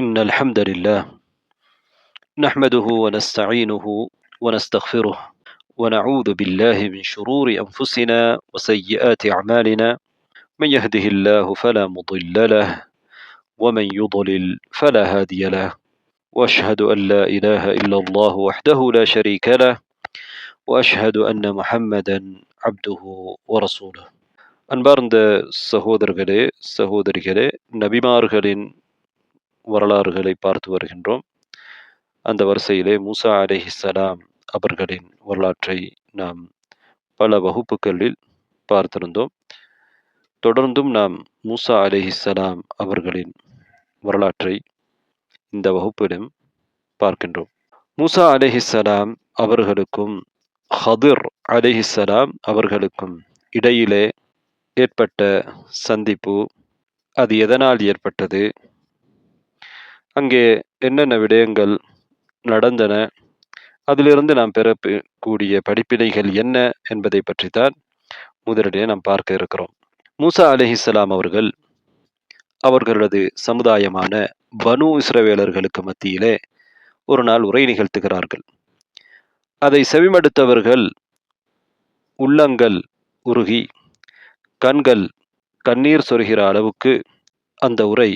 إن الحمد لله نحمده ونستعينه ونستغفره ونعوذ بالله من شرور أنفسنا وسيئات أعمالنا من يهده الله فلا مضل له ومن يضلل فلا هادي له وأشهد أن لا إله إلا الله وحده لا شريك له وأشهد أن محمدا عبده ورسوله அன்பார்ந்த சகோதரர்களே சகோதரிகளே, நபிமார்களின் வரலாறுகளை பார்த்து வருகின்றோம். அந்த வரிசையிலே மூசா அலைஹிஸ்ஸலாம் அவர்களின் வரலாற்றை நாம் பல வகுப்புகளில் பார்த்திருந்தோம். தொடர்ந்தும் நாம் மூசா அலைஹிஸ்ஸலாம் அவர்களின் வரலாற்றை இந்த வகுப்பிலும் பார்க்கின்றோம். மூசா அலைஹிஸ்ஸலாம் அவர்களுக்கும் ஹதிர் அலைஹிஸ்ஸலாம் அவர்களுக்கும் இடையிலே ஏற்பட்ட சந்திப்பு, அது எதனால் ஏற்பட்டது, அங்கே என்னென்ன விடயங்கள் நடந்தன, அதிலிருந்து நாம் பெறக்கூடிய படிப்பினைகள் என்ன என்பதை பற்றித்தான் முதலிலே நாம் பார்க்க இருக்கிறோம். மூசா அலைஹிஸ்ஸலாம் அவர்கள் அவர்களது சமுதாயமான பனு இஸ்ரவேலர்களுக்கு மத்தியிலே ஒரு நாள் உரை நிகழ்த்துகிறார்கள். அதை செவிமடுத்தவர்கள் உள்ளங்கள் உருகி கண்கள் கண்ணீர் சொருகிற அளவுக்கு அந்த உரை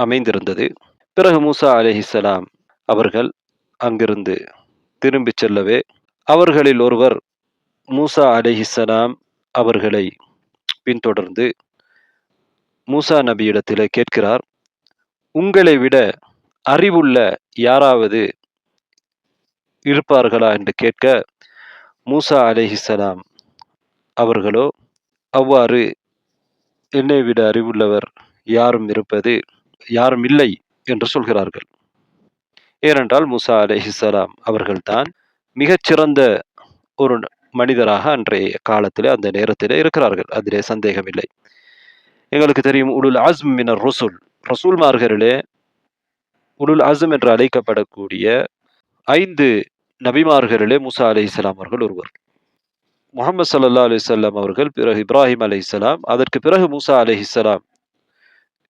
அமைந்திருந்தது. பிறகு மூசா அலைஹிஸ்ஸலாம் அவர்கள் அங்கிருந்து திரும்பி செல்லவே அவர்களில் ஒருவர் மூசா அலைஹிஸ்ஸலாம் அவர்களை பின்தொடர்ந்து மூசா நபியிடத்திலே கேட்கிறார், உங்களை விட அறிவுள்ள யாராவது இருப்பார்களா என்று கேட்க, மூசா அலைஹிஸ்ஸலாம் அவர்களோ, அவ்வாறு என்னை விட அறிவுள்ளவர் யாரும் இல்லை என்று சொல்கிறார்கள். ஏனென்றால் மூசா அலைஹிஸ்ஸலாம் அவர்கள்தான் மிகச்சிறந்த ஒரு மனிதராக அன்றைய காலத்திலே அந்த நேரத்திலே இருக்கிறார்கள். அதிலே சந்தேகமில்லை. எங்களுக்கு தெரியும், உலுல் அஸ்ம் மினர் ருசுல், ரசூல்மார்களிலே உலுல் அஸ்ம் என்று அழைக்கப்படக்கூடிய 5 நபிமார்களிலே மூசா அலைஹிஸ்ஸலாம் அவர்கள் ஒருவர். முஹம்மது ஸல்லல்லாஹு அலைஹி வஸல்லம் அவர்கள், பிறகு இப்ராஹிம் அலைஹிஸ்ஸலாம், அதற்கு பிறகு மூசா அலைஹிஸ்ஸலாம்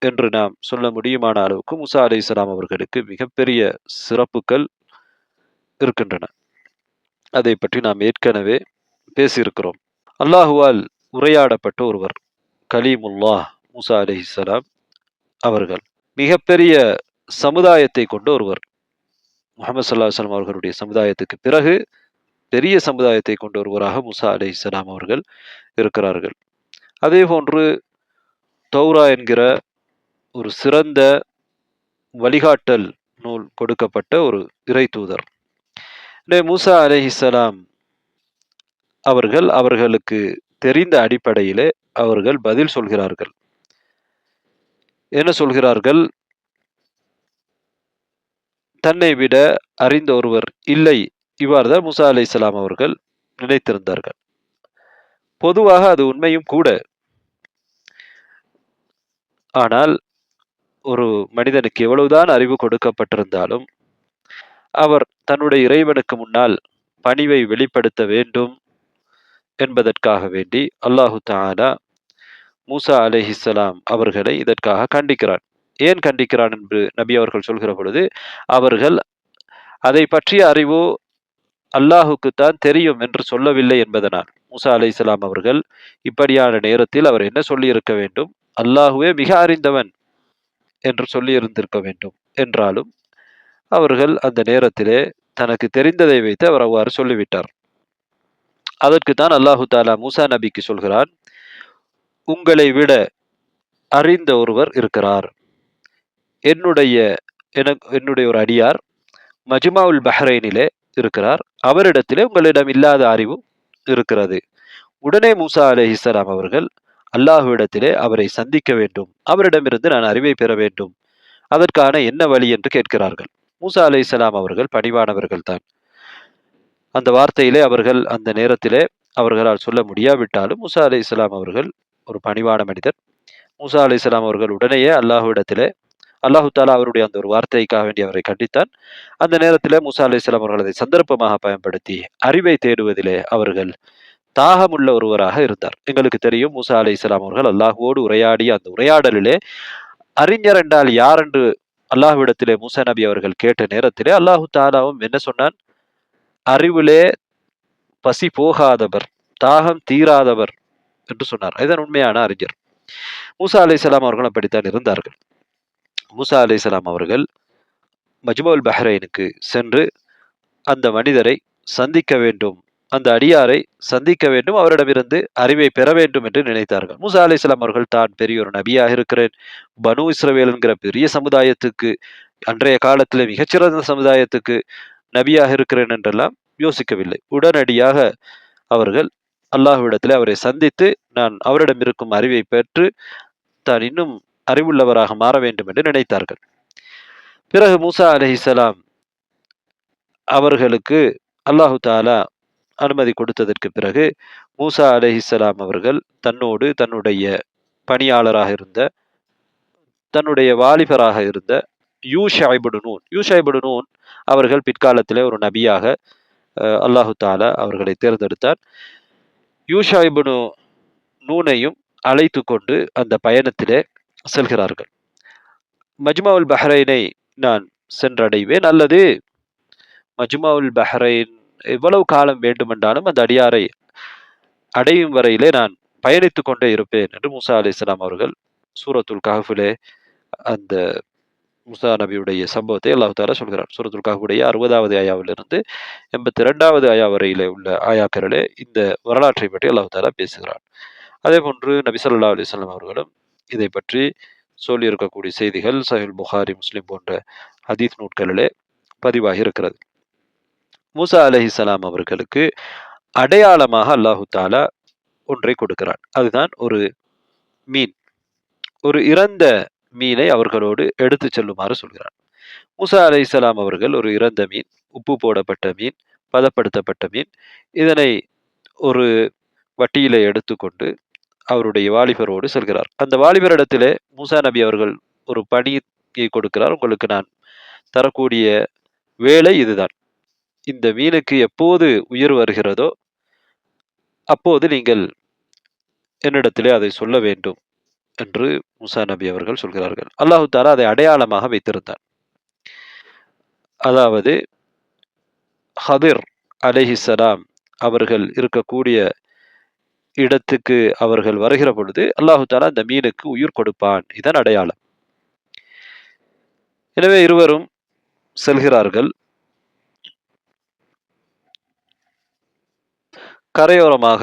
என்று நாம் சொல்ல முடியுமான அளவுக்கு மூசா அலைஹிஸ்ஸலாம் அவர்களுக்கு மிகப்பெரிய சிறப்புகள் இருக்கின்றன. அதை பற்றி நாம் ஏற்கனவே பேசியிருக்கிறோம். அல்லாஹுவால் உரையாடப்பட்ட ஒருவர் கலீமுல்லாஹ் மூசா அலைஹிஸ்ஸலாம் அவர்கள். மிகப்பெரிய சமுதாயத்தை கொண்ட ஒருவர். முஹம்மது ஸல்லல்லாஹு அலைஹி வஸல்லம் அவர்களுடைய சமுதாயத்துக்கு பிறகு பெரிய சமுதாயத்தை கொண்ட ஒருவராக மூசா அலைஹிஸ்ஸலாம் அவர்கள் இருக்கிறார்கள். அதே போன்று தௌரா என்கிற ஒரு சிறந்த வழிகாட்டல் நூல் கொடுக்கப்பட்ட ஒரு இறை தூதர். மூசா அலைஹிஸ்ஸலாம் அவர்கள் அவர்களுக்கு தெரிந்த அடிப்படையிலே அவர்கள் பதில் சொல்கிறார்கள். என்ன சொல்கிறார்கள்? தன்னை விட அறிந்த ஒருவர் இல்லை, இவ்வாறுதான் மூசா அலைஹிஸ்ஸலாம் அவர்கள் நினைத்திருந்தார்கள். பொதுவாக அது உண்மையும் கூட. ஆனால் ஒரு மனிதனுக்கு எவ்வளவுதான் அறிவு கொடுக்கப்பட்டிருந்தாலும் அவர் தன்னுடைய இறைவனுக்கு முன்னால் பணிவை வெளிப்படுத்த வேண்டும் என்பதற்காக வேண்டி அல்லாஹு தஆலா மூசா அலைஹிஸ்ஸலாம் அவர்களை இதற்காக கண்டிக்கிறான். ஏன் கண்டிக்கிறான் என்று நபி அவர்கள் சொல்கிற பொழுது, அவர்கள் அதை பற்றிய அறிவு அல்லாஹுக்குத்தான் தெரியும் என்று சொல்லவில்லை என்பதனால். மூசா அலைஹிஸ்ஸலாம் அவர்கள் இப்படியான நேரத்தில் அவர் என்ன சொல்லி இருக்க வேண்டும்? அல்லாஹுவே மிக அறிந்தவன் என்று சொல்லி இருந்திருக்க வேண்டும். என்றாலும் அவர்கள் அந்த நேரத்திலே தனக்கு தெரிந்ததை வைத்து அவர் அவ்வாறு சொல்லிவிட்டார். அதற்குத்தான் அல்லாஹு தாலா மூசா நபிக்கு சொல்கிறான், உங்களை விட அறிந்த ஒருவர் இருக்கிறார். என்னுடைய ஒரு அடியார் மஜ்மாஉல் பஹ்ரைனிலே இருக்கிறார். அவரிடத்திலே உங்களிடம் இல்லாத அறிவு இருக்கிறது. உடனே மூசா அலைஹிஸ்ஸலாம் அவர்கள் அல்லாஹ்விடத்திலே அவரை சந்திக்க வேண்டும், அவரிடமிருந்து நான் அறிவை பெற வேண்டும், அதற்கான என்ன வழி என்று கேட்கிறார்கள். மூசா அலைஹிஸ்ஸலாம் அவர்கள் பணிவானவர்கள் தான். அந்த வார்த்தையிலே அவர்கள் அந்த நேரத்திலே அவர்களால் சொல்ல முடியாவிட்டாலும் மூசா அலைஹிஸ்ஸலாம் அவர்கள் ஒரு பணிவான மனிதர். மூசா அலைஹிஸ்ஸலாம் அவர்கள் உடனேயே அல்லாஹ்விடத்திலே, அல்லாஹு தாலா அவருடைய அந்த ஒரு வார்த்தைக்காக வேண்டி அவரை கண்டித்தான். அந்த நேரத்திலே மூசா அலைஹிஸ்ஸலாம் அவர்கள் அதை சந்தர்ப்பமாக பயன்படுத்தி அறிவை தேடுவதிலே அவர்கள் தாகமுள்ள ஒருவராக இருந்தார். எங்களுக்கு தெரியும், மூசா அலைஹிஸ்ஸலாம் அவர்கள் அல்லாஹ்வோடு உரையாடிய அந்த உரையாடலிலே அறிஞர் என்றால் யார் என்று அல்லாஹ்விடத்திலே மூசா நபி அவர்கள் கேட்ட நேரத்திலே அல்லாஹு தாலாவும் என்ன சொன்னான்? அறிவிலே பசி போகாதவர், தாகம் தீராதவர் என்று சொன்னார். இதுதான் உண்மையான அறிஞர். மூசா அலைஹிஸ்ஸலாம் அவர்களும் அப்படித்தான் இருந்தார்கள். மூசா அலைஹிஸ்ஸலாம் அவர்கள் மஜ்மவுல் பஹ்ரைனுக்கு சென்று அந்த மனிதரை சந்திக்க வேண்டும், அந்த அடியாரை சந்திக்க வேண்டும், அவரிடமிருந்து அறிவை பெற வேண்டும் என்று நினைத்தார்கள். மூசா அலைஹிஸ்ஸலாம் அவர்கள் தான் பெரிய ஒரு நபியாக இருக்கிறேன், பனு இஸ்ரவேல் என்கிற பெரிய சமுதாயத்துக்கு, அன்றைய காலத்திலே மிகச்சிறந்த சமுதாயத்துக்கு நபியாக இருக்கிறேன் என்றெல்லாம் யோசிக்கவில்லை. உடனடியாக அவர்கள் அல்லாஹ்விடத்திலே அவரை சந்தித்து, நான் அவரிடம் இருக்கும் அறிவை பெற்று தான் இன்னும் அறிவுள்ளவராக மாற வேண்டும் என்று நினைத்தார்கள். பிறகு மூசா அலைஹிஸ்ஸலாம் அவர்களுக்கு அல்லாஹு தாலா அனுமதி கொடுத்ததற்கு பிறகு மூசா அலைஹிஸ்ஸலாம் அவர்கள் தன்னோடு தன்னுடைய பணியாளராக இருந்த, தன்னுடைய வாலிபராக இருந்த யூஷா இப்னு நூன் அவர்கள் பிற்காலத்திலே ஒரு நபியாக அல்லாஹு தாலா அவர்களை தேர்ந்தெடுத்தார். யூஷா இப்னு நூனையும் அழைத்து கொண்டு அந்த பயணத்திலே செல்கிறார்கள். மஜ்மாவுல் பஹ்ரைனை நான் சென்றடைவேன், அல்லது மஜ்மாவுல் பஹ்ரைன் எவ்வளவு காலம் வேண்டுமென்றாலும் அந்த அடியாரை அடையும் வரையிலே நான் பயணித்துக் கொண்டே இருப்பேன் என்று மூசா அலைஹிஸ்ஸலாம் அவர்கள் சூரத்துல் கஹ்ஃபிலே அந்த மூசா நபியுடைய சம்பவத்தை அல்லாஹ் தாலா சொல்கிறார். சூரத்துல் கஹ்ஃபுடைய 60வது ஆயாவிலிருந்து 82வது ஆயா வரையிலே உள்ள ஆயாக்களிலே இந்த வரலாற்றை பற்றி அல்லாஹ் தாலா பேசுகிறார். அதே போன்று நபி ஸல்லல்லாஹு அலைஹி வஸல்லம் அவர்களும் இதை பற்றி சொல்லியிருக்கக்கூடிய செய்திகள் சஹீஹ் புகாரி, முஸ்லிம் போன்ற ஹதீஸ் நூட்களிலே பதிவாகி இருக்கிறது. மூசா அலைஹிஸ்ஸலாம் அவர்களுக்கு அடையாளமாக அல்லாஹு தாலா ஒன்றை கொடுக்கிறான். அதுதான் ஒரு மீன். ஒரு இறந்த மீனை அவர்களோடு எடுத்து செல்லுமாறு சொல்கிறான். மூசா அலைஹிஸ்ஸலாம் அவர்கள் ஒரு இறந்த மீன், உப்பு போடப்பட்ட மீன், பதப்படுத்தப்பட்ட மீன், இதனை ஒரு வட்டியிலே எடுத்துக்கொண்டு அவருடைய வாலிபரோடு செல்கிறார். அந்த வாலிபரிடத்திலே மூசா நபி அவர்கள் ஒரு பணியை கொடுக்கிறார். உங்களுக்கு நான் தரக்கூடிய வேலை இதுதான். இந்த மீனுக்கு எப்போது உயிர் வருகிறதோ அப்போது நீங்கள் என்னிடத்திலே அதை சொல்ல வேண்டும் என்று மூசா நபி அவர்கள் சொல்கிறார்கள். அல்லாஹு தாலா அதை அடையாளமாக வைத்திருந்தார். அதாவது ஹதிர் அலைஹிஸ்ஸலாம் அவர்கள் இருக்கக்கூடிய இடத்துக்கு அவர்கள் வருகிற பொழுது அல்லாஹு தாலா அந்த மீனுக்கு உயிர் கொடுப்பான். இதன் அடையாளம். எனவே இருவரும் செல்கிறார்கள். கரையோரமாக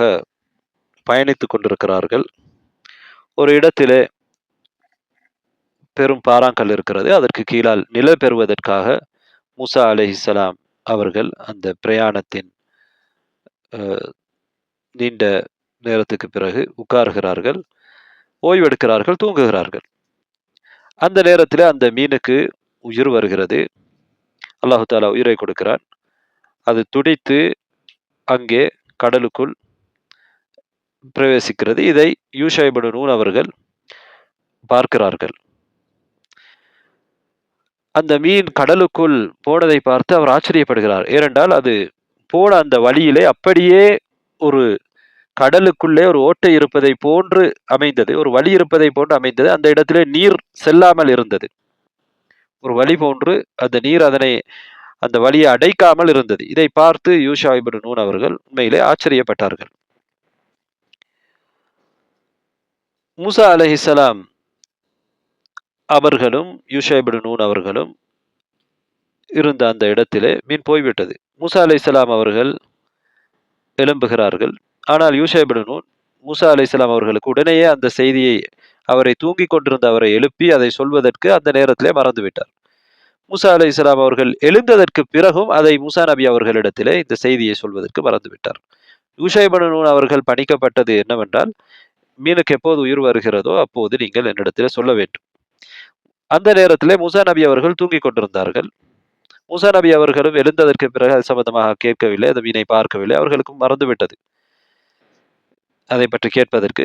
பயணித்துக் கொண்டிருக்கிறார்கள். ஒரு இடத்திலே பெரும் பாறாங்கல் இருக்கிறது. அதற்கு கீழால் நிலை பெறுவதற்காக மூசா அலைஹிஸ்ஸலாம் அவர்கள் அந்த பிரயாணத்தின் நீண்ட நேரத்துக்கு பிறகு உட்காருகிறார்கள், ஓய்வெடுக்கிறார்கள், தூங்குகிறார்கள். அந்த நேரத்தில் அந்த மீனுக்கு உயிர் வருகிறது. அல்லாஹு தாலா உயிரை கொடுக்கிறான். அது துடித்து அங்கே கடலுக்குள் பிரவேசிக்கிறது. இதை யூஷா இப்னு நூன் அவர்கள் பார்க்கிறார்கள். அந்த மீன் கடலுக்குள் போனதை பார்த்து அவர் ஆச்சரியப்படுகிறார். ஏனென்றால் அது போன அந்த வழியிலே அப்படியே ஒரு கடலுக்குள்ளே ஒரு ஓட்டை இருப்பதை போன்று அமைந்தது, ஒரு வழி இருப்பதை போன்று அமைந்தது. அந்த இடத்திலே நீர் செல்லாமல் இருந்தது. ஒரு வழி போன்று அந்த நீர் அந்த வழியை அடைக்காமல் இருந்தது. இதை பார்த்து யூஷா இப்னு நூன் அவர்கள் உண்மையிலே ஆச்சரியப்பட்டார்கள். மூசா அலைஹிஸ்ஸலாம் அவர்களும் யூஷா இப்னு நூன் அவர்களும் இருந்த அந்த இடத்திலே மீன் போய்விட்டது. மூசா அலைஹிஸ்ஸலாம் அவர்கள் எழும்புகிறார்கள். ஆனால் யூஷா இப்னு நூன் மூசா அலைஹிஸ்ஸலாம் அவர்களுக்கு உடனேயே அந்த செய்தியை, அவரை தூங்கிக் கொண்டிருந்த அவரை எழுப்பி அதை சொல்வதற்கு அந்த நேரத்திலே மறந்துவிட்டார். மூசா அலைஹிஸ்ஸலாம் அவர்கள் எழுந்ததற்கு பிறகும் அதை மூசா நபி அவர்களிடத்திலே இந்த செய்தியை சொல்வதற்கு மறந்துவிட்டார். யூஷா இப்னு நூன் அவர்கள் பணிக்கப்பட்டது என்னவென்றால், மீனுக்கு எப்போது உயிர் வருகிறதோ அப்போது நீங்கள் என்னிடத்திலே சொல்ல வேண்டும். அந்த நேரத்திலே மூசா நபி அவர்கள் தூங்கிக் கொண்டிருந்தார்கள். மூசா நபி அவர்களும் எழுந்ததற்கு பிறகு அது சம்பந்தமாக கேட்கவில்லை, அந்த மீனை பார்க்கவில்லை. அவர்களுக்கும் மறந்துவிட்டது அதை பற்றி கேட்பதற்கு.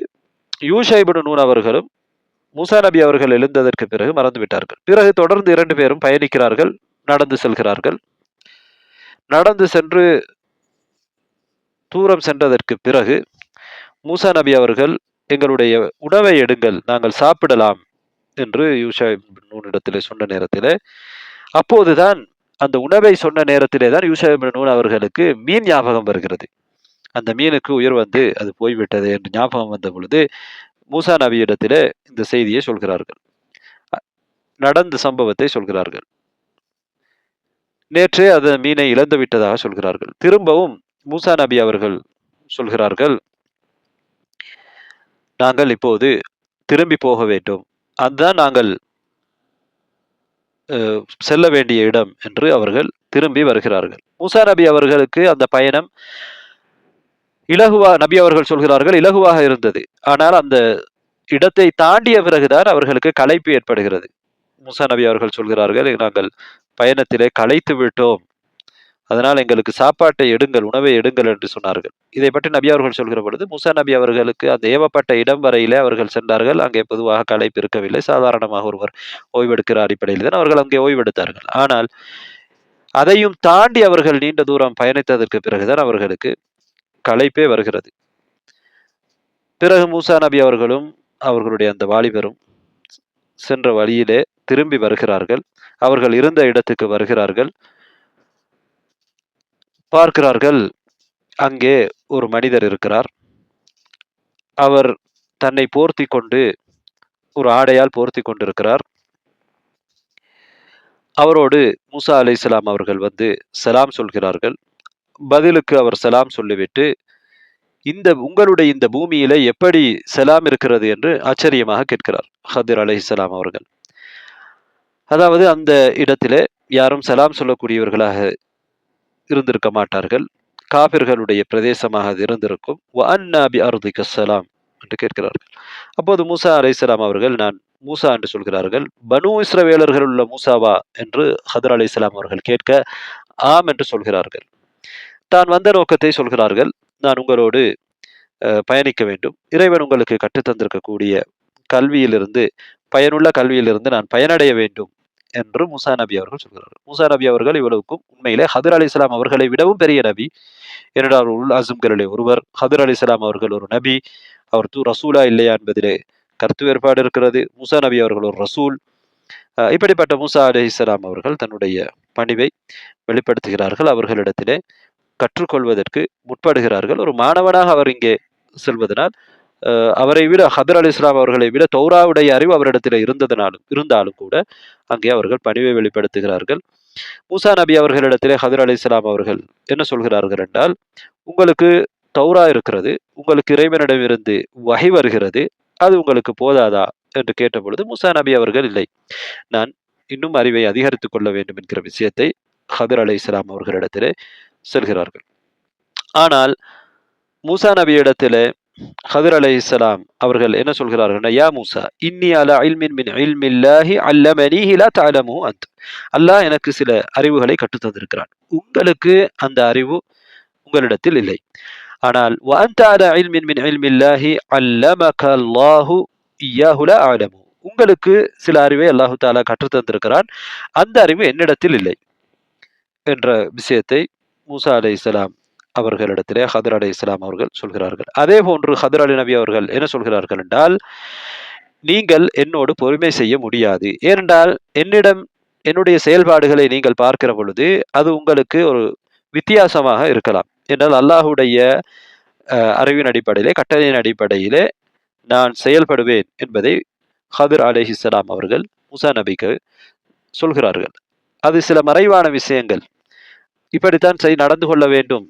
யூஷா இப்னு நூன் அவர்களும் மூசா நபி அவர்கள் எழுந்ததற்கு பிறகு மறந்துவிட்டார்கள். பிறகு தொடர்ந்து 2 பேரும் பயணிக்கிறார்கள், நடந்து செல்கிறார்கள். நடந்து சென்று தூரம் சென்றதற்கு பிறகு மூசா நபி அவர்கள், எங்களுடைய உணவை எடுங்கள், நாங்கள் சாப்பிடலாம் என்று யூஷா இப்னு நூனிடத்திலே சொன்ன நேரத்திலே, அப்போதுதான் அந்த உணவை சொன்ன நேரத்திலே தான் யூஷா இப்னு நூன் அவர்களுக்கு மீன் ஞாபகம் வருகிறது. அந்த மீனுக்கு உயிர் வந்து அது போய்விட்டது என்று ஞாபகம் வந்த பொழுது மூசா நபியிடத்திலே இந்த செய்தியை சொல்கிறார்கள். நடந்த சம்பவத்தை சொல்கிறார்கள். நேற்றே அந்த மீனை இழந்து விட்டதாக சொல்கிறார்கள். திரும்பவும் மூசா நபி அவர்கள் சொல்கிறார்கள், நாங்கள் இப்போது திரும்பி போக வேண்டும், அதுதான் நாங்கள் செல்ல வேண்டிய இடம் என்று அவர்கள் திரும்பி வருகிறார்கள். மூசா நபி அவர்களுக்கு அந்த பயணம் நபி அவர்கள் சொல்கிறார்கள் இலகுவாக இருந்தது. ஆனால் அந்த இடத்தை தாண்டிய பிறகுதான் அவர்களுக்கு களைப்பு ஏற்படுகிறது. மூசா நபி அவர்கள் சொல்கிறார்கள், நாங்கள் பயணத்திலே களைத்து விட்டோம், அதனால் எங்களுக்கு சாப்பாட்டை எடுங்கள், உணவை எடுங்கள் என்று சொன்னார்கள். இதை பற்றி நபி அவர்கள் சொல்கிற பொழுது மூசா நபி அவர்களுக்கு அந்த ஏவப்பட்ட இடம் வரையிலே அவர்கள் சென்றார்கள். அங்கே பொதுவாக களைப்பு இருக்கவில்லை, சாதாரணமாக ஒருவர் ஓய்வெடுக்கிற அடிப்படையில் தான் அவர்கள் அங்கே ஓய்வெடுத்தார்கள். ஆனால் அதையும் தாண்டி அவர்கள் நீண்ட தூரம் பயணித்ததற்கு பிறகுதான் அவர்களுக்கு களைப்பே வருகிறது. பிறகு மூசா நபி அவர்களும் அவர்களுடைய அந்த வாலிபரும் சென்ற வழியிலே திரும்பி வருகிறார்கள். அவர்கள் இருந்த இடத்துக்கு வருகிறார்கள். பார்க்கிறார்கள், அங்கே ஒரு மனிதர் இருக்கிறார். அவர் தன்னை போர்த்தி கொண்டு, ஒரு ஆடையால் போர்த்தி கொண்டிருக்கிறார். அவரோடு மூசா அலைஹிஸ்ஸலாம் அவர்கள் வந்து சலாம் சொல்கிறார்கள். பதிலுக்கு அவர் சலாம் சொல்லிவிட்டு, உங்களுடைய இந்த பூமியிலே எப்படி சலாம் இருக்கிறது என்று ஆச்சரியமாக கேட்கிறார் ஹதிர் அலைஹிஸ்ஸலாம் அவர்கள். அதாவது அந்த இடத்திலே யாரும் சலாம் சொல்லக்கூடியவர்களாக இருந்திருக்க மாட்டார்கள். காபிர்களுடைய பிரதேசமாக அது இருந்திருக்கும். வஅன்னா பி அர்திக ஸலாம் என்று கேட்கிறார்கள். அப்போது மூசா அலைஹிஸ்ஸலாம் அவர்கள், நான் மூசா என்று சொல்கிறார்கள். பனு இஸ்ரவேலர்கள் உள்ள மூசாவா என்று ஹதர் அலைஹிஸ்ஸலாம் அவர்கள் கேட்க, ஆம் என்று சொல்கிறார்கள். தான் வந்த நோக்கத்தை சொல்கிறார்கள். நான் உங்களோடு பயணிக்க வேண்டும், இறைவன் உங்களுக்கு கற்றுத்தந்திருக்கக்கூடிய கல்வியிலிருந்து, பயனுள்ள கல்வியிலிருந்து நான் பயனடைய வேண்டும் என்று மூசா நபி அவர்கள் சொல்கிறார்கள். மூசா நபி அவர்கள் இவ்வளவுக்கும் உண்மையிலே ஹதர் அலைஹிஸ்ஸலாம் அவர்களை விடவும் பெரிய நபி. ஏனென்றால் உல் அசும்களிலே ஒருவர். ஹதர் அலைஹிஸ்ஸலாம் அவர்கள் ஒரு நபி, அவர் ரசூலா இல்லையா என்பதிலே கருத்து வேறுபாடு இருக்கிறது. மூசா நபி அவர்கள் ஒரு ரசூல். இப்படிப்பட்ட மூசா அலைஹிஸ்ஸலாம் அவர்கள் தன்னுடைய பணிவை வெளிப்படுத்துகிறார்கள். அவர்களிடத்திலே கற்றுக்கொள்வதற்கு முற்படுகிறார்கள். ஒரு மாணவனாக அவர் இங்கே செல்வதனால், அவரை விட ஹதர் அலைஹிஸ்ஸலாம் அவர்களை விட தௌராவுடைய அறிவு அவரிடத்தில் இருந்தாலும் கூட அங்கே அவர்கள் பணிவை வெளிப்படுத்துகிறார்கள். மூசா நபி அவர்களிடத்திலே ஹதர் அலைஹிஸ்ஸலாம் அவர்கள் என்ன சொல்கிறார்கள் என்றால், உங்களுக்கு தௌரா இருக்கிறது, உங்களுக்கு இறைவனிடமிருந்து வஹி வருகிறது, அது உங்களுக்கு போதாதா என்று கேட்ட பொழுது மூசா நபி அவர்கள், இல்லை, நான் இன்னும் அறிவை அதிகரித்துக் கொள்ள வேண்டும் என்கிற விஷயத்தை ஹதர் அலைஹிஸ்ஸலாம் அவர்களிடத்திலே செல்கிறார்கள். ஆனால் மூசா நபியிடத்திலே ஹதர் அலைஹிஸ்ஸலாம் அவர்கள் என்ன சொல்கிறார்கள், யா மூசா இன்னி அலா இல்மின் மின் இல்மில்லாஹி அல்லமனீஹி லா தஅலமு அன்த். அல்லாஹ் எனக்கு சில அறிவுகளை கற்றுத் தந்திருக்கிறான், உங்களுக்கு அந்த அறிவு உங்களிடத்தில் இல்லை. ஆனால் வ அன்த அலா இல்மின் மின் இல்மில்லாஹி அல்லமக அல்லாஹு இய்யாஹு லா அஅலமு, உங்களுக்கு சில அறிவை அல்லாஹு தஆலா கற்றுத் தந்திருக்கிறான், அந்த அறிவு என்னிடத்தில் இல்லை என்ற விஷயத்தை மூசா அலைஹிஸ்ஸலாம் அவர்களிடத்திலே ஹதர் அலைஹிஸ்ஸலாம் அவர்கள் சொல்கிறார்கள். அதே போன்று ஹதர் அலி நபி அவர்கள் என்ன சொல்கிறார்கள் என்றால், நீங்கள் என்னோடு பொறுமை செய்ய முடியாது, ஏனென்றால் என்னுடைய செயல்பாடுகளை நீங்கள் பார்க்கிற பொழுது அது உங்களுக்கு ஒரு வித்தியாசமாக இருக்கலாம். என்றால் அல்லாஹுடைய அறிவின் அடிப்படையிலே, கட்டளையின் அடிப்படையிலே நான் செயல்படுவேன் என்பதை ஹதர் அலைஹிஸ்ஸலாம் அவர்கள் மூசா நபிக்கு சொல்கிறார்கள். அது சில மறைவான விஷயங்கள், இப்படித்தான் நடந்து கொள்ள வேண்டும்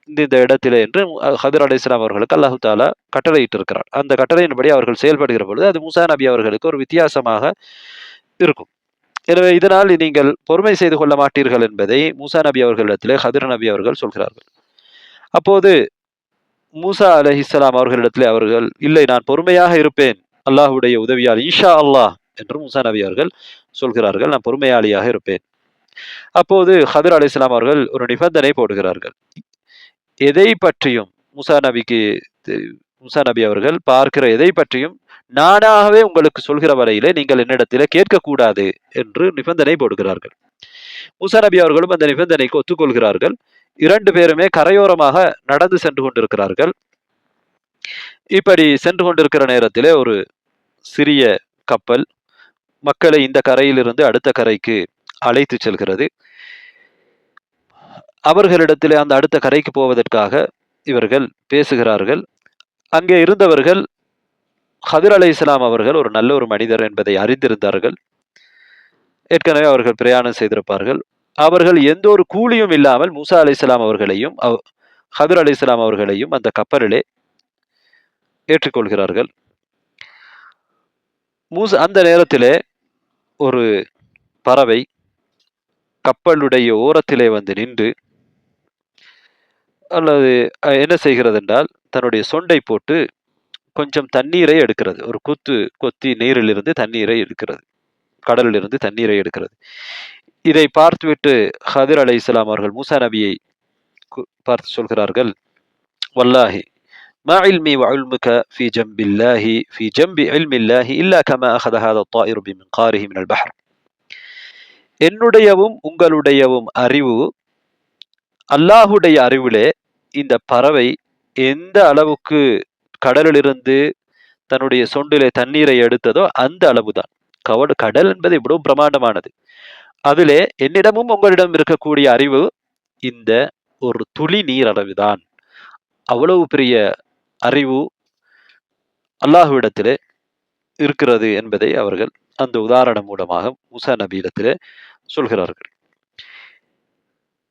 இந்த இடத்திலே என்று ஹதர் அலைஹிஸ்ஸலாம் அவர்களுக்கு அல்லாஹு தஆலா கட்டளையிட்டு இருக்கிறார். அந்த கட்டளையின்படி அவர்கள் செயல்படுகிற பொழுது அது மூசா நபி அவர்களுக்கு ஒரு வித்தியாசமாக இருக்கும். எனவே இதனால் நீங்கள் பொறுமை செய்து கொள்ள மாட்டீர்கள் என்பதை மூசா நபி அவர்களிடத்திலே ஹதர் நபி அவர்கள் சொல்கிறார்கள். அப்போது மூசா அலைஹிஸ்ஸலாம் அவர்களிடத்திலே அவர்கள், இல்லை, நான் பொறுமையாக இருப்பேன் அல்லாஹுடைய உதவியால், இன்ஷா அல்லாஹ் என்று மூசா நபி அவர்கள் சொல்கிறார்கள், நான் பொறுமையாளியாக இருப்பேன். அப்போது ஹதர் அலைஹிஸ்ஸலாம் அவர்கள் ஒரு நிபந்தனை போடுகிறார்கள். எதை பற்றியும் மூசா நபி அவர்கள் பார்க்கிற எதை பற்றியும் நானாகவே உங்களுக்கு சொல்கிற வரையிலே நீங்கள் என்னிடத்திலே கேட்கக்கூடாது என்று நிபந்தனை போடுகிறார்கள். மூசா நபி அவர்களும் அந்த நிபந்தனைக்கு ஒத்துக்கொள்கிறார்கள். 2 பேருமே கரையோரமாக நடந்து சென்று கொண்டிருக்கிறார்கள். இப்படி சென்று கொண்டிருக்கிற நேரத்திலே ஒரு சிறிய கப்பல் மக்களை இந்த கரையிலிருந்து அடுத்த கரைக்கு அழைத்து செல்கிறது. அவர்களிடத்திலே அந்த அடுத்த கரைக்கு போவதற்காக இவர்கள் பேசுகிறார்கள். அங்கே இருந்தவர்கள் ஹதிர் அலைஹிஸ்ஸலாம் அவர்கள் ஒரு நல்ல ஒரு மனிதர் என்பதை அறிந்திருந்தார்கள். ஏற்கனவே அவர்கள் பிரயாணம் செய்திருப்பார்கள். அவர்கள் எந்த ஒரு கூலியும் இல்லாமல் மூசா அலைஹிஸ்ஸலாம் அவர்களையும் ஹதிர் அலைஹிஸ்ஸலாம் அவர்களையும் அந்த கப்பலிலே ஏற்றுக்கொள்கிறார்கள். அந்த நேரத்திலே ஒரு பறவை கப்பலுடைய ஓரத்திலே வந்து நின்று அல்லது என்ன செய்கிறது என்றால் தன்னுடைய சொண்டை போட்டு கொஞ்சம் தண்ணீரை எடுக்கிறது. ஒரு கொத்தி நீரிலிருந்து தண்ணீரை எடுக்கிறது. கடலிலிருந்து தண்ணீரை எடுக்கிறது. இதை பார்த்துவிட்டு ஹதிர் அலைஹிஸ்ஸலாம் அவர்கள் மூசா நபியை பார்த்து சொல்கிறார்கள், வல்லாஹி மா இல்மி வ இல்முக ஃபீ ஜம்பில்லாஹி ஃபீ ஜம்பி இல்மில்லாஹி இல்லா கமா அஹத ஹாதா த்தாயிரு பிமின்காரிஹி மினல் பஹர். என்னுடையவும் உங்களுடையவும் அறிவு அல்லாஹுடைய அறிவிலே இந்த பறவை எந்த அளவுக்கு கடலிலிருந்து தன்னுடைய சொண்டிலே தண்ணீரை எடுத்ததோ அந்த அளவுதான். கடல் என்பது இவ்வளவு பிரமாண்டமானது. அதிலே என்னிடமும் உங்களிடம் இருக்கக்கூடிய அறிவு இந்த ஒரு துளி நீர் அளவுதான். அவ்வளவு பெரிய அறிவு அல்லாஹுவிடத்திலே இருக்கிறது என்பதை அவர்கள் அந்த உதாரணம் மூலமாக மூசா நபியிடத்திலே சொல்கிறார்கள்.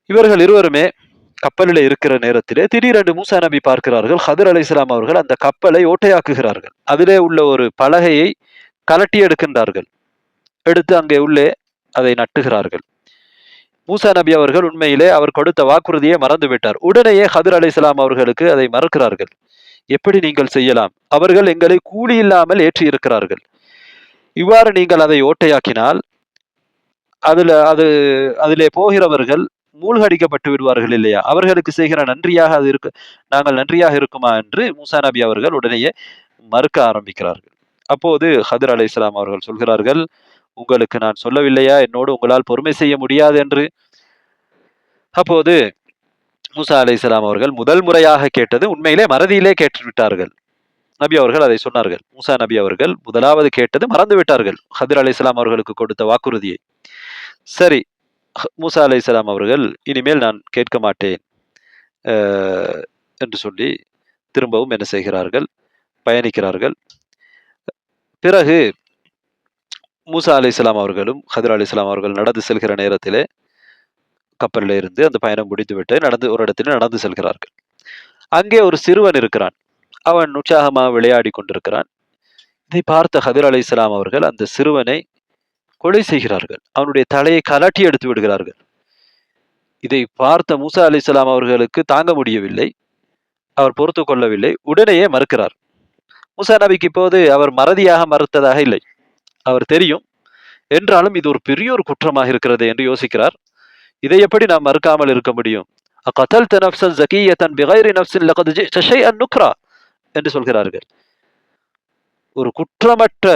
இவர்கள் இருவருமே கப்பலில் இருக்கிற நேரத்திலே திடீரென்று மூசா நபி பார்க்கிறார்கள், ஹதிர் அலைஹிஸ்ஸலாம் அவர்கள் அந்த கப்பலை ஓட்டையாக்குகிறார்கள். அதிலே உள்ள ஒரு பலகையை கலட்டி எடுக்கின்றார்கள். எடுத்து அங்கே உள்ளே அதை நட்டுகிறார்கள். மூசா நபி அவர்கள் உண்மையிலே அவர் கொடுத்த வாக்குறுதியை மறந்து விட்டார். உடனேயே ஹதிர் அலைஹிஸ்ஸலாம் அவர்களுக்கு அதை மறுக்கிறார்கள். எப்படி நீங்கள் செய்யலாம்? அவர்கள் எங்களை கூலி இல்லாமல் ஏற்றி இருக்கிறார்கள். இவ்வாறு நீங்கள் அதை ஓட்டையாக்கினால் அதிலே போகிறவர்கள் மூழ்கடிக்கப்பட்டு விடுவார்கள் இல்லையா? அவர்களுக்கு செய்கிற நன்றியாக அது இருக்கு, நாங்கள் நன்றியாக இருக்குமா என்று மூசா நபி அவர்கள் உடனேயே மறுக்க ஆரம்பிக்கிறார்கள். அப்போது ஹதிர் அலைஹிஸ்ஸலாம் அவர்கள் சொல்கிறார்கள், உங்களுக்கு நான் சொல்லவில்லையா என்னோடு உங்களால் பொறுமை செய்ய முடியாது என்று? அப்போது மூசா அலைஹிஸ்ஸலாம் அவர்கள் முதல் முறையாக கேட்டது உண்மையிலே மறதியிலே கேட்டுவிட்டார்கள். நபி அவர்கள் அதை சொன்னார்கள். மூசா நபி அவர்கள் முதலாவது கேட்டது மறந்து விட்டார்கள், ஹதிர் அலைஹிஸ்ஸலாம் அவர்களுக்கு கொடுத்த வாக்குறுதியை. சரி, மூசா அலைஹிஸ்ஸலாம் அவர்கள் இனிமேல் நான் கேட்க மாட்டேன் என்று சொல்லி திரும்பவும் என்ன செய்கிறார்கள், பயணிக்கிறார்கள். பிறகு மூசா அலைஹிஸ்ஸலாம் அவர்களும் ஹதிர் அலைஹிஸ்ஸலாம் அவர்கள் நடந்து செல்கிற நேரத்திலே கப்பலில் இருந்து அந்த பயணம் முடித்துவிட்டு ஒரு இடத்தில் நடந்து செல்கிறார்கள். அங்கே ஒரு சிறுவன் இருக்கிறான். அவன் உற்சாகமாக விளையாடி கொண்டிருக்கிறான். இதை பார்த்த ஹதிர் அலைஹிஸ்ஸலாம் அவர்கள் அந்த சிறுவனை கொலை செய்கிறார்கள். அவனுடைய தலையை கலட்டி எடுத்து விடுகிறார்கள். இதை பார்த்த மூசா அலைஹிஸ்ஸலாம் அவர்களுக்கு தாங்க முடியவில்லை. அவர் பொறுத்து கொள்ளவில்லை. உடனேயே மறுக்கிறார். மூசா நபிக்கு இப்போது அவர் மறதியாக மறுத்ததாக இல்லை, அவர் தெரியும். என்றாலும் இது ஒரு பெரிய ஒரு குற்றமாக இருக்கிறது என்று யோசிக்கிறார். இதை எப்படி நாம் மறுக்காமல் இருக்க முடியும்? அகதல்த நஃப்ஸன் ஸகிய்யத்தன் பிகைரி நஃப்ஸின் லகத் ஜிஅத ஷைஅன் நுக்ரா என்று சொல்கிறார்கள். ஒரு குற்றமற்ற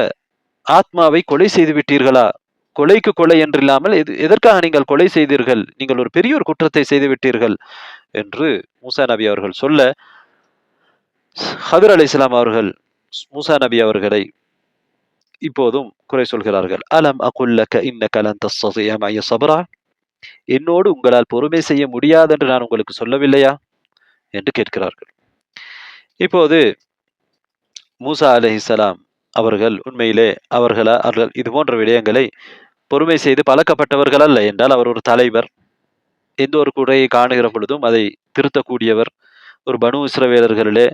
ஆத்மாவை கொலை செய்து விட்டீர்களா? கொலைக்கு கொலை என்றில்லாமல் எதற்காக நீங்கள் கொலை செய்தீர்கள்? நீங்கள் ஒரு பெரிய ஒரு குற்றத்தை செய்து விட்டீர்கள் என்று மூசா நபி அவர்கள் சொல்ல, ஹதிர் அலைஹிஸ்ஸலாம் அவர்கள் மூசா நபி அவர்களை இப்போதும் குறை சொல்கிறார்கள். அலம் அகுல் லக இன்னக லன் தஸ்ததிஅ மஇய ஸப்ரா, என்னோடு உங்களால் பொறுமை செய்ய முடியாது என்று நான் உங்களுக்கு சொல்லவில்லையா என்று கேட்கிறார்கள். இப்போது மூசா அலைஹிஸ்ஸலாம் அவர்கள் உண்மையிலே அவர்கள் இது போன்ற விடயங்களை பொறுமை செய்து பழக்கப்பட்டவர்கள் அல்ல. என்றால் அவர் ஒரு தலைவர், எந்த ஒரு குறையை காணுகிற பொழுதும் அதை திருத்தக்கூடியவர், ஒரு பனு இஸ்ரவேலர்களிலே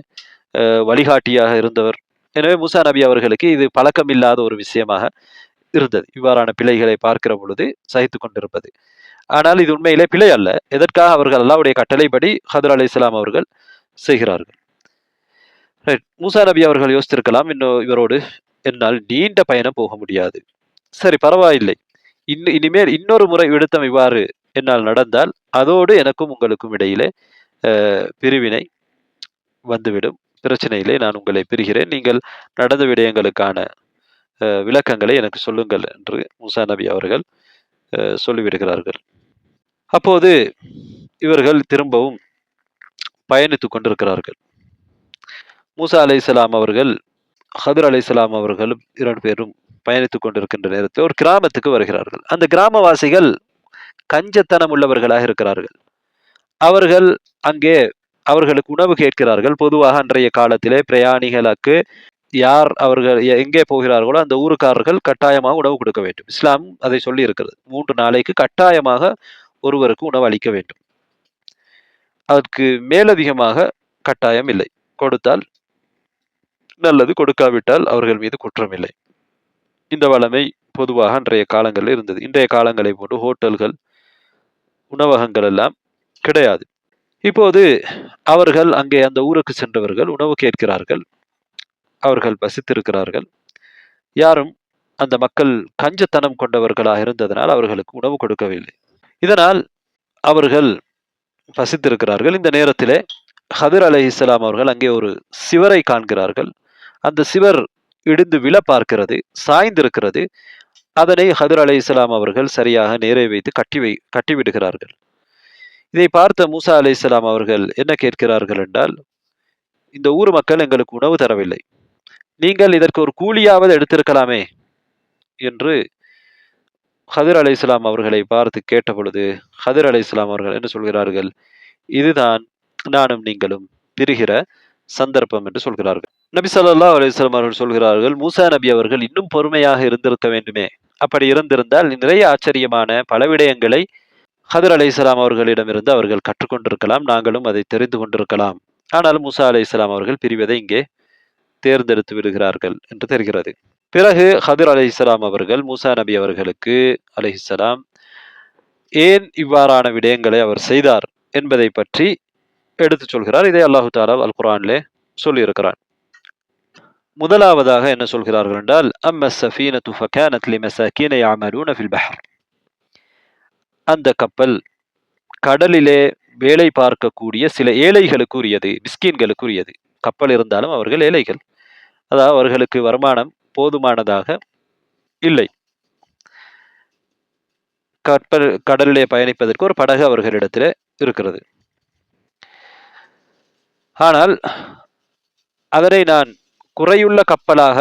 வழிகாட்டியாக இருந்தவர். எனவே மூசா நபி அவர்களுக்கு இது பழக்கமில்லாத ஒரு விஷயமாக இருந்தது, இவ்வாறான பிழைகளை பார்க்கிற பொழுது சகித்து கொண்டிருப்பது. ஆனால் இது உண்மையிலே பிழை அல்ல. எதற்காக அவர்கள் அல்லாஹ்வுடைய கட்டளைப்படி ஹதிர் அலைஹிஸ்ஸலாம் அவர்கள் செய்கிறார்கள். மூசா நபி அவர்கள் யோசித்திருக்கலாம், இன்னும் இவரோடு என்னால் நீண்ட பயணம் போக முடியாது. சரி, பரவாயில்லை, இனிமேல் இன்னொரு முறை விடுத்தம் இவ்வாறு என்னால் நடந்தால் அதோடு எனக்கும் உங்களுக்கும் இடையிலே பிரிவினை வந்துவிடும். பிரச்சனையிலே நான் உங்களை பிரிகிறேன். நீங்கள் நடந்த விடயங்களுக்கான விளக்கங்களை எனக்கு சொல்லுங்கள் என்று மூசா நபி அவர்கள் சொல்லிவிடுகிறார்கள். அப்போது இவர்கள் திரும்பவும் பயணித்துக் கொண்டிருக்கிறார்கள். மூசா அலைஹிஸ்ஸலாம் அவர்கள் ஹதிர் அலைஹிஸ்ஸலாம் அவர்களும் இரண்டு பேரும் பயணித்துக் கொண்டிருக்கின்ற நேரத்தில் ஒரு கிராமத்துக்கு வருகிறார்கள். அந்த கிராமவாசிகள் கஞ்சத்தனம் உள்ளவர்களாக இருக்கிறார்கள். அவர்கள் அங்கே அவர்களுக்கு உணவு கேட்கிறார்கள். பொதுவாக அன்றைய காலத்திலே பிரயாணிகளுக்கு யார் அவர்கள் எங்கே போகிறார்களோ அந்த ஊருக்காரர்கள் கட்டாயமாக உணவு கொடுக்க வேண்டும். இஸ்லாம் அதை சொல்லி இருக்கிறது. 3 நாளைக்கு கட்டாயமாக ஒருவருக்கு உணவு அளிக்க வேண்டும். அதற்கு மேலதிகமாக கட்டாயம் இல்லை. கொடுத்தால் நல்லது, கொடுக்காவிட்டால் அவர்கள் மீது குற்றம் இல்லை. இந்த வளமை பொதுவாக அன்றைய காலங்களில் இருந்தது. இன்றைய காலங்களை போன்று ஹோட்டல்கள், உணவகங்கள் எல்லாம் கிடையாது. இப்போது அவர்கள் அங்கே அந்த ஊருக்கு சென்றவர்கள் உணவு கேட்கிறார்கள். அவர்கள் பசித்திருக்கிறார்கள். யாரும் அந்த மக்கள் கஞ்சத்தனம் கொண்டவர்களாக இருந்ததனால் அவர்களுக்கு உணவு கொடுக்கவில்லை. இதனால் அவர்கள் பசித்திருக்கிறார்கள். இந்த நேரத்திலே ஹதிர் அலைஹிஸ்ஸலாம் அவர்கள் அங்கே ஒரு சிவரை காண்கிறார்கள். அந்த சிவர் இடிந்து விழ பார்க்கிறது, சாய்ந்திருக்கிறது. அதனை ஹதிர் அலைஹிஸ்ஸலாம் அவர்கள் சரியாக நேரே வைத்து கட்டிவிடுகிறார்கள். இதை பார்த்த மூசா அலைஹிஸ்ஸலாம் அவர்கள் என்ன கேட்கிறார்கள் என்றால், இந்த ஊர் மக்கள் எங்களுக்கு உணவு தரவில்லை, நீங்கள் இதற்கு ஒரு கூலியாவது எடுத்திருக்கலாமே என்று ஹதிர் அலைஹிஸ்ஸலாம் அவர்களை பார்த்து கேட்ட பொழுது, ஹதிர் அலைஹிஸ்ஸலாம் அவர்கள் என்ன சொல்கிறார்கள், இதுதான் நானும் நீங்களும் பிரிகிற சந்தர்ப்பம் என்று சொல்கிறார்கள். நபி ஸல்லல்லாஹு அலைஹி வஸல்லம் அவர்கள் சொல்கிறார்கள், மூசா நபி அவர்கள் இன்னும் பொறுமையாக இருந்திருக்க வேண்டுமே. அப்படி இருந்திருந்தால் நிறைய ஆச்சரியமான பல விடயங்களை ஹதிர் அலைஹிஸ்ஸலாம் அவர்களிடமிருந்து அவர்கள் கற்றுக்கொண்டிருக்கலாம், நாங்களும் அதை தெரிந்து கொண்டிருக்கலாம். ஆனால் மூசா அலைஹிஸ்ஸலாம் அவர்கள் பிரிவதை இங்கே தேர்ந்தெடுத்து விடுகிறார்கள் என்று தெரிகிறது. பிறகு ஹதிர் அலைஹிஸ்ஸலாம் அவர்கள் மூசா நபி அவர்களுக்கு அலைஹிஸ்ஸலாம் ஏன் இவ்வாறான விடயங்களை அவர் செய்தார் என்பதை பற்றி எடுத்து சொல்கிறார். இதை அல்லாஹு தஆலா அல் குர்ஆனிலே சொல்லியிருக்கிறான். முதலாவதாக என்ன சொல்கிறார்கள் என்றால், அம்ம ஸஃபீனத்து ஃபகானத் லிமஸாகீன யஅமலூன ஃபில் பஹர். அந்த கப்பல் கடலிலே வேலை பார்க்கக்கூடிய சில ஏழைகளுக்கு உரியது, மிஸ்கீன்களுக்கு உரியது. கப்பல் இருந்தாலும் அவர்கள் ஏழைகள், அதாவது அவர்களுக்கு வருமானம் போதுமானதாக இல்லை. கடலிலே பயணிப்பதற்கு ஒரு படகு அவர்களிடத்தில் இருக்கிறது. ஆனால் அதனை நான் குறையுள்ள கப்பலாக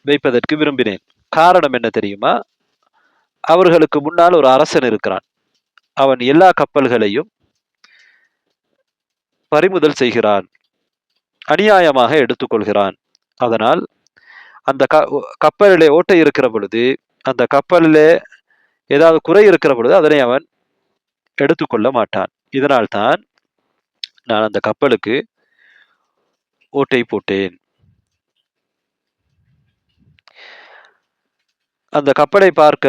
வைப்பதற்கு விரும்பினேன். காரணம் என்ன தெரியுமா? அவர்களுக்கு முன்னால் ஒரு அரசன் இருக்கிறான். அவன் எல்லா கப்பல்களையும் பறிமுதல் செய்கிறான், அநியாயமாக எடுத்துக்கொள்கிறான். அதனால் அந்த கப்பலிலே ஓட்டை இருக்கிற பொழுது, அந்த கப்பலிலே ஏதாவது குறை இருக்கிற பொழுது அதனை அவன் எடுத்துக்கொள்ள மாட்டான். இதனால் தான் நான் அந்த கப்பலுக்கு ஓட்டை போட்டேன். அந்த கப்பலை பார்க்க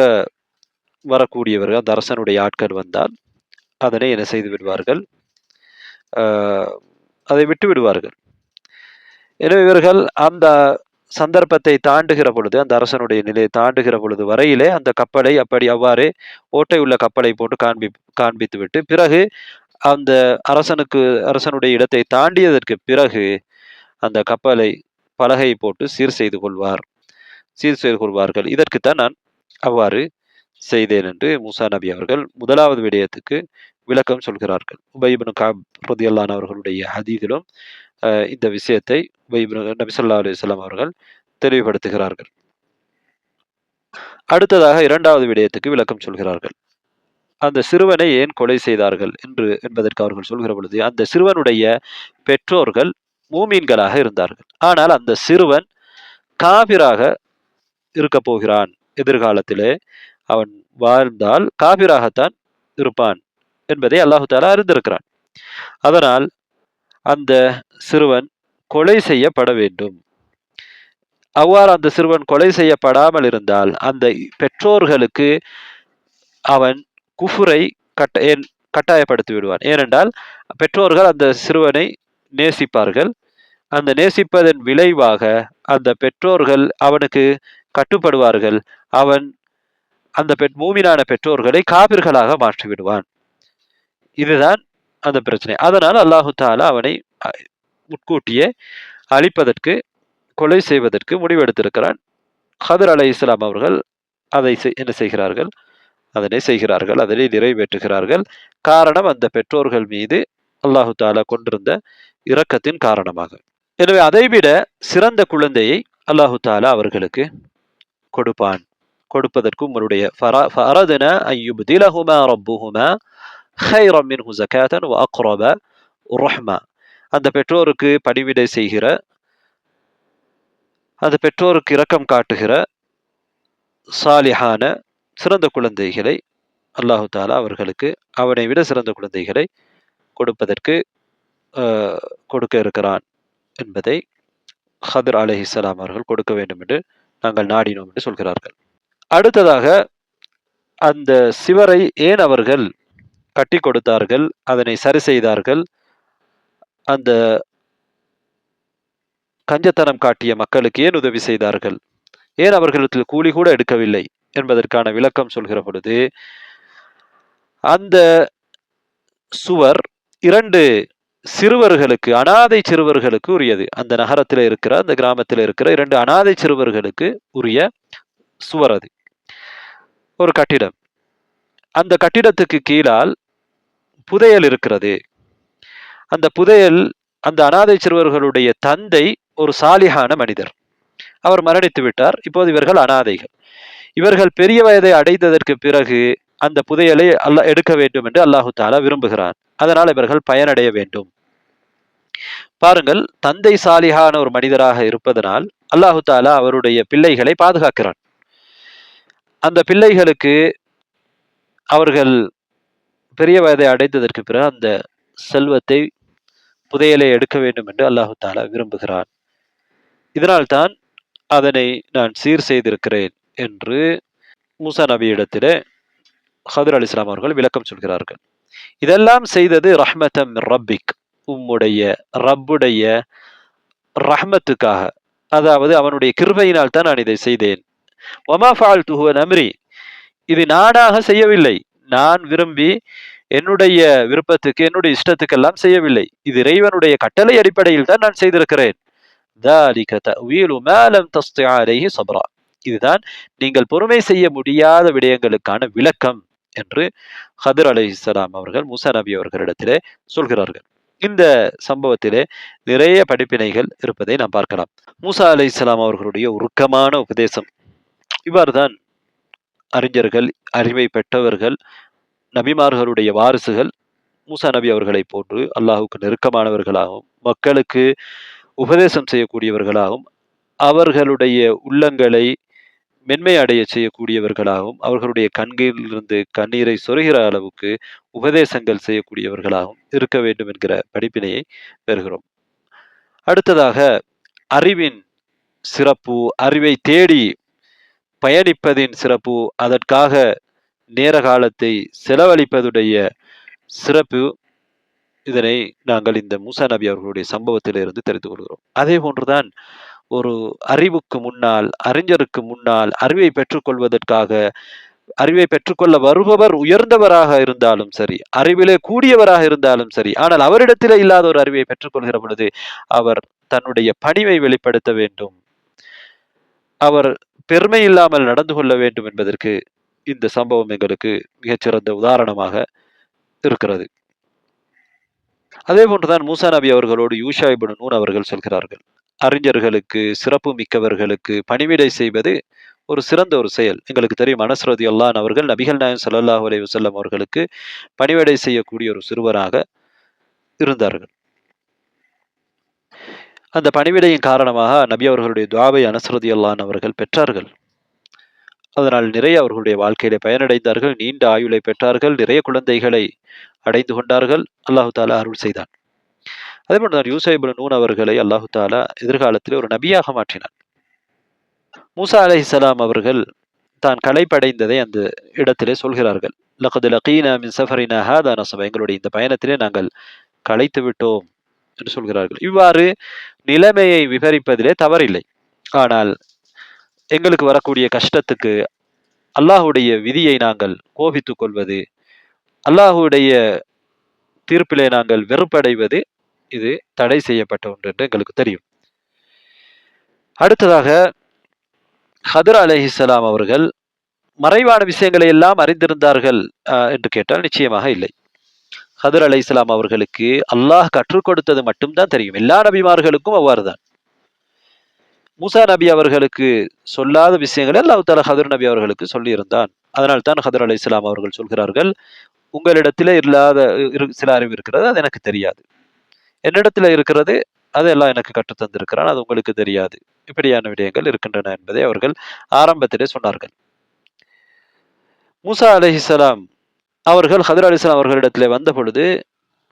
வரக்கூடியவர்கள், அந்த அரசனுடைய ஆட்கள் வந்தால் அதனை என்ன செய்து விடுவார்கள், அதை விட்டு விடுவார்கள். எனவே இவர்கள் அந்த சந்தர்ப்பத்தை தாண்டுகிற பொழுது, அந்த அரசனுடைய நிலையை தாண்டுகிற பொழுது வரையிலே அந்த கப்பலை அவ்வாறே ஓட்டை உள்ள கப்பலை போட்டு காண்பித்து விட்டு, பிறகு அந்த அரசனுடைய இடத்தை தாண்டியதற்கு பிறகு அந்த கப்பலை பலகை போட்டு சீர் செய்து கொள்வார்கள். இதற்குத்தான் நான் அவ்வாறு செய்தேன் என்று மூசா நபி அவர்கள் முதலாவது விடயத்துக்கு விளக்கம் சொல்கிறார்கள். உபை இப்னு கஅப் ரலியல்லாஹு அன்ஹு அவர்களுடைய ஹதீஸிலும் இந்த விஷயத்தை நபி ஸல்லல்லாஹு அலைஹி வஸல்லம் அவர்கள் தெளிவுபடுத்துகிறார்கள். அடுத்ததாக இரண்டாவது விடயத்துக்கு விளக்கம் சொல்கிறார்கள். அந்த சிறுவனை ஏன் கொலை செய்தார்கள் என்பதற்கு அவர்கள் சொல்கிற பொழுது, அந்த சிறுவனுடைய பெற்றோர்கள் மூமீன்களாக இருந்தார்கள். ஆனால் அந்த சிறுவன் காபிராக இருக்க போகிறான். எதிர்காலத்திலே அவன் வாழ்ந்தால் காபிராகத்தான் இருப்பான் என்பதை அல்லாஹு தஆலா அறிந்திருக்கிறான். அதனால் அந்த சிறுவன் கொலை செய்யப்பட வேண்டும். அவ்வாறு அந்த சிறுவன் கொலை செய்யப்படாமல் இருந்தால் அந்த பெற்றோர்களுக்கு அவன் குஃபுரை கட்டாயப்படுத்தி விடுவான். ஏனென்றால் பெற்றோர்கள் அந்த சிறுவனை நேசிப்பார்கள். அந்த நேசிப்பதன் விளைவாக அந்த பெற்றோர்கள் அவனுக்கு கட்டுப்படுவார்கள். அவன் அந்த மூமினான பெற்றோர்களை காபிர்களாக மாற்றிவிடுவான். இதுதான் அந்த பிரச்சனை. அதனால் அல்லாஹு தஆலா அவனை முன்கூட்டியே அழிப்பதற்கு, கொலை செய்வதற்கு முடிவெடுத்திருக்கிறான். ஹதிர் அலைஹிஸ்ஸலாம் அவர்கள் அதை என்ன செய்கிறார்கள், அதனை நிறைவேற்றுகிறார்கள். காரணம் அந்த பெற்றோர்கள் மீது அல்லாஹு தஆலா கொண்டிருந்த இரக்கத்தின் காரணமாக. எனவே அதைவிட சிறந்த குழந்தையை அல்லாஹு தஆலா அவர்களுக்கு கொடுப்பான். கொடுப்பதற்கு உங்களுடைய فأردنا أن يبدلهما ربهما خيرا منه زكاة وأقرب رحمة. அந்த பெற்றோருக்கு பணிவிடை செய்கிற, அந்த பெற்றோருக்கு இரக்கம் காட்டுகிற சாலிஹான சிறந்த குழந்தைகளை அல்லாஹு தாலா அவர்களுக்கு அவனை விட சிறந்த குழந்தைகளை கொடுப்பதற்கு கொடுக்க இருக்கிறான் என்பதை ஹதர் அலைஹிஸ்ஸலாம் அவர்கள் கொடுக்க வேண்டும் என்று நாங்கள் நாடினோம் என்று சொல்கிறார்கள். அடுத்ததாக அந்த சிவரை ஏன் அவர்கள் கட்டி கொடுத்தார்கள், அதனை சரி செய்தார்கள், அந்த கஞ்சத்தனம் காட்டிய மக்களுக்கு ஏன் உதவி செய்தார்கள், ஏன் அவர்களுக்கு கூலி கூட எடுக்கவில்லை என்பதற்கான விளக்கம் சொல்கிற பொழுது, அந்த சுவர் 2 சிறுவர்களுக்கு, அனாதை சிறுவர்களுக்கு உரியது. அந்த நகரத்தில் இருக்கிற, அந்த கிராமத்தில் இருக்கிற 2 அனாதை சிறுவர்களுக்கு உரிய சுவர். அது ஒரு கட்டிடம். அந்த கட்டிடத்துக்கு கீழால் புதையல் இருக்கிறது. அந்த புதையல், அந்த அனாதை சிறுவர்களுடைய தந்தை ஒரு சாலிஹான மனிதர். அவர் மரணித்து விட்டார். இப்போது இவர்கள் அனாதைகள். இவர்கள் பெரிய வயதை அடைந்ததற்கு பிறகு அந்த புதையலை எடுக்க வேண்டும் என்று அல்லாஹு தாலா விரும்புகிறான். அதனால் இவர்கள் பயனடைய வேண்டும். பாருங்கள், தந்தை சாலிஹான ஒரு மனிதராக இருப்பதனால் அல்லாஹு தாலா அவருடைய பிள்ளைகளை பாதுகாக்கிறான். அந்த பிள்ளைகளுக்கு அவர்கள் பெரிய வயதை அடைந்ததற்கு பிறகு அந்த செல்வத்தை, புதையலை எடுக்க வேண்டும் என்று அல்லாஹு தாலா விரும்புகிறான். இதனால்தான் அதனை நான் சீர் செய்திருக்கிறேன் என்று மூசா நபியிடத்திலே ஹதர் அலைஹிஸ்ஸலாம் அவர்கள் விளக்கம் சொல்கிறார்கள். இதெல்லாம் செய்தது ரஹ்மத்தம் மின் ரப்பிக், உம்முடைய ரப்புடைய ரஹ்மத்துக்காக, அதாவது அவனுடைய கிருபையினால் தான் நான் இதை செய்தேன். வமா ஃபஅல்துஹு அன் அம்ரி, இது நானாக செய்யவில்லை, நான் விரும்பி என்னுடைய விருப்பத்துக்கு, என்னுடைய இஷ்டத்துக்கெல்லாம் செய்யவில்லை, இது இறைவனுடைய கட்டளை அடிப்படையில் தான் நான் செய்திருக்கிறேன். ذَلِكَ تَأْوِيلُ مَا لَمْ تَسْطِعْ عَلَيْهِ صَبْرًا, இதுதான் நீங்கள் பொறுமை செய்ய முடியாத விடயங்களுக்கான விளக்கம் என்று ஹதர் அலைஹிஸ்ஸலாம் அவர்கள் மூசா நபி அவர்களிடத்திலே சொல்கிறார்கள். இந்த சம்பவத்திலே நிறைய படிப்பினைகள் இருப்பதை நாம் பார்க்கலாம். மூசா அலைஹிஸ்ஸலாம் அவர்களுடைய உருக்கமான உபதேசம். இவ்வாறுதான் அறிஞர்கள், அறிவை பெற்றவர்கள், நபிமார்களுடைய வாரிசுகள் மூசா நபி அவர்களை போன்று அல்லாஹுக்கு நெருக்கமானவர்களாகவும், மக்களுக்கு உபதேசம் செய்யக்கூடியவர்களாகவும், அவர்களுடைய உள்ளங்களை மென்மை அடைய செய்யக்கூடியவர்களாகவும், அவர்களுடைய கண்களிலிருந்து கண்ணீரை சொருகிற அளவுக்கு உபதேசங்கள் செய்யக்கூடியவர்களாகவும் இருக்க வேண்டும் என்கிற படிப்பினையை பெறுகிறோம். அடுத்ததாக அறிவின் சிறப்பு, அறிவை தேடி பயணிப்பதின் சிறப்பு, அதற்காக நேர காலத்தை செலவழிப்பதுடைய சிறப்பு, இதனை நாங்கள் இந்த மூசா நபி அவர்களுடைய சம்பவத்திலிருந்து தெரிந்து கொள்கிறோம். அதே போன்றுதான் ஒரு அறிவுக்கு முன்னால், அறிஞருக்கு முன்னால் அறிவை பெற்றுக்கொள்வதற்காக, அறிவை பெற்றுக்கொள்ள வருபவர் உயர்ந்தவராக இருந்தாலும் சரி, அறிவிலே கூடியவராக இருந்தாலும் சரி, ஆனால் அவரிடத்திலே இல்லாத ஒரு அறிவை பெற்றுக்கொள்கிற பொழுது அவர் தன்னுடைய பணிவை வெளிப்படுத்த வேண்டும், அவர் பெருமை இல்லாமல் நடந்து கொள்ள வேண்டும் என்பதற்கு இந்த சம்பவம் எங்களுக்கு மிகச்சிறந்த உதாரணமாக இருக்கிறது. அதே போன்றுதான் மூசா நபி அவர்களோடு யூஷா இப்னு நூன் அவர்கள் சொல்கிறார்கள், அறிஞர்களுக்கு, சிறப்பு மிக்கவர்களுக்கு பணிவிடை செய்வது ஒரு சிறந்த ஒரு செயல். எங்களுக்கு தெரியும், அனஸ் ரலியல்லாஹு அன்ஹு அவர்கள் நபிகள் நாயகம் ஸல்லல்லாஹு அலைஹி வஸல்லம் அவர்களுக்கு பணிவிடை செய்யக்கூடிய ஒரு சிறுவராக இருந்தார்கள். அந்த பணிவிடையின் காரணமாக நபி அவர்களுடைய துஆவை அனஸ் ரலியல்லாஹு அன்ஹு அவர்கள் பெற்றார்கள். அதனால் நிறைய அவர்களுடைய வாழ்க்கையிலே பயனடைந்தார்கள், நீண்ட ஆயுளை பெற்றார்கள், நிறைய குழந்தைகளை அடைந்து கொண்டார்கள். அல்லாஹு தாலா அருள் செய்தான். அதே போன்றுதான் யூசா இப்னு நூன் அவர்களை அல்லாஹு தாலா எதிர்காலத்தில் ஒரு நபியாக மாற்றினார். மூசா அலைஹிஸ்ஸலாம் அவர்கள் தான் களைப்படைந்ததை அந்த இடத்திலே சொல்கிறார்கள். லகத் லகீனா மின் சஃபரினா ஹாதா நஸபா, எங்களுடைய இந்த பயணத்திலே நாங்கள் களைத்து விட்டோம் என்று சொல்கிறார்கள். இவ்வாறு நிலைமையை விவரிப்பதிலே தவறில்லை. ஆனால் எங்களுக்கு வரக்கூடிய கஷ்டத்துக்கு அல்லாஹுடைய விதியை நாங்கள் கோபித்துக் கொள்வது, அல்லாஹுடைய தீர்ப்பிலே நாங்கள் வெறுப்படைவது, இது தடை செய்யப்பட்ட ஒன்று என்று எங்களுக்கு தெரியும். அடுத்ததாக ஹதர் அலைஹிஸ்ஸலாம் அவர்கள் மறைவான விஷயங்களை எல்லாம் அறிந்திருந்தார்கள் என்று கேட்டால் நிச்சயமாக இல்லை. ஹதர் அலைஹிஸ்ஸலாம் அவர்களுக்கு அல்லாஹ் கற்றுக் கொடுத்தது மட்டும்தான் தெரியும். எல்லா நபிமார்களுக்கும் அவ்வாறுதான். மூசா நபி அவர்களுக்கு சொல்லாத விஷயங்களை அல்லாஹ் தஆலா ஹதர் நபி அவர்களுக்கு சொல்லி இருந்தான். அதனால் தான் ஹதர் அலைஹிஸ்ஸலாம் அவர்கள் சொல்கிறார்கள், உங்களிடத்திலே இல்லாத சில அறிவு இருக்கிறது, அது எனக்கு தெரியாது. என்னிடத்துல இருக்கிறது, அது எல்லாம் எனக்கு கற்றுத் தந்திருக்கிறான், அது உங்களுக்கு தெரியாது. இப்படியான விடயங்கள் இருக்கின்றன என்பதை அவர்கள் ஆரம்பத்திலே சொன்னார்கள். மூசா அலைஹிஸ்ஸலாம் அவர்கள் ஹதர் அலைஹிஸ்ஸலாம் அவர்களிடத்திலே வந்த பொழுது,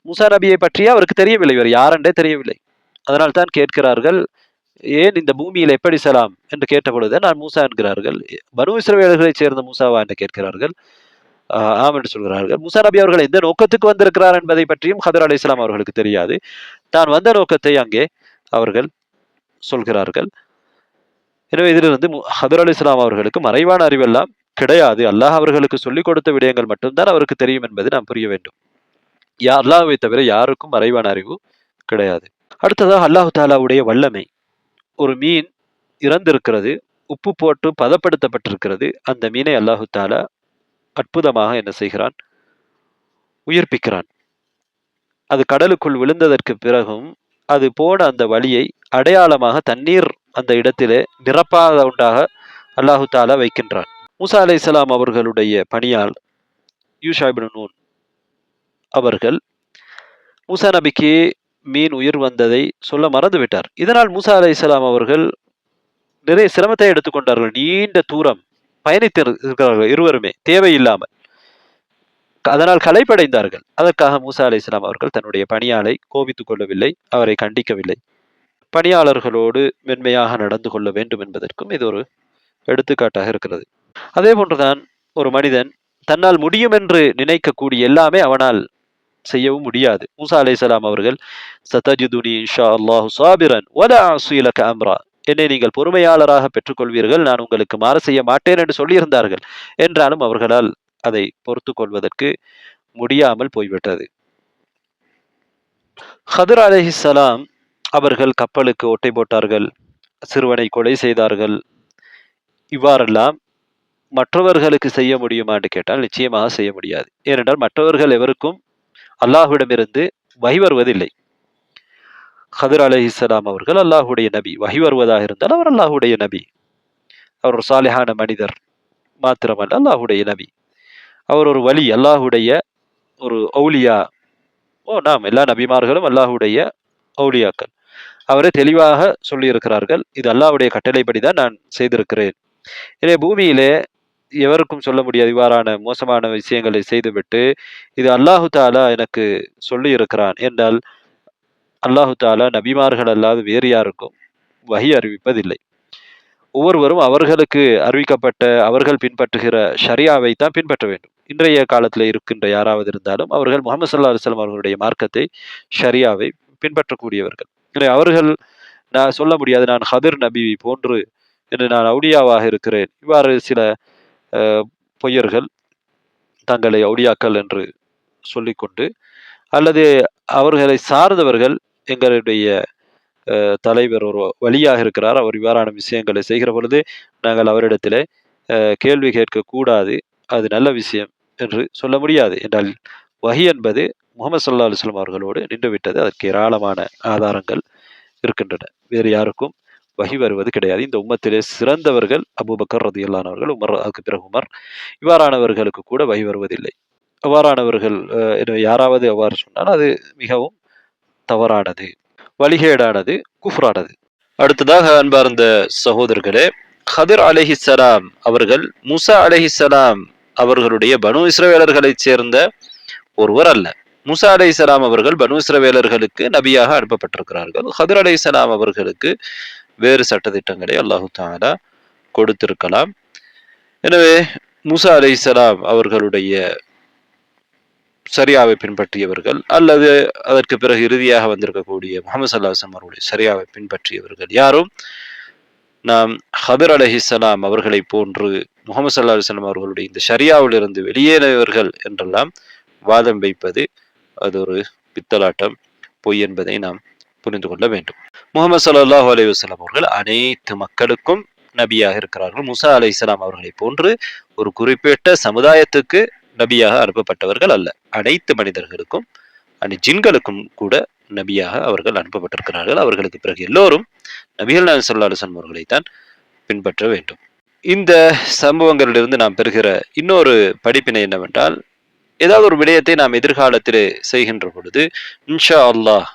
மூசா நபியை பற்றியே அவருக்கு தெரியவில்லை, இவர் யாரென்றே தெரியவில்லை. அதனால் தான் கேட்கிறார்கள், ஏன் இந்த பூமியில் எப்படி செலாம் என்று கேட்டபொழுது, நான் மூசா என்கிறார்கள். பனு இஸ்ரவேலர்களைச் சேர்ந்த மூசாவா என்று கேட்கிறார்கள். ஆம் என்று சொல்கிறார்கள். மூசா நபி அவர்கள் எந்த நோக்கத்துக்கு வந்திருக்கிறார் என்பதை பற்றியும் ஹதர் அலைஹிஸ்ஸலாம் அவர்களுக்கு தெரியாது. தான் வந்த நோக்கத்தை அங்கே அவர்கள் சொல்கிறார்கள். எனவே இதிலிருந்து ஹதர் அலைஹிஸ்ஸலாம் அவர்களுக்கு மறைவான அறிவெல்லாம் கிடையாது. அல்லாஹ் அவர்களுக்கு சொல்லிக் கொடுத்த விடயங்கள் மட்டும்தான் அவருக்கு தெரியும் என்பதை நாம் புரிய வேண்டும். அல்லாஹ்வை தவிர யாருக்கும் மறைவான அறிவு கிடையாது. அடுத்ததாக அல்லாஹ் தாலாவுடைய வல்லமை. ஒரு மீன் இறந்திருக்கிறது, உப்பு போட்டு பதப்படுத்தப்பட்டிருக்கிறது. அந்த மீனை அல்லாஹு தாலா அற்புதமாக என்ன செய்கிறான்? உயிர்ப்பிக்கிறான். அது கடலுக்குள் விழுந்ததற்கு பிறகும் அது போன அந்த வழியை அடையாளமாக தண்ணீர் அந்த இடத்திலே நிரப்பாத உண்டாக அல்லாஹு தாலா வைக்கின்றான். மூசா அலைஹிஸ்ஸலாம் அவர்களுடைய பணியால் யூஷா இப்னு நூன் அவர்கள் மூசா நபிக்கு மீன் உயிர் வந்ததை சொல்ல மறந்துவிட்டார். இதனால் மூசா அலைஹிஸ்ஸலாம் அவர்கள் நிறைய சிரமத்தை எடுத்துக்கொண்டார்கள். நீண்ட தூரம் பயணித்து இருக்கிறார்கள் இருவருமே தேவையில்லாமல். அதனால் களைப்படைந்தார்கள். அதற்காக மூசா அலைஹிஸ்ஸலாம் அவர்கள் தன்னுடைய பணியாளை கோபித்துக் கொள்ளவில்லை, அவரை கண்டிக்கவில்லை. பணியாளர்களோடு மென்மையாக நடந்து கொள்ள வேண்டும் என்பதற்கும் இது ஒரு எடுத்துக்காட்டாக இருக்கிறது. அதே போன்றுதான் ஒரு மனிதன் தன்னால் முடியும் என்று நினைக்கக்கூடிய எல்லாமே அவனால் செய்யவும் முடியாது. மூசா அலைஹிஸ்ஸலாம் அவர்கள் சதஜிதுனி இன்ஷா அல்லாஹு சாபிரன் வலா அஸீ லக அம்ரா, என்னை நீங்கள் பொறுமையாளராக பெற்றுக்கொள்வீர்கள், நான் உங்களுக்கு மாறு செய்ய மாட்டேன் என்று சொல்லியிருந்தார்கள். என்றாலும் அவர்களால் அதை பொறுத்து கொள்வதற்கு முடியாமல் போய்விட்டது. ஹதர் அலைஹிஸ்ஸலாம் அவர்கள் கப்பலுக்கு ஓட்டை போட்டார்கள், சிறுவனை கொலை செய்தார்கள். இவ்வாறெல்லாம் மற்றவர்களுக்கு செய்ய முடியுமா என்று கேட்டால் நிச்சயமாக செய்ய முடியாது. ஏனென்றால் மற்றவர்கள் எவருக்கும் அல்லாஹ்விடமிருந்து வஹி வருவதில்லை. ஹதர் அலைஹிஸ்ஸலாம் அவர்கள் அல்லாஹுடைய நபி. வஹி வருவதாக இருந்தால் அவர் அல்லாஹுடைய நபி. அவர் ஒரு சாலிஹான மனிதர் மாத்திரமல்ல, அல்லாஹுடைய நபி. அவர் ஒரு வலி, அல்லாஹுடைய ஒரு ஔலியா. நாம் எல்லா நபிமார்களும் அல்லாஹுடைய ஔலியாக்கள். அவரை தெளிவாக சொல்லியிருக்கிறார்கள், இது அல்லாஹ்வுடைய கட்டளைப்படிதான் நான் செய்திருக்கிறேன். எனவே பூமியிலே எவருக்கும் சொல்ல முடியாது இவ்வாறான மோசமான விஷயங்களை செய்துவிட்டு இது அல்லாஹு தாலா எனக்கு சொல்லி இருக்கிறான் என்றால் அல்லாஹு தாலா நபிமார்கள் அல்லாது வேறு யாருக்கும் வஹி அறிவிப்பதில்லை. ஒவ்வொருவரும் அவர்களுக்கு அறிவிக்கப்பட்ட அவர்கள் பின்பற்றுகிற ஷரியாவை தான் பின்பற்ற வேண்டும். இன்றைய காலத்தில் இருக்கின்ற யாராவது இருந்தாலும் அவர்கள் முஹம்மது ஸல்லல்லாஹு அலைஹி வஸல்லம் அவர்களுடைய மார்க்கத்தை ஷரியாவை பின்பற்றக்கூடியவர்கள். எனவே அவர்கள் நான் சொல்ல முடியாது, நான் ஹதர் நபி போன்று என்று நான் அவுலியாவாக இருக்கிறேன். இவ்வாறு சில பொய்யர்கள் தங்களை அவுலியாக்கள் என்று சொல்லிக்கொண்டு அல்லது அவர்களை சார்ந்தவர்கள் எங்களுடைய தலைவர் ஒரு வழியாக இருக்கிறார், அவர் இவ்வாறான விஷயங்களை செய்கிற பொழுது நாங்கள் அவரிடத்திலே கேள்வி கேட்கக்கூடாது, அது நல்ல விஷயம் என்று சொல்ல முடியாது. என்றால் வஹி என்பது முஹம்மது ஸல்லல்லாஹு அலைஹி வஸல்லம் அவர்களோடு நின்றுவிட்டது. அதற்கு ஏராளமான ஆதாரங்கள் இருக்கின்றன. வேறு யாருக்கும் வஹி வருவது கிடையாது. இந்த உம்மத்திலே சிறந்தவர்கள் அபூபக்கர் ரலியல்லாஹு அன்ஹு அவர்கள், உமர், அதுக்கு பிறகு உமர். இவ்வாறானவர்களுக்கு கூட வஹி வருவதில்லை. அவ்வாறானவர்கள் யாராவது அவ்வாறு சொன்னால் அது மிகவும் தவறானது, வழிகேடானது, குஃப்ரானது. அடுத்ததாக அன்பார்ந்த சகோதரர்களே, ஹதர் அலைஹிஸ்ஸலாம் அவர்கள் மூசா அலைஹிஸ்ஸலாம் அவர்களுடைய பனு இஸ்ரவேலர்களைச் சேர்ந்த ஒருவர் அல்ல. மூசா அலைஹிஸ்ஸலாம் அவர்கள் பனு இஸ்ரவேலர்களுக்கு நபியாக அனுப்பப்பட்டிருக்கிறார்கள். ஹதர் அலைஹிஸ்ஸலாம் அவர்களுக்கு வேறு சட்டதிட்டங்களை அல்லாஹு தஆலா கொடுத்திருக்கலாம். எனவே மூசா அலைஹிஸ்ஸலாம் அவர்களுடைய சரியாவை பின்பற்றியவர்கள் அல்லது அதற்கு பிறகு இறுதியாக வந்திருக்கக்கூடிய முஹம்மது ஸல்லல்லாஹு அலைஹி வஸல்லம் அவருடைய சரியாவை பின்பற்றியவர்கள் யாரும் நாம் ஹதர் அலைஹிஸ்ஸலாம் அவர்களை போன்று முஹம்மது ஸல்லல்லாஹு அலைஹி வஸல்லம் அவர்களுடைய இந்த ஷரியாவிலிருந்து வெளியேறியவர்கள் என்றெல்லாம் வாதம் வைப்பது அது ஒரு பித்தலாட்டம், பொய் என்பதை நாம் புரிந்து கொள்ள வேண்டும். முஹம்மது ஸல்லல்லாஹு அலைஹி வஸல்லம் அவர்கள் அனைத்து மக்களுக்கும் நபியாக இருக்கிறார்கள். மூசா அலைஹிஸ்ஸலாம் அவர்களை போன்று ஒரு குறிப்பிட்ட சமுதாயத்துக்கு நபியாக அனுப்பப்பட்டவர்கள் அல்ல. அனைத்து மனிதர்களுக்கும் ஜின்களுக்கும் கூட நபியாக அவர்கள் அனுப்பப்பட்டிருக்கிறார்கள். அவர்களுக்கு பிறகு எல்லோரும் நபிகள் நாயகம் ஸல்லல்லாஹு அலைஹி வஸல்லம் அவர்களைத்தான் பின்பற்ற வேண்டும். இந்த சம்பவங்களிலிருந்து நாம் பெறுகிற இன்னொரு படிப்பினை என்னவென்றால், ஏதாவது ஒரு விடயத்தை நாம் எதிர்காலத்திலே செய்கின்ற பொழுது இன்ஷா அல்லாஹ்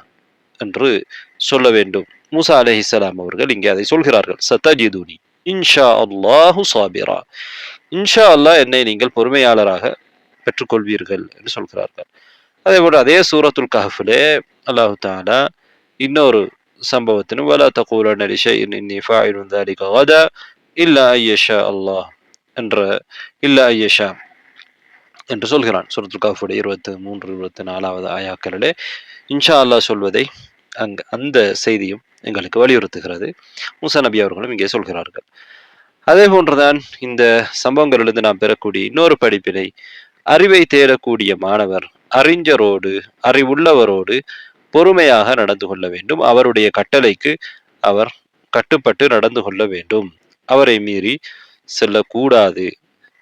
என்று சொல்ல வேண்டும். மூசா அலைஹிஸ்ஸலாம் அவர்கள் இங்கே அதை சொல்கிறார்கள். சதஜிதுனி இன்ஷா அல்லாஹு சாபிரா. இன்ஷா அல்லாஹ் என்னை நீங்கள் பொறுமையாளராக பெற்றுக்கொள்வீர்கள் என்று சொல்கிறார்கள். அதே போல அதே சூரத்துல் கஹ்ஃபிலே அல்லாஹு தஆலா இன்னொரு சம்பவத்திலும் வலா தகூலன்ன லிஷைஇன் இன்னி ஃபாயிலுன் ذلك غدا இல்லா ஐயஷா அல்லாஹ் என்ற இல்லா ஐயஷா என்று சொல்கிறான். சூரத்துல் கஹ்ஃபுடைய 23 24வது ஆயாக்களிலே இன்ஷா அல்லாஹ் சொல்வதை அந்த செய்தியும் எங்களுக்கு வலியுறுத்துகிறது. மூசா நபி அவர்களும் இங்கே சொல்கிறார்கள். அதே போன்றுதான் இந்த சம்பவங்களிலிருந்து நாம் பெறக்கூடிய இன்னொரு படிப்பினை, அறிவை தேடக்கூடிய மாணவர் அறிஞரோடு அறிவுள்ளவரோடு பொறுமையாக நடந்து கொள்ள வேண்டும். அவருடைய கட்டளைக்கு அவர் கட்டுப்பட்டு நடந்து கொள்ள வேண்டும். அவரை மீறி செல்லக்கூடாது.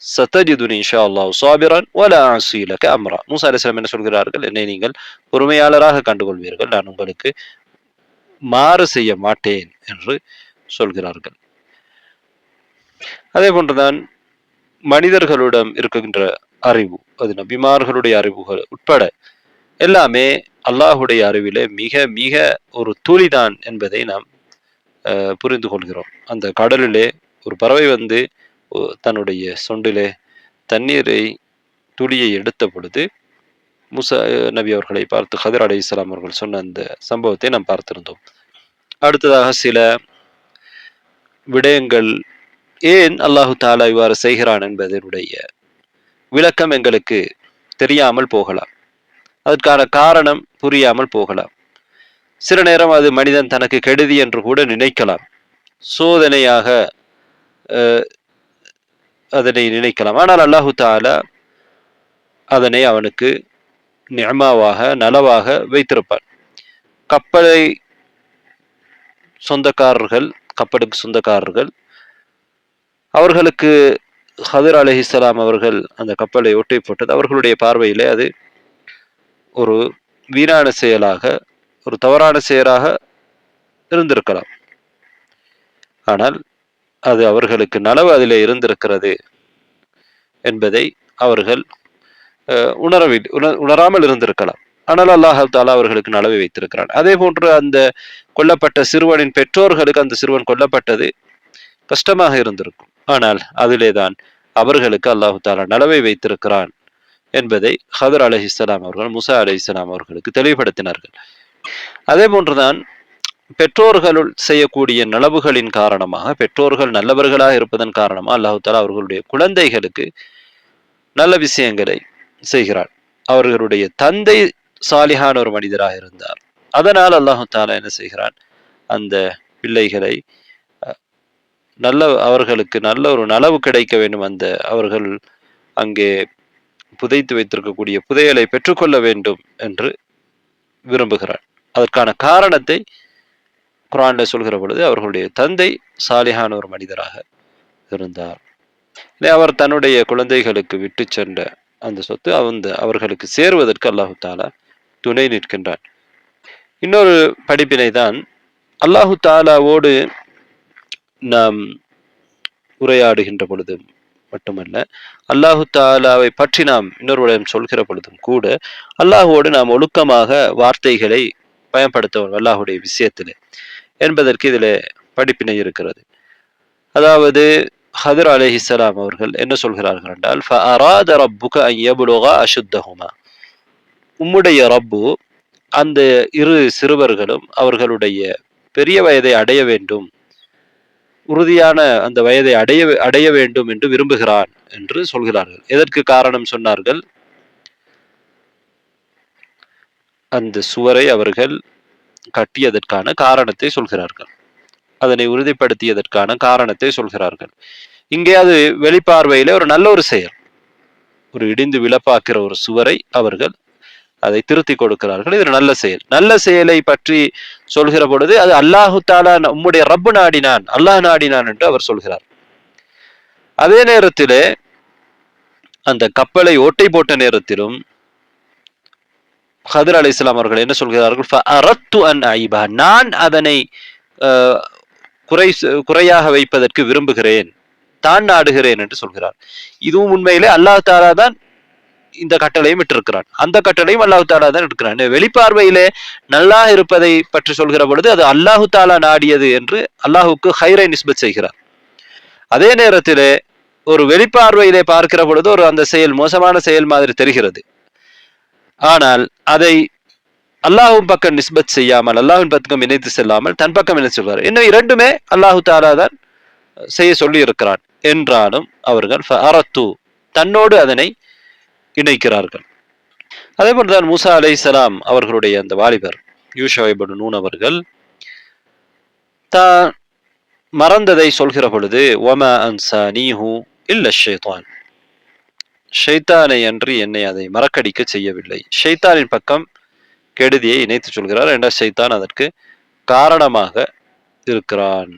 சத்தஜிதுனி இன்ஷா அல்லாஹ் சாபிரன் வலா அஸீ லக அம்ரா. மூசா அலைஹிஸ்ஸலாம் என்ன சொல்கிறார்கள்? என்னை நீங்கள் பொறுமையாளராக கண்டுகொள்வீர்கள், நான் உங்களுக்கு மாறு செய்ய மாட்டேன் என்று சொல்கிறார்கள். அதே போன்றுதான் மனிதர்களிடம் இருக்கின்ற அறிவு, அது நபிமார்களுடைய அறிவுகள் உட்பட எல்லாமே அல்லாஹுடைய அறிவிலே மிக மிக ஒரு துளிதான் என்பதை நாம் புரிந்து கொள்கிறோம். அந்த கடலிலே ஒரு பறவை வந்து தன்னுடைய சொண்டிலே தண்ணீரை துளியை எடுத்த பொழுது மூசா நபி அவர்களை பார்த்து ஹதர் அலைஹிஸ்ஸலாம் அவர்கள் சொன்ன அந்த சம்பவத்தை நாம் பார்த்திருந்தோம். அடுத்ததாக சில விடயங்கள் ஏன் அல்லாஹு தஆலா இவ்வாறு செய்கிறான் என்பதனுடைய விளக்கம் எங்களுக்கு தெரியாமல் போகலாம். அதற்கான காரணம் புரியாமல் போகலாம். சில நேரம் அது மனிதன் தனக்கு கெடுதி என்று கூட நினைக்கலாம். சோதனையாக அதனை நினைக்கலாம். ஆனால் அல்லாஹு தஆலா அதனை அவனுக்கு நிஅமாவாக நலவாக வைத்திருப்பான். கப்பலுக்கு சொந்தக்காரர்கள் அவர்களுக்கு ஹதர் அலைஹிஸ்ஸலாம் அவர்கள் அந்த கப்பலை ஒட்டி போட்டது அவர்களுடைய பார்வையிலே அது ஒரு வீணான செயலாக, ஒரு தவறான செயலாக இருந்திருக்கலாம். ஆனால் அது அவர்களுக்கு நலவு அதிலே இருந்திருக்கிறது என்பதை அவர்கள் உணராமல் இருந்திருக்கலாம். ஆனால் அல்லாஹ் தஆலா அவர்களுக்கு நலவை வைத்திருக்கிறான். அதே போன்று அந்த கொல்லப்பட்ட சிறுவனின் பெற்றோர்களுக்கு அந்த சிறுவன் கொல்லப்பட்டது கஷ்டமாக இருந்திருக்கும். ஆனால் அதிலேதான் அவர்களுக்கு அல்லாஹ் தஆலா நலவை வைத்திருக்கிறான் என்பதை ஹதர் அலைஹிஸ்ஸலாம் அவர்கள் மூசா அலைஹிஸ்ஸலாம் அவர்களுக்கு தெளிவுபடுத்தினார்கள். அதே போன்றுதான் பெற்றோர்களுள் செய்யக்கூடிய நலவுகளின் காரணமாக, பெற்றோர்கள் நல்லவர்களாக இருப்பதன் காரணமாக அல்லாஹ் தஆலா அவர்களுடைய குழந்தைகளுக்கு நல்ல விஷயங்களை செய்கிறார். அவர்களுடைய தந்தை சாலிஹான ஒரு மனிதராக இருந்தார். அதனால் அல்லாஹ் தஆலா என்ன செய்கிறான்? அந்த பிள்ளைகளை அவர்களுக்கு நல்ல ஒரு நலவு கிடைக்க வேண்டும், அந்த அவர்கள் அங்கே புதைத்து வைத்திருக்கக்கூடிய புதையலை பெற்றுக்கொள்ள வேண்டும் என்று விரும்புகிறார். அதற்கான காரணத்தை குர்ஆன்ல சொல்கிற பொழுது அவர்களுடைய தந்தை சாலிஹான ஒரு மனிதராக இருந்தார். அவர் தன்னுடைய குழந்தைகளுக்கு விட்டு சென்ற அந்த சொத்து அவர்களுக்கு சேருவதற்கு அல்லாஹு தஆலா துணை நிற்கின்றான். இன்னொரு படிப்பினை தான், அல்லாஹு தஆலாவோடு நாம் உரையாடுகின்ற பொழுது மட்டுமல்ல, அல்லாஹு தஆலாவை பற்றி நாம் இன்னொருவரிடம் சொல்கிற பொழுதும் கூட அல்லாஹுவோடு நாம் ஒழுக்கமாக வார்த்தைகளை பயன்படுத்த அல்லாஹுடைய விஷயத்திலே என்பதற்கு இதில் படிப்பினை இருக்கிறது. அதாவது ஹதர் அலைஹிஸ்ஸலாம் அவர்கள் என்ன சொல்கிறார்கள் என்றால், ஃபஅராத ரப்புக அன் யப்லுகா அஷுத்தஹுமா. உம்முடைய ரப்பு அந்த இரு சிறுவர்களும் அவர்களுடைய பெரிய வயதை அடைய வேண்டும், உறுதியான அந்த வயதை அடைய வேண்டும் என்று விரும்புகிறான் என்று சொல்கிறார்கள். எதற்கு காரணம் சொன்னார்கள்? அந்த சுவரை அவர்கள் கட்டியதற்கான காரணத்தை சொல்கிறார்கள், அதனை உறுதிப்படுத்தியதற்கான காரணத்தை சொல்கிறார்கள். இங்கே அது வெளிப்பார்வையிலே ஒரு நல்ல ஒரு செயல், ஒரு இடிந்து விழப்பாக்கிற ஒரு சுவரை அவர்கள் அதை திருத்தி கொடுக்கிறார்கள். இது நல்ல செயல். நல்ல செயலை பற்றி சொல்கிற பொழுது அது அல்லாஹு தஆலா உம்முடைய ரப்பு நாடினான், அல்லாஹ் நாடினான் என்று அவர் சொல்கிறார். அதே நேரத்திலே அந்த கப்பலை ஓட்டை போட்ட நேரத்திலும் ஹதர் அலைஹிஸ்ஸலாம் அவர்கள் என்ன சொல்கிறார்கள், ஃபஅரத்து அன் ஐபா, நான் அதனை குறையாக வைப்பதற்கு விரும்புகிறேன், தான் நாடுகிறேன் என்று சொல்கிறார். இதுவும் உண்மையிலே அல்லாஹ் தஆலா தான் இந்த கட்டளையும் விட்டிருக்கிறான். அந்த கட்டளையும் அல்லாஹ் தஆலா தான் இருக்கிறான். வெளிப்பார்வையிலே நல்லா இருப்பதை பற்றி சொல்கிற பொழுது அது அல்லாஹ் தஆலா நாடியது என்று அல்லாஹ்வுக்கு ஹைரை நிஸ்பத் செய்கிறார். அதே நேரத்திலே ஒரு வெளிப்பார்வையிலே பார்க்கிற பொழுது ஒரு அந்த செயல் மோசமான செயல் மாதிரி தெரிகிறது. ஆனால் அதை அல்லாஹ்வின் பக்கம் நிஸ்பத் செய்யாமல், அல்லாஹ்வின் பக்கம் இணைத்து செல்லாமல் தன் பக்கம் என்ன சொல்வார். இன்னும் இரண்டுமே அல்லாஹ் தஆலா தான் செய்ய சொல்லி இருக்கிறான் என்றாலும் அவர்கள் ஃபஅரத்து தன்னோடு அதனை இணைக்கிறார்கள். அதே போன்றுதான் மூசா அலைஹிஸ்ஸலாம் அவர்களுடைய அந்த வாலிபர் யூஷா இப்னு நூன் அவர்கள் தான் மறந்ததை சொல்கிற பொழுது வமா அன்சானீஹு இல்ல ஷைத்தான், ஷைத்தானை அன்றி என்னை அதை மறக்கடிக்க செய்யவில்லை. ஷைத்தானின் பக்கம் கெடுதியை இணைத்து சொல்கிறார் என்ற ஷைத்தான் அதற்கு காரணமாக இருக்கிறான்.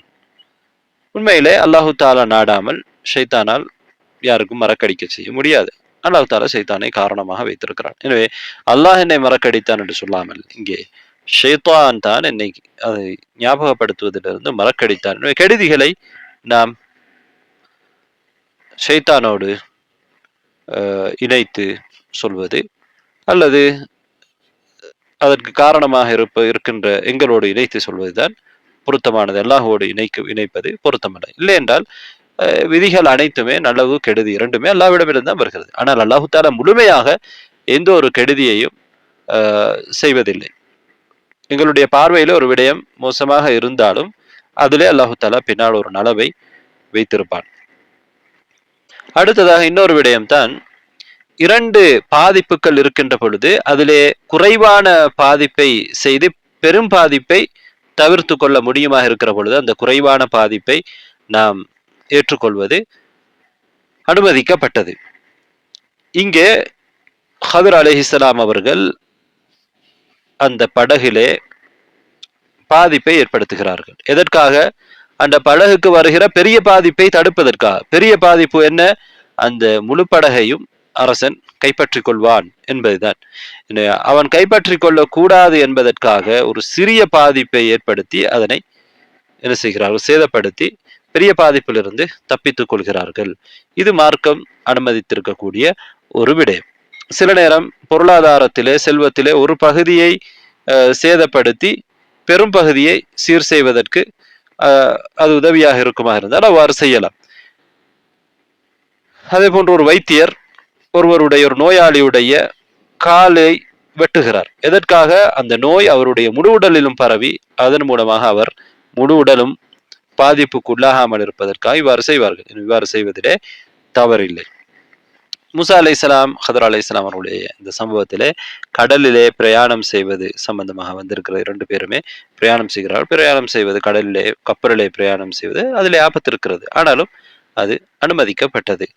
உண்மையிலே அல்லாஹு தஆலா நாடாமல் ஷைத்தானால் யாருக்கும் மறக்கடிக்க செய்ய முடியாது. அல்லாஹ் தஆலா ஷைத்தானை காரணமாக வைத்திருக்கிறான். எனவே அல்லாஹ் என்னை மறக்கடித்தான் என்று சொல்லாமல் இங்கே ஷைத்தான் தான் என்னை அதை ஞாபகப்படுத்துவதிலிருந்து மறக்கடித்தான். எனவே கெடுதிகளை நாம் ஷைத்தானோடு இணைத்து சொல்வது அல்லது அதற்கு காரணமாக இருக்கின்ற எங்களோடு இணைத்து சொல்வதுதான் பொருத்தமானது. அல்லாஹோடு இணைப்பது பொருத்தமல்ல. இல்லை என்றால் விதிகள் அனைத்துமே நல்லது கெடுதி இரண்டுமே அல்லாஹ்விடமிருந்து தான் வருகிறது. ஆனால் அல்லாஹ் தஆலா முழுமையாக எந்த ஒரு கெடுதியையும் செய்வதில்லை. எங்களுடைய பார்வையில ஒரு விடயம் மோசமாக இருந்தாலும் அதிலே அல்லாஹ் தஆலா பின்னால் ஒரு நலவை வைத்திருப்பான். அடுத்ததாக இன்னொரு விடயம் தான், இரண்டு பாதிப்புகள் இருக்கின்ற பொழுது அதிலே குறைவான பாதிப்பை செய்து பெரும் பாதிப்பை தவிர்த்து கொள்ள முடியுமாக இருக்கிற பொழுது அந்த குறைவான பாதிப்பை நாம் ஏற்றுக்கொள்வது அனுமதிக்கப்பட்டது. இங்கே ஹதர் அலைஹிஸ்ஸலாம் அவர்கள் அந்த படகிலே பாதிப்பை ஏற்படுத்துகிறார்கள். எதற்காக? அந்த படகுக்கு வருகிற பெரிய பாதிப்பை தடுப்பதற்காக. பெரிய பாதிப்பு என்ன? அந்த முழு படகையும் அரசன் கைப்பற்றிக் கொள்வான் என்பதுதான். அவன் கைப்பற்றிக் கொள்ள கூடாது என்பதற்காக ஒரு சிறிய பாதிப்பை ஏற்படுத்தி அதனை என்ன செய்கிறார்கள், சேதப்படுத்தி பெரிய பாதிப்பிலிருந்து தப்பித்துக் கொள்கிறார்கள். இது மார்க்கம் அனுமதித்திருக்கக்கூடிய ஒரு விடயம். சில நேரம் பொருளாதாரத்திலே செல்வத்திலே ஒரு பகுதியை சேதப்படுத்தி பெரும் பகுதியை சீர் செய்வதற்கு அது உதவியாக இருக்குமா இருந்தால் அவ்வாறு செய்யலாம். அதே போன்று ஒரு வைத்தியர் ஒருவருடைய ஒரு நோயாளியுடைய காலை வெட்டுகிறார். எதற்காக? அந்த நோய் அவருடைய முழு உடலிலும் பரவி அதன் மூலமாக அவர் முழு உடலும் பாதிப்புக்கு உள்ளாகாமல் இருப்பதற்காக இவ்வாறு செய்வார்கள். இவ்வாறு செய்வதிலே தவறில்லை. மூசா அலைஹிஸ்ஸலாம் ஹதர் அலைஹிஸ்ஸலாம் அவருடைய இந்த சம்பவத்திலே கடலிலே பிரயாணம் செய்வது சம்பந்தமாக வந்திருக்கிற இரண்டு பேருமே பிரயாணம் செய்கிறார்கள். பிரயாணம் செய்வது கடலிலே கப்பலிலே பிரயாணம் செய்வது அதிலே ஆபத்து இருக்கிறது. ஆனாலும் அது அனுமதிக்கப்பட்டது.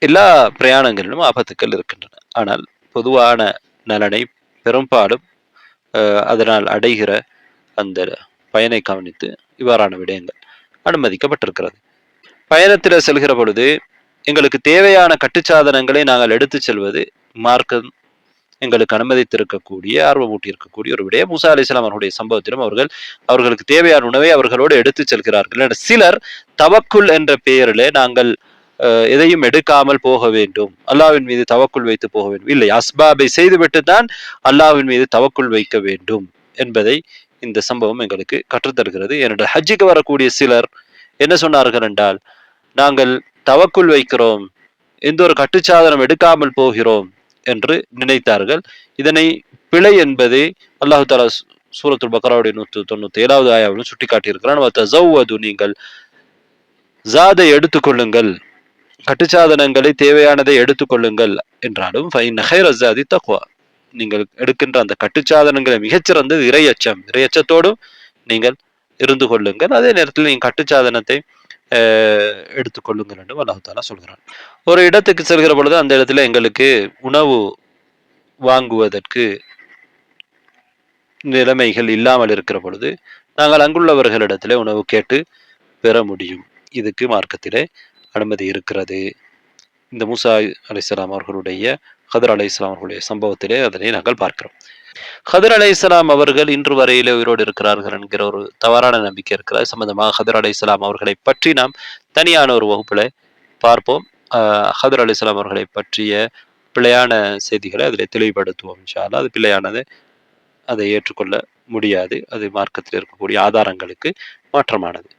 எல்லா பிரயாணங்களிலும் ஆபத்துக்கள் இருக்கின்றன. ஆனால் பொதுவான நலனை பெரும்பாலும் அதனால் அடைகிற அந்த பயனை கவனித்து இவ்வாறான விடயங்கள் அனுமதிக்கப்பட்டிருக்கிறது. பயணத்தில் செல்கிற பொழுது எங்களுக்கு தேவையான கட்டுச்சாதனங்களை நாங்கள் எடுத்து செல்வது மார்க்கம் எங்களுக்கு அனுமதித்திருக்கக்கூடிய ஆர்வமூட்டி இருக்கக்கூடிய ஒரு விடயம். மூசா அலைஹிஸ்ஸலாம் அவர்களுடைய சம்பவத்திலும் அவர்களுக்கு தேவையான உணவை அவர்களோடு எடுத்து செல்கிறார்கள். சிலர் தவக்குல் என்ற பெயரிலே நாங்கள் எதையும் எடுக்காமல் போக வேண்டும், அல்லாஹ்வின் மீது தவக்குள் வைத்து போக வேண்டும். இல்லை, அஸ்பாபை செய்துவிட்டு தான் அல்லாஹ்வின் மீது தவக்குள் வைக்க வேண்டும் என்பதை இந்த சம்பவம் எங்களுக்கு கற்றுத்தருகிறது. ஏனென்றால் ஹஜ்ஜுக்கு வரக்கூடிய சிலர் என்ன சொன்னார்கள் என்றால், நாங்கள் தவக்குள் வைக்கிறோம், எந்த ஒரு கட்டுச்சாதனம் எடுக்காமல் போகிறோம் என்று நினைத்தார்கள். இதனை பிழை என்பதை அல்லாஹ் தஆலா சூரத்துல் பக்ராவுடைய 197வது ஆயாவிலும் சுட்டிக்காட்டியிருக்கிறான். நீங்கள் ஜாதை எடுத்துக்கொள்ளுங்கள், கட்டுச்சாதனங்களை தேவையானதை எடுத்துக்கொள்ளுங்கள் என்றாலும் தக்வா, நீங்கள் எடுக்கின்ற அந்த கட்டுச்சாதனங்களை மிகச்சிறந்தது இறையச்சம். இறையச்சத்தோடும் நீங்கள் இருந்து கொள்ளுங்கள். அதே நேரத்தில் நீங்கள் கட்டுச்சாதனத்தை எடுத்துக்கொள்ளுங்கள் என்று அல்லாஹ் தஆலா சொல்கிறான். ஒரு இடத்துக்கு செல்கிற பொழுது அந்த இடத்துல எங்களுக்கு உணவு வாங்குவதற்கு நிலைமைகள் இல்லாமல் இருக்கிற பொழுது நாங்கள் அங்குள்ளவர்களிடத்திலே உணவு கேட்டு பெற முடியும். இதுக்கு மார்க்கத்திலே அனுமதி இருக்கிறது. இந்த மூசா அலைஹிஸ்ஸலாம் அவர்களுடைய ஹதர் அலைஹிஸ்ஸலாம் அவர்களுடைய சம்பவத்திலே அதனை நாங்கள் பார்க்கிறோம். ஹதர் அலைஹிஸ்ஸலாம் அவர்கள் இன்று வரையிலே உயிரோடு இருக்கிறார்கள் என்கிற ஒரு தவறான நம்பிக்கை இருக்கிறது. சம்பந்தமாக ஹதர் அலைஹிஸ்ஸலாம் அவர்களை பற்றி நாம் தனியான ஒரு வகுப்புல பார்ப்போம். ஹதர் அலைஹிஸ்ஸலாம் அவர்களை பற்றிய பிழையான செய்திகளை அதில் தெளிவுபடுத்துவோம் இன்ஷா அல்லாஹ். அது பிழையானது, அதை ஏற்றுக்கொள்ள முடியாது. அது மார்க்கத்தில் இருக்கக்கூடிய ஆதாரங்களுக்கு மாற்றமானது.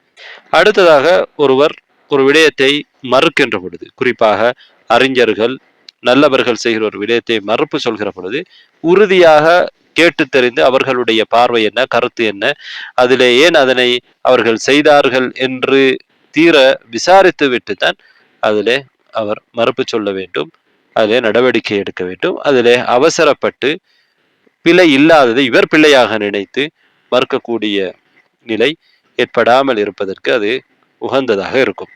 அடுத்ததாக ஒருவர் ஒரு விடயத்தை மறுக்கின்ற பொழுது, குறிப்பாக அறிஞர்கள் நல்லவர்கள் செய்கிற ஒரு விடயத்தை மறுப்பு சொல்கிற பொழுது உறுதியாக கேட்டு தெரிந்து அவர்களுடைய பார்வை என்ன, கருத்து என்ன, அதிலே ஏன் அதனை அவர்கள் செய்தார்கள் என்று தீர விசாரித்து விட்டுத்தான் அதிலே அவர் மறுப்பு சொல்ல வேண்டும், அதிலே நடவடிக்கை எடுக்க வேண்டும். அதிலே அவசரப்பட்டு பிழை இல்லாததை இவர் பிழையாக நினைத்து மறுக்கக்கூடிய நிலை ஏற்படாமல் இருப்பதற்கு அது உகந்ததாக இருக்கும்.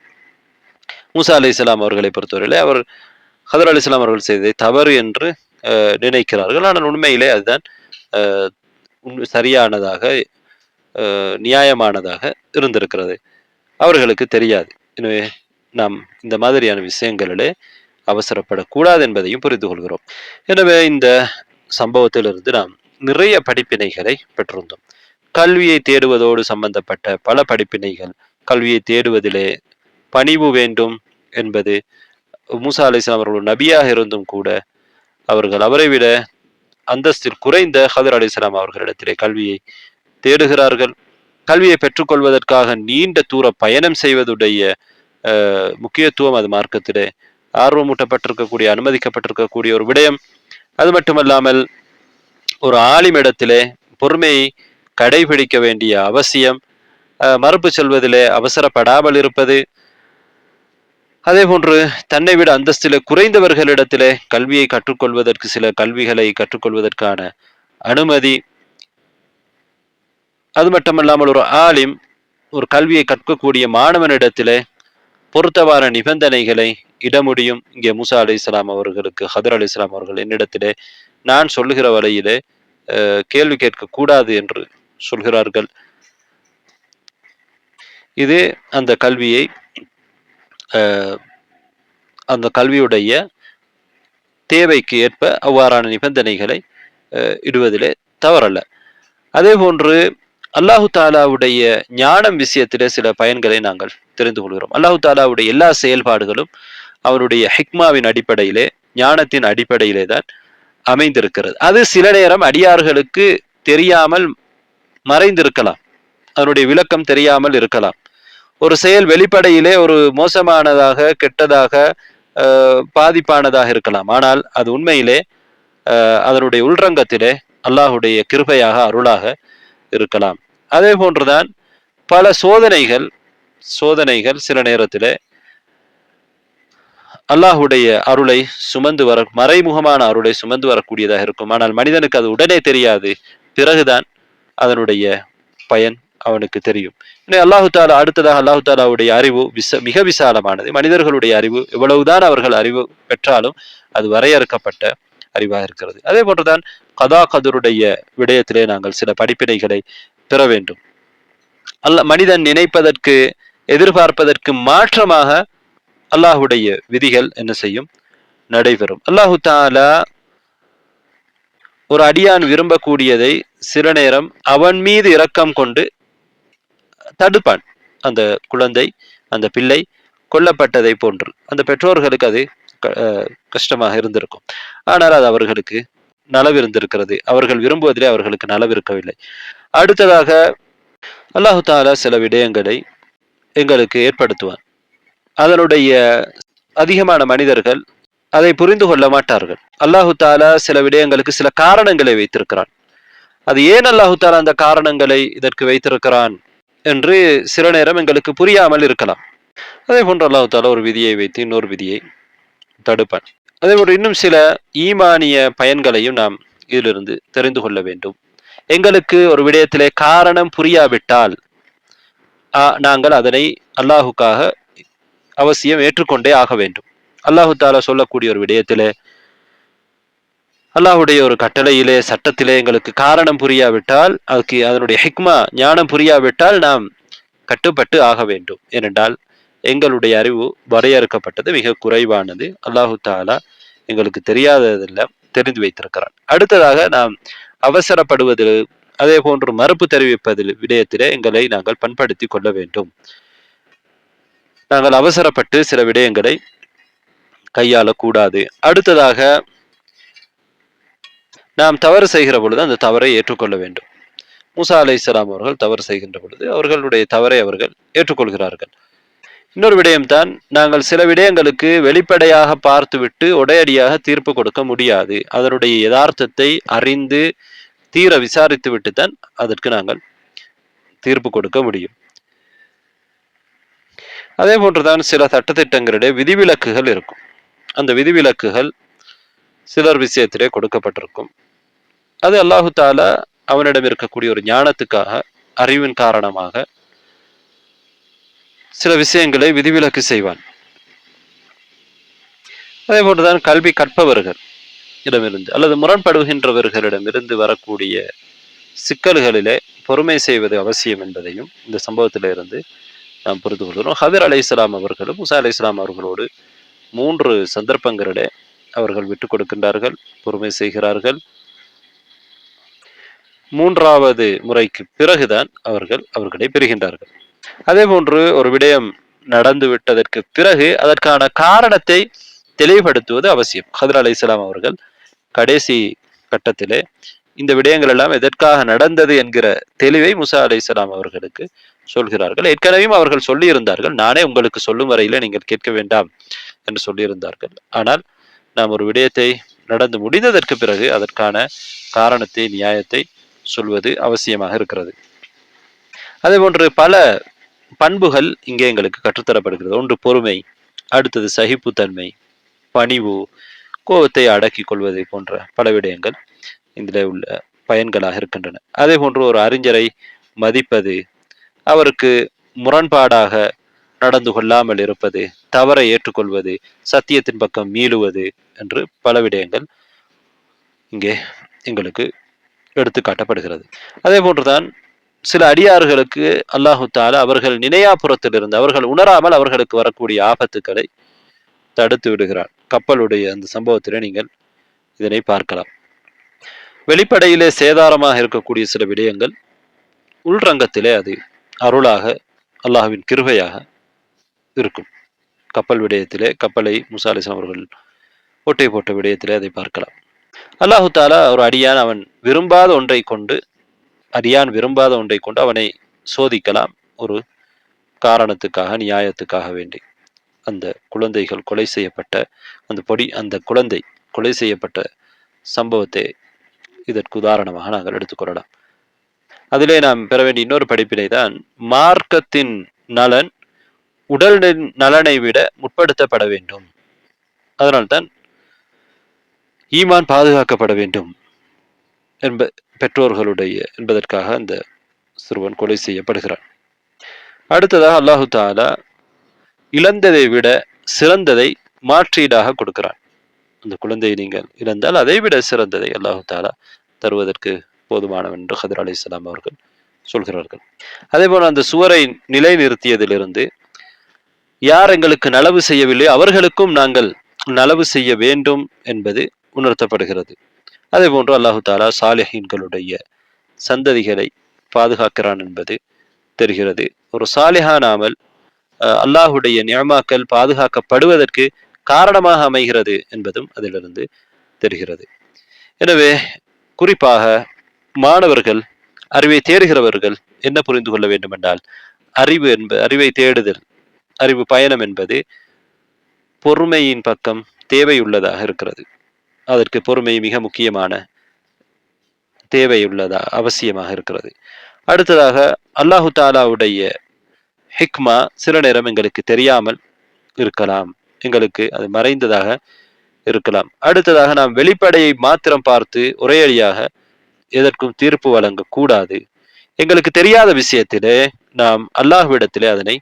மூசா அலைஹிஸ்ஸலாம் அவர்களை பொறுத்தவரையிலே அவர் ஹதர் அலைஹிஸ்ஸலாம் அவர்கள் செய்ததை தவறு என்று நினைக்கிறார்கள். ஆனால் உண்மையிலே அதுதான் சரியானதாக நியாயமானதாக இருந்திருக்கிறது. அவர்களுக்கு தெரியாது. எனவே நாம் இந்த மாதிரியான விஷயங்களிலே அவசரப்படக்கூடாது என்பதையும் புரிந்து கொள்கிறோம். எனவே இந்த சம்பவத்திலிருந்து நாம் நிறைய படிப்பினைகளை பெற்றிருந்தோம். கல்வியை தேடுவதோடு சம்பந்தப்பட்ட பல படிப்பினைகள், கல்வியை தேடுவதிலே பணிவு வேண்டும் என்பது, மூசா அலைஹிஸ்ஸலாம் அவர்கள் நபியாக இருந்தும் கூட அவர்கள் அவரை விட அந்தஸ்தில் குறைந்த ஹதர் அலைஹிஸ்ஸலாம் அவர்களிடத்திலே கல்வியை தேடுகிறார்கள். கல்வியை பெற்றுக்கொள்வதற்காக நீண்ட தூர பயணம் செய்வதுடைய முக்கியத்துவம் அது மார்க்கத்திலே ஆர்வமூட்டப்பட்டிருக்கக்கூடிய, அனுமதிக்கப்பட்டிருக்கக்கூடிய ஒரு விடயம். அது மட்டுமல்லாமல் ஒரு ஆலிமிடத்திலே பொறுமையை கடைபிடிக்க வேண்டிய அவசியம், மறுப்பு சொல்வதிலே அவசரப்படாமல் இருப்பது, அதே போன்று தன்னை விட அந்தஸ்திலே குறைந்தவர்களிடத்திலே கல்வியை கற்றுக்கொள்வதற்கு, சில கல்விகளை கற்றுக்கொள்வதற்கான அனுமதி. அது மட்டுமல்லாமல் ஒரு ஆலிம் ஒரு கல்வியை கற்கக்கூடிய மாணவனிடத்திலே பொருத்தவான நிபந்தனைகளை இட முடியும். இங்கே மூசா அலைஹிஸ்ஸலாம் அவர்களுக்கு ஹதர் அலைஹிஸ்ஸலாம் அவர்கள் என்னிடத்திலே நான் சொல்லுகிற வரையிலே கேள்வி கேட்க கூடாது என்று சொல்கிறார்கள். இது அந்த கல்வியை அந்த கல்வியுடைய தேவைக்கு ஏற்ப அவ்வாறான நிபந்தனைகளை இடுவதிலே தவறல்ல. அதே போன்று அல்லாஹு தாலாவுடைய ஞானம் விஷயத்திலே சில பயன்களை நாங்கள் தெரிந்து கொள்கிறோம். அல்லாஹு தாலாவுடைய எல்லா செயல்பாடுகளும் அவருடைய ஹிக்மாவின் அடிப்படையிலே, ஞானத்தின் அடிப்படையிலே தான் அமைந்திருக்கிறது. அது சில நேரம் அடியார்களுக்கு தெரியாமல் மறைந்திருக்கலாம், அதனுடைய விளக்கம் தெரியாமல் இருக்கலாம். ஒரு செயல் வெளிப்படையிலே ஒரு மோசமானதாக, கெட்டதாக, பாதிப்பானதாக இருக்கலாம். ஆனால் அது உண்மையிலே அதனுடைய உள்ரங்கத்திலே அல்லாஹுடைய கிருபையாக, அருளாக இருக்கலாம். அதே போன்றுதான் பல சோதனைகள் சில நேரத்திலே அல்லாஹுடைய அருளை சுமந்து வர, மறைமுகமான அருளை சுமந்து வரக்கூடியதாக இருக்கும். ஆனால் மனிதனுக்கு அது உடனே தெரியாது, பிறகுதான் அதனுடைய பயன் அவனுக்கு தெரியும். அல்லாஹு தாலா, அடுத்ததாக அல்லாஹு தாலாவுடைய அறிவு மிக விசாலமானது. மனிதர்களுடைய அறிவு எவ்வளவுதான் அவர்கள் அறிவு பெற்றாலும் அது வரையறுக்கப்பட்ட அறிவாக இருக்கிறது. அதே போன்றுதான் கதா கதருடைய விடயத்திலே நாங்கள் சில படிப்பினைகளை பெற வேண்டும். மனிதன் நினைப்பதற்கு, எதிர்பார்ப்பதற்கு மாற்றமாக அல்லாஹுடைய விதிகள் என்ன செய்யும், நடைபெறும். அல்லாஹு தாலா ஒரு அடியான் விரும்பக்கூடியதை சில நேரம் அவன் மீது இரக்கம் கொண்டு தடுப்பான். அந்த குழந்தை, அந்த பிள்ளை கொல்லப்பட்டதை போன்று அந்த பெற்றோர்களுக்கு அது கஷ்டமாக இருந்திருக்கும். ஆனால் அது அவர்களுக்கு நலவு இருந்திருக்கிறது. அவர்கள் விரும்புவதிலே அவர்களுக்கு நலவு இருக்கவில்லை. அடுத்ததாக அல்லாஹு தாலா சில விடயங்களை எங்களுக்கு ஏற்படுத்துவான். அதனுடைய அதிகமான மனிதர்கள் அதை புரிந்து கொள்ள மாட்டார்கள். அல்லாஹு தாலா சில விடயங்களுக்கு சில காரணங்களை வைத்திருக்கிறான். அது ஏன் அல்லாஹு தாலா அந்த காரணங்களை இதற்கு வைத்திருக்கிறான் என்று சில நேரம் எங்களுக்கு புரியாமல் இருக்கலாம். அதே போன்று அல்லாஹு தாலா ஒரு விதியை வைத்து இன்னொரு விதியை தடுப்பான். அதே போன்று இன்னும் சில ஈமானிய பயன்களையும் நாம் இதிலிருந்து தெரிந்து கொள்ள வேண்டும். எங்களுக்கு ஒரு விடயத்திலே காரணம் புரியாவிட்டால் நாங்கள் அதனை அல்லாஹுக்காக அவசியம் ஏற்றுக்கொண்டே ஆக வேண்டும். அல்லாஹு தாலா சொல்லக்கூடிய ஒரு விடயத்திலே, அல்லாஹுடைய ஒரு கட்டளையிலே, சட்டத்திலே எங்களுக்கு காரணம் புரியாவிட்டால், அதுக்கு அதனுடைய ஹிக்மா, ஞானம் புரியாவிட்டால் நாம் கட்டுப்பட்டு ஆக வேண்டும். ஏனென்றால் எங்களுடைய அறிவு வரையறுக்கப்பட்டது மிக குறைவானது. அல்லாஹு தாலா எங்களுக்கு தெரியாததெல்லாம் தெரிந்து வைத்திருக்கிறான். அடுத்ததாக நாம் அவசரப்படுவது, அதே போன்று மறுப்பு தெரிவிப்பதில் விடயத்திலே எங்களை நாங்கள் பண்படுத்திக் கொள்ள வேண்டும். நாங்கள் அவசரப்பட்டு சில விடயங்களை கையாளக்கூடாது. அடுத்ததாக நாம் தவறு செய்கிற பொழுது அந்த தவறை ஏற்றுக்கொள்ள வேண்டும். மூசா அலைஹிஸ்ஸலாம் அவர்கள் தவறு செய்கின்ற பொழுது அவர்களுடைய தவறை அவர்கள் ஏற்றுக்கொள்கிறார்கள். இன்னொரு விடயம்தான், நாங்கள் சில விடயங்களுக்கு வெளிப்படையாக பார்த்துவிட்டு உடையடியாக தீர்ப்பு கொடுக்க முடியாது. அதனுடைய யதார்த்தத்தை அறிந்து தீர விசாரித்து விட்டுத்தான் அதற்கு நாங்கள் தீர்ப்பு கொடுக்க முடியும். அதே போன்றுதான் சில சட்டத்திட்டங்களிடையே விதிவிலக்குகள் இருக்கும். அந்த விதிவிலக்குகள் சிலர் விஷயத்திலே கொடுக்கப்பட்டிருக்கும். அது அல்லாஹு தாலா அவனிடம் இருக்கக்கூடிய ஒரு ஞானத்துக்காக, அறிவின் காரணமாக சில விஷயங்களை விதிவிலக்கு செய்வான். அதே போன்றுதான் கல்வி கற்பவர்கள் இடமிருந்து அல்லது முரண்படுகின்றவர்களிடமிருந்து வரக்கூடிய சிக்கல்களிலே பொறுமை செய்வது அவசியம் என்பதையும் இந்த சம்பவத்திலிருந்து நாம் புரிந்து கொள்கிறோம். ஹதர் அலைஹிஸ்ஸலாம் அவர்களும் மூசா அலைஹிஸ்ஸலாம் அவர்களோடு 3 சந்தர்ப்பங்களிலே அவர்கள் விட்டுக் கொடுக்கின்றார்கள், பொறுமை செய்கிறார்கள். 3வது முறைக்கு பிறகுதான் அவர்களை பெறுகின்றார்கள். அதே போன்று ஒரு விடயம் நடந்து விட்டதற்கு பிறகு அதற்கான காரணத்தை தெளிவுபடுத்துவது அவசியம். ஹதர் அலைஹிஸ்ஸலாம் அவர்கள் கடைசி கட்டத்திலே இந்த விடயங்கள் எல்லாம் எதற்காக நடந்தது என்கிற தெளிவை மூசா அலைஹிஸ்ஸலாம் அவர்களுக்கு சொல்கிறார்கள். ஏற்கனவே அவர்கள் சொல்லி இருந்தார்கள், நானே உங்களுக்கு சொல்லும் வரையில நீங்கள் கேட்க வேண்டாம் என்று சொல்லியிருந்தார்கள். ஆனால் நாம் ஒரு விடயத்தை நடந்து முடிந்ததற்கு பிறகு அதற்கான காரணத்தை, நியாயத்தை சொல்வது அவசியமாக இருக்கிறது. அதே போன்று பல பண்புகள் இங்கே எங்களுக்கு கற்றுத்தரப்படுகிறது. ஒன்று பொறுமை, அடுத்தது சகிப்புத்தன்மை, பணிவு, கோபத்தை அடக்கிக் கொள்வது போன்ற பல விடயங்கள் இதில் உள்ள பயன்களாக இருக்கின்றன. அதே போன்று ஒரு அறிஞரை மதிப்பது, அவருக்கு முரண்பாடாக நடந்து கொள்ளாமல் இருப்பது, தவறை ஏற்றுக்கொள்வது, சத்தியத்தின் பக்கம் மீளுவது என்று பல விடயங்கள் இங்கே எங்களுக்கு எடுத்து காட்டப்படுகிறது. அதே போன்றுதான் சில அடியார்களுக்கு அல்லாஹு தாலா அவர்கள் நினையாபுரத்திலிருந்து அவர்கள் உணராமல் அவர்களுக்கு வரக்கூடிய ஆபத்துக்களை தடுத்து விடுகிறார். கப்பலுடைய அந்த சம்பவத்திலே நீங்கள் இதனை பார்க்கலாம். வெளிப்படையிலே சேதாரமாக இருக்கக்கூடிய சில விடயங்கள் உள்ரங்கத்திலே அது அருளாக, அல்லாஹ்வின் கிருபையாக இருக்கும். கப்பல் விடயத்திலே, கப்பலை மூசா அலைஹிஸ்ஸலாம் அவர்கள் ஓட்டை போட்ட விடயத்திலே அதை பார்க்கலாம். அல்லாஹு தாலா ஒரு அடியான் விரும்பாத ஒன்றை கொண்டு அவனை சோதிக்கலாம், ஒரு காரணத்துக்காக, நியாயத்துக்காக வேண்டி. அந்த குழந்தைகள் கொலை செய்யப்பட்ட அந்த குழந்தை கொலை செய்யப்பட்ட சம்பவத்தை இதற்கு உதாரணமாக நாங்கள் எடுத்துக்கொள்ளலாம். அதிலே நாம் பெற வேண்டிய இன்னொரு படிப்பினை தான், மார்க்கத்தின் நலன் உடல் நலனை விட முற்படுத்தப்பட வேண்டும். அதனால்தான் ஈமான் பாதுகாக்கப்பட வேண்டும் பெற்றோர்களுடைய என்பதற்காக அந்த சிறுவன் கொலை செய்யப்படுகிறான். அடுத்ததாக அல்லாஹு தாலா இழந்ததை விட சிறந்ததை மாற்றீடாக கொடுக்கிறான். அந்த குழந்தையை நீங்கள் இழந்தால் அதை விட சிறந்ததை அல்லாஹு தாலா தருவதற்கு போதுமானவன் என்று ஹதர் அலைஹிஸ்ஸலாம் அவர்கள் சொல்கிறார்கள். அதே போல அந்த சுவரை நிலை நிறுத்தியதிலிருந்து யார் எங்களுக்கு நலவு செய்யவில்லையோ அவர்களுக்கும் நாங்கள் நலவு செய்ய வேண்டும் என்பது உணர்த்தப்படுகிறது. அதே போன்று அல்லாஹு தாலா சாலிஹீன்களுடைய சந்ததிகளை பாதுகாக்கிறான் என்பது தெரிகிறது. ஒரு சாலிஹான அமல் அல்லாஹுடைய நியமாக்கள் பாதுகாக்கப்படுவதற்கு காரணமாக அமைகிறது என்பதும் அதிலிருந்து தெரிகிறது. எனவே குறிப்பாக மாணவர்கள், அறிவை தேடுகிறவர்கள் என்ன புரிந்து கொள்ள வேண்டும் என்றால், அறிவை தேடுதல், அறிவு பயணம் என்பது பொறுமையின் பக்கம் தேவையுள்ளதாக இருக்கிறது. அதற்கு பொறுமை மிக முக்கியமான அவசியமாக இருக்கிறது. அடுத்ததாக அல்லாஹு தாலாவுடைய ஹிக்மா சில நேரம் எங்களுக்கு தெரியாமல் இருக்கலாம், எங்களுக்கு அது மறைந்ததாக இருக்கலாம். அடுத்ததாக நாம் வெளிப்படையை மாத்திரம் பார்த்து ஒரேடியாக எதற்கும் தீர்ப்பு வழங்க கூடாது. எங்களுக்கு தெரியாத விஷயத்திலே நாம் அல்லாஹ்விடத்திலே அதனை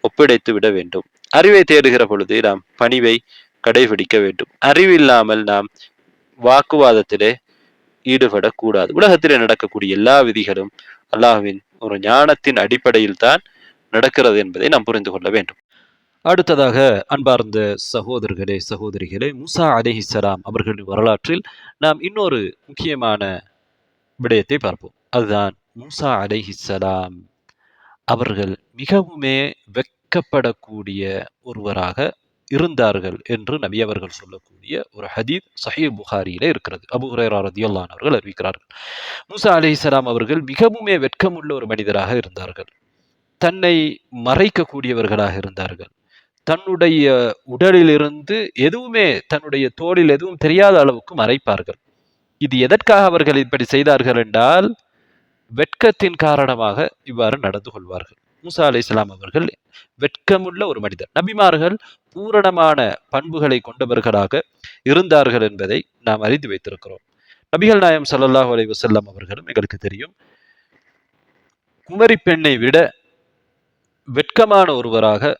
ஒப்படைத்து விட வேண்டும். அறிவை தேடுகிற பொழுது நாம் பணிவை கடைபிடிக்க வேண்டும். அறிவில்லாமல் நாம் வாக்குவாதத்திலே ஈடுபடக்கூடாது. உலகத்திலே நடக்கக்கூடிய எல்லா விதிகளும் அல்லாஹ்வின் ஒரு ஞானத்தின் அடிப்படையில் தான் நடக்கிறது என்பதை நாம் புரிந்து கொள்ள வேண்டும். அடுத்ததாக அன்பார்ந்த சகோதரர்களே, சகோதரிகளே, மூசா அலைஹிஸ்ஸலாம் அவர்களின் வரலாற்றில் நாம் இன்னொரு முக்கியமான விடயத்தை பார்ப்போம். அதுதான் மூசா அலைஹிஸ்ஸலாம் அவர்கள் மிகவுமே வெட்கப்படக்கூடிய ஒருவராக இருந்தார்கள் என்று நபி அவர்கள் சொல்லக்கூடிய ஒரு ஹதீஸ் சஹீஹ் புகாரியிலே இருக்கிறது. அபூ ஹுரைரா ரலியல்லாஹு அன்ஹு அவர்கள் அறிவிக்கிறார்கள். மூசா அலைஹிஸ்ஸலாம் அவர்கள் மிகவுமே வெட்கமுள்ள ஒரு மனிதராக இருந்தார்கள். தன்னை மறைக்கக்கூடியவர்களாக இருந்தார்கள். தன்னுடைய உடலிலிருந்து எதுவுமே, தன்னுடைய தோளில் எதுவும் தெரியாத அளவுக்கு மறைப்பார்கள். இது எதற்காக அவர்கள் இப்படி செய்தார்கள் என்றால், வெட்கத்தின் காரணமாக இவ்வாறு நடந்து கொள்வார்கள். மூசா அலைஹிஸ்ஸலாம் அவர்கள் வெட்கமுள்ள ஒரு மனிதர். நபிமார்கள் பூரணமான பண்புகளை கொண்டவர்களாக இருந்தார்கள் என்பதை நாம் அறிந்து வைத்திருக்கிறோம். நபிகள் நாயகம் ஸல்லல்லாஹு அலைஹி வஸல்லம் அவர்களும் எங்களுக்கு தெரியும், குமரி பெண்ணை விட வெட்கமான ஒருவராக,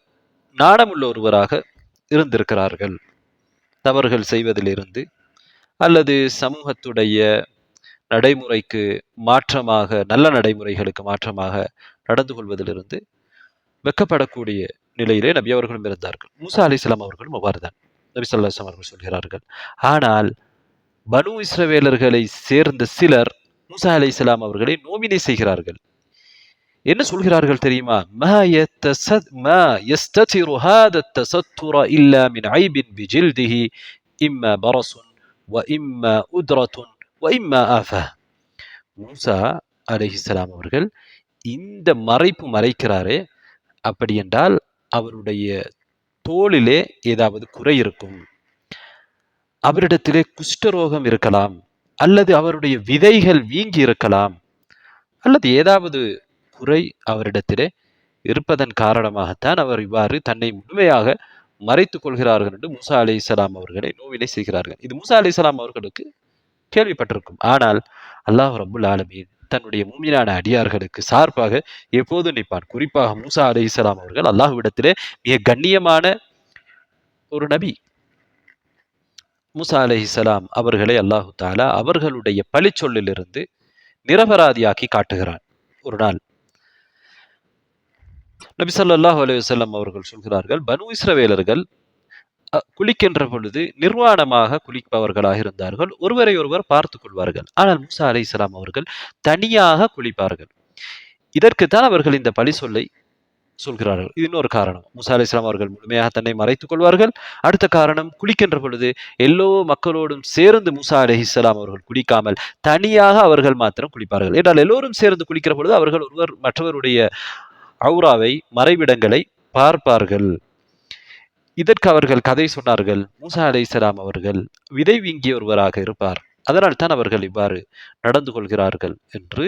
நாணமுள்ள ஒருவராக இருந்திருக்கிறார்கள். தவறுகள் செய்வதிலிருந்து அல்லது சமூகத்துடைய நடைமுறைக்கு மாற்றமாக, நல்ல நடைமுறைகளுக்கு மாற்றமாக நடந்து கொள்வதிலிருந்து வெட்கப்படக்கூடிய நிலையிலே நபி அவர்களும் இருந்தார்கள். மூசா அலைஹிஸ்ஸலாம் அவர்களும் அவ்வாறுதான். நபி ஸல்லல்லாஹு அலைஹி வஸல்லம் அவர்கள் சொல்கிறார்கள். ஆனால் பனு இஸ்ரவேலர்களை சேர்ந்த சிலர் மூசா அலைஹிஸ்ஸலாம் அவர்களை நோவினை செய்கிறார்கள். என்ன சொல்கிறார்கள் தெரியுமா? மா யஸ்ததிரு ஹாதா التستر إلا من عيب بجلده إما برص وإما أدرة وإما آفة. மூசா அலைஹிஸ்ஸலாம் அவர்கள் இந்த மறைப்பு மறைக்கிறாரே, அப்படி என்றால் அவருடைய தோளிலே ஏதாவது குறை இருக்கும், அவரிடத்திலே குஷ்டரோகம் இருக்கலாம், அல்லது அவருடைய விதைகள் வீங்கி இருக்கலாம், அல்லது ஏதாவது குறை அவரிடத்திலே இருப்பதன் காரணமாகத்தான் அவர் இவ்வாறு தன்னை முழுமையாக மறைத்துக் கொள்கிறார்கள் என்று மூசா அலைஹிஸ்ஸலாம் அவர்களை நோவினை செய்கிறார்கள். இது மூசா அலைஹிஸ்ஸலாம் அவர்களுக்கு கேள்விப்பட்டிருக்கும். ஆனால் அல்லாஹ் ரப்புல் ஆலமீன் தன்னுடைய மூமினான அடியார்களுக்கு சார்பாக எப்போது நிற்பான். குறிப்பாக மூசா அலைஹிஸ்ஸலாம் அவர்கள் அல்லாஹ்விடத்திலே மிக கண்ணியமான ஒரு நபி. மூசா அலைஹிஸ்ஸலாம் அவர்களை அல்லாஹு தஆலா அவர்களுடைய பழிச்சொல்லிலிருந்து நிரபராதியாக்கி காட்டுகிறான். ஒரு நாள் நபி ஸல்லல்லாஹு அலைஹி வஸல்லம் அவர்கள் சொல்கிறார்கள், பனு இஸ்ரவேலர்கள் குளிக்கின்ற பொழுது நிர்வாணமாக குளிப்பவர்களாக இருந்தார்கள். ஒருவரை ஒருவர் பார்த்துக் கொள்வார்கள். ஆனால் மூசா அலைஹிஸ்ஸலாம் அவர்கள் தனியாக குளிப்பார்கள். இதற்குத்தான் அவர்கள் இந்த பழி சொல்லை சொல்கிறார்கள். இது இன்னொரு காரணம். மூசா அலைஹிஸ்ஸலாம் அவர்கள் முழுமையாக தன்னை மறைத்துக் கொள்வார்கள். அடுத்த காரணம், குளிக்கின்ற பொழுது எல்லோ மக்களோடும் சேர்ந்து மூசா அலைஹிஸ்ஸலாம் அவர்கள் குளிக்காமல் தனியாக அவர்கள் மாத்திரம் குளிப்பார்கள். என்றால் எல்லோரும் சேர்ந்து குளிக்கிற பொழுது அவர்கள் ஒருவர் மற்றவருடைய ஔராவை, மறைவிடங்களை பார்ப்பார்கள். இதற்கு அவர்கள் கதை சொன்னார்கள். மூசா அலைஹிஸ்ஸலாம் அவர்கள் விதை வீங்கிய ஒருவராக இருப்பார், அதனால் தான் அவர்கள் இவ்வாறு நடந்து கொள்கிறார்கள் என்று